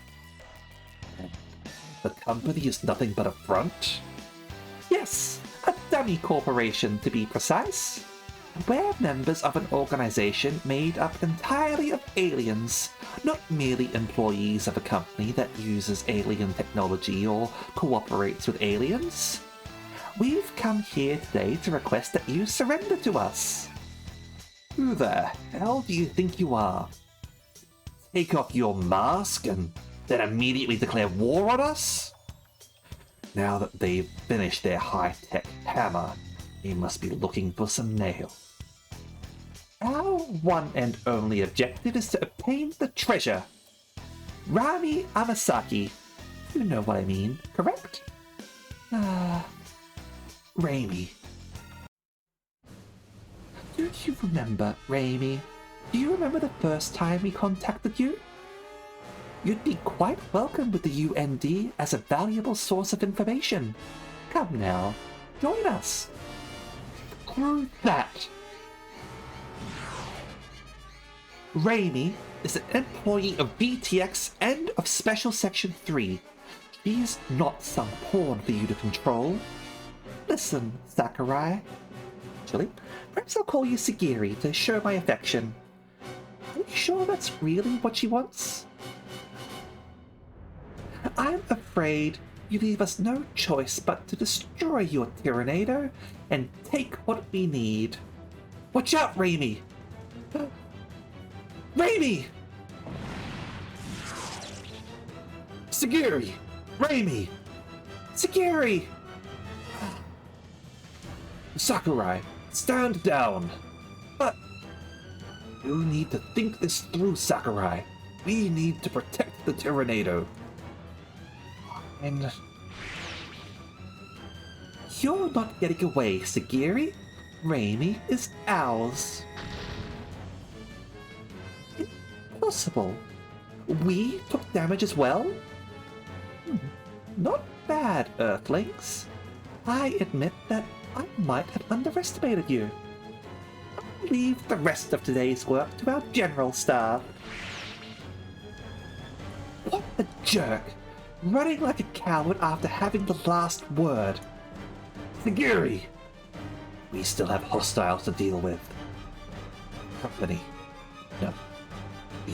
The company is nothing but a front? Yes, a dummy corporation to be precise. We're members of an organization made up entirely of aliens, not merely employees of a company that uses alien technology or cooperates with aliens. We've come here today to request that you surrender to us. Who the hell do you think you are? Take off your mask and then immediately declare war on us? Now that they've finished their high-tech hammer, they must be looking for some nail. Our one and only objective is to obtain the treasure. Rami Amasaki. You know what I mean, correct? Raimi. Do you remember, Raimi? Do you remember the first time we contacted you? You'd be quite welcome with the UND as a valuable source of information. Come now, join us. Screw that. Raimi is an employee of VTX and of Special Section 3. She's not some pawn for you to control. Listen, Sakurai. Actually, perhaps I'll call you Sagiri to show my affection. Are you sure that's really what she wants? I'm afraid you leave us no choice but to destroy your Tyrannado and take what we need. Watch out, Raimi! Raimi! Sagiri! Raimi! Sagiri! Sakurai, stand down! But you need to think this through, Sakurai. We need to protect the Tyrannado. And you're not getting away, Sagiri. Raimi is ours. Impossible. We took damage as well? Not bad, Earthlings. I admit that I might have underestimated you. I'll leave the rest of today's work to our general staff. What a jerk! Running like a coward after having the last word. Sagiri! We still have hostiles to deal with. Company. No.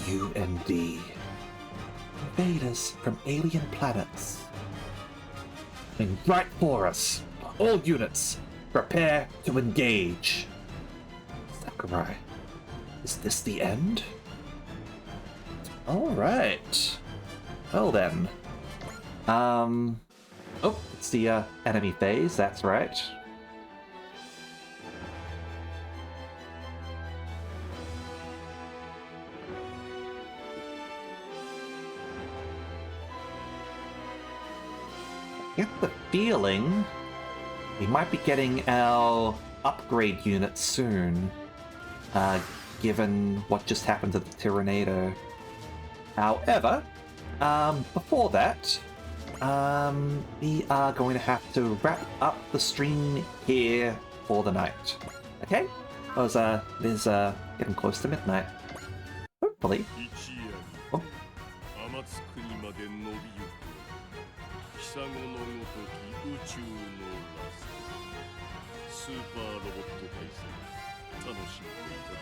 UND. Invaders from alien planets. Coming right for us. All units, prepare to engage. Sakurai, is this the end? Alright. Well then. Oh, it's the enemy phase, that's right. I get the feeling we might be getting our upgrade unit soon, given what just happened to the Tyrannado. However, before that, we are going to have to wrap up the stream here for the night. Okay? Because it is getting close to midnight. Hopefully. Oh, 宇宙のラストスーパーロボット対戦楽しんでいただ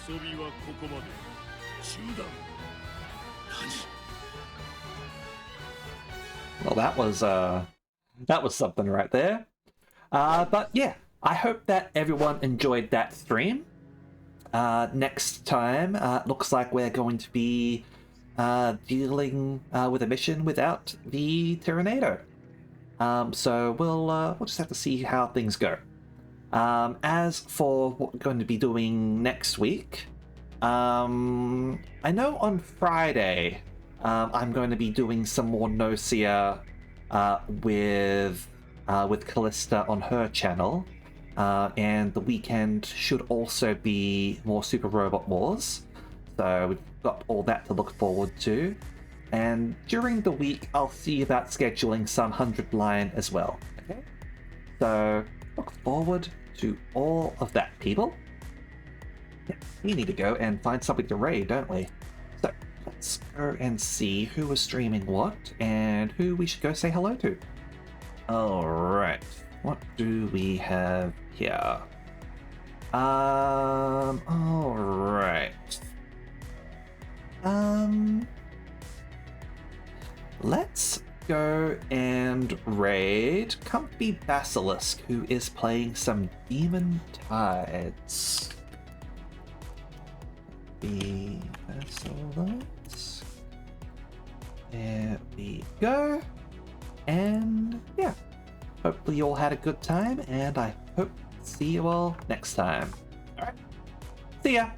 く遊びはここまで中断。Well, that was something right there. But yeah, I hope that everyone enjoyed that stream. Next time, looks like we're going to be dealing with a mission without the Tyrannado. So we'll just have to see how things go. As for what we're going to be doing next week, I know on Friday I'm going to be doing some more Nocia with Callista on her channel, and the weekend should also be more Super Robot Wars. So we've got all that to look forward to. And during the week, I'll see about scheduling some 100 Line as well. Okay? So look forward to all of that, people. Yeah, we need to go and find something to raid, don't we? So let's go and see who is streaming what and who we should go say hello to. Alright, what do we have here? Alright. Let's go and raid Comfy Basilisk, who is playing some Demon Tides. The Basilisk. There we go. And yeah, hopefully you all had a good time, and I hope to see you all next time. Alright, see ya!